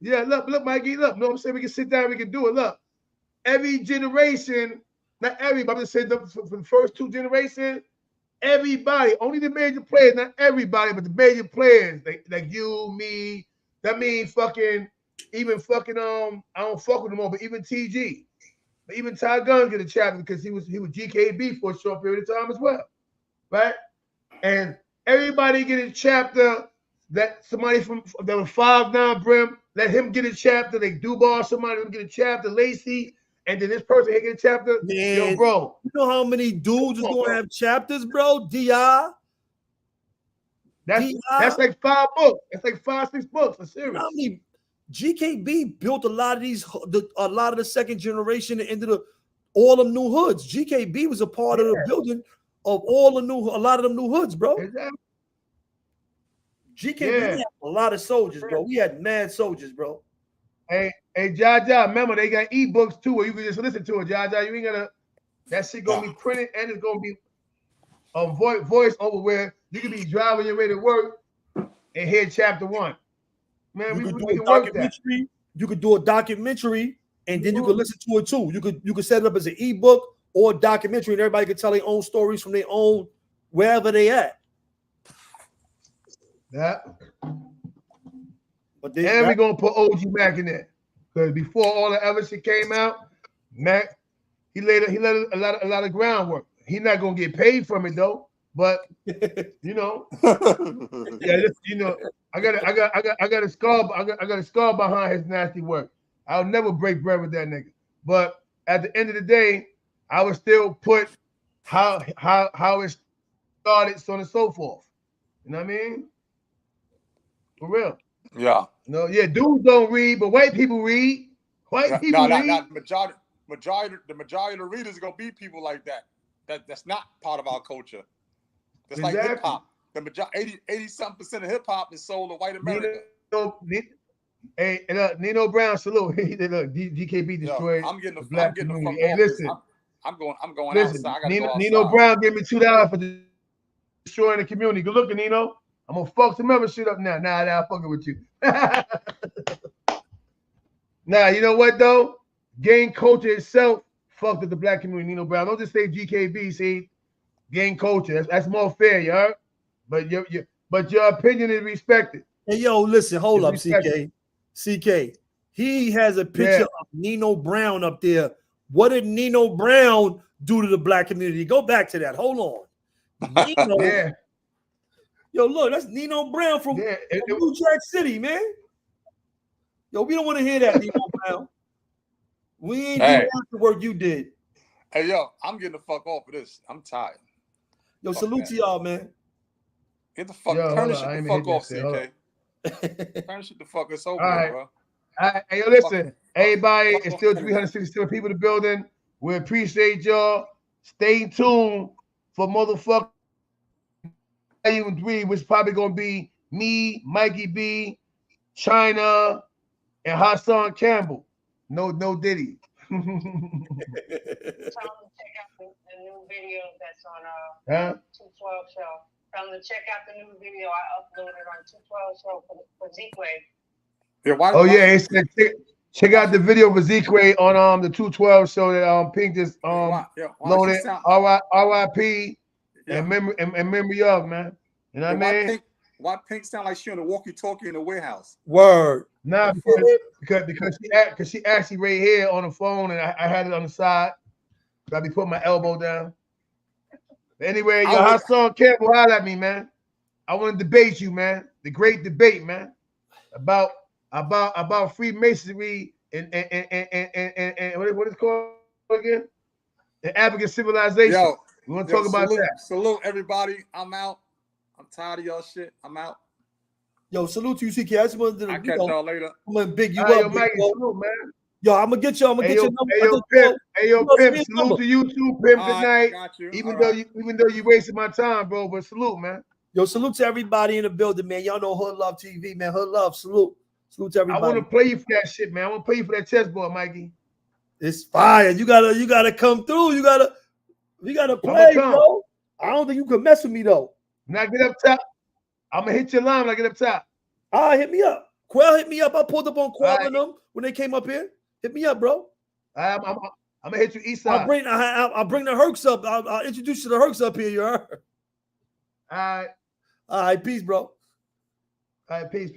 S1: Yeah, look, Mikey, look. No, I'm saying we can sit down, we can do it. Look, every generation, not everybody, I'm just saying for the first 2 generations, everybody, only the major players, not everybody, but the major players, like you, me, that means even fucking, I don't fuck with them all, but even TG, but even Ty Gunn get a chapter because he was GKB for a short period of time as well, right? And everybody get a chapter. That somebody that was 5'9" Brim, let him get a chapter. Like Dubar, somebody let him get a chapter. Lacey, and then this person here get a chapter.
S5: Man,
S1: yo, bro,
S5: you know how many dudes is gonna have chapters, bro? Di.
S1: That's like 5 books. That's like 5, 6 books. A series.
S5: You know how many GKB built a lot of the second generation into all them new hoods. GKB was a part of the building of a lot of them new hoods, bro.
S1: Exactly.
S5: GKB had a lot of soldiers, bro. We had mad soldiers, bro.
S1: Hey, Jaja, remember they got ebooks too, where you can just listen to it, Jaja. You ain't gonna. That shit gonna be printed and it's gonna be voice over where you can be driving your way to work and hear chapter 1. Man, we can work that.
S5: You could do a documentary and then you could listen to it too. You could set it up as an ebook or a documentary, and everybody could tell their own stories from their own wherever they at.
S1: That. But then we're gonna put OG Mac in there. Because before all the other shit came out, Mac, he laid a lot of groundwork. He's not gonna get paid from it though. But you know, I got a scar behind his nasty work. I'll never break bread with that nigga. But at the end of the day, I would still put how it started, so on and so forth. You know what I mean? For real.
S2: Yeah.
S1: No, dudes don't read, but white people read. White people read.
S2: Not the majority of the readers are gonna be people like that. That's not part of our culture. That's exactly. Like hip hop. The majority, 80-something% of hip hop is sold to white America.
S1: Nino Brown, salute. Look, GKB destroyed.
S2: I'm getting the
S1: black
S2: community.
S1: Hey, listen,
S2: I'm going outside. I gotta go outside.
S1: Nino Brown gave me $2 for destroying the community. Good looking, Nino. I'm gonna fuck some other shit up now. Nah, I'm fucking with you. Nah, you know what though? Gang culture itself fucked with the black community. Nino Brown. Don't just say GKB. Say gang culture. That's more fair, you heard? But your opinion is respected.
S5: Hey, yo, listen, hold up, CK. He has a picture of Nino Brown up there. What did Nino Brown do to the black community? Go back to that. Hold on. Nino, yo, look, that's Nino Brown from New Jack City, man. Yo, we don't want to hear that, Nino Brown. We ain't doing the work you did.
S2: Hey, yo, I'm getting the fuck off of this. I'm tired.
S5: Yo, salute to y'all, man.
S2: Get the fuck, turn this shit the fuck off, CK. Turn shit the fuck, it's over, bro.
S1: All right, hey, yo, listen, everybody, it's still 367 people in the building. We appreciate y'all. Stay tuned for motherfucking Volume 3, which is probably gonna be me, Mikey B, China, and Hassan Campbell. No Diddy.
S4: Tell them to check out the new video that's on 212 show. Tell them to check out the new video I uploaded on 212 show for Zeke-Way.
S1: Yeah, it said check out the video for Zeke-Way on the 212 show that Pink just loaded. RIP and memory of, man. You know what I mean?
S2: Why Pink sound like she on a walkie-talkie in the warehouse?
S5: Word.
S1: Nah, because she actually right here on the phone, and I had it on the side. So I be putting my elbow down. But anyway, your Hassan Campbell, holler at me, man. I want to debate you, man. The great debate, man. About Freemasonry and what is it called again? The African civilization.
S2: Yo,
S1: we want to talk about that.
S2: Salute everybody. I'm out. I'm tired of y'all shit. I'm out.
S5: Yo, salute to you, CK. I just wanted to.
S2: I'll catch y'all later.
S5: I'm gonna big you
S1: up.
S5: Yo,
S1: Mikey, salute, man.
S5: Yo, I'm gonna get you. I'm gonna get your number.
S1: Hey, yo, Pimp. Salute to you too, Pimp. Good night. Even though you wasted my time, bro, but salute, man.
S5: Yo, salute to everybody in the building, man. Y'all know Hood Love TV, man. Hood Love, salute to everybody.
S1: I want to play you for that shit, man. I want to play you for that chessboard, Mikey.
S5: It's fire. You gotta come through. We gotta play, bro. I don't think you can mess with me though.
S1: When I get up top, I'm gonna hit your line when I get up top.
S5: Ah, hit me up. Quell hit me up. I pulled up on Quell
S1: Right.
S5: and them when they came up here. Hit me up, bro.
S1: I'm gonna hit you east side.
S5: I'll bring the Hercs up. I'll introduce you to the Hercs up here. You heard?
S1: All right.
S5: All right, peace, bro.
S1: All right, peace.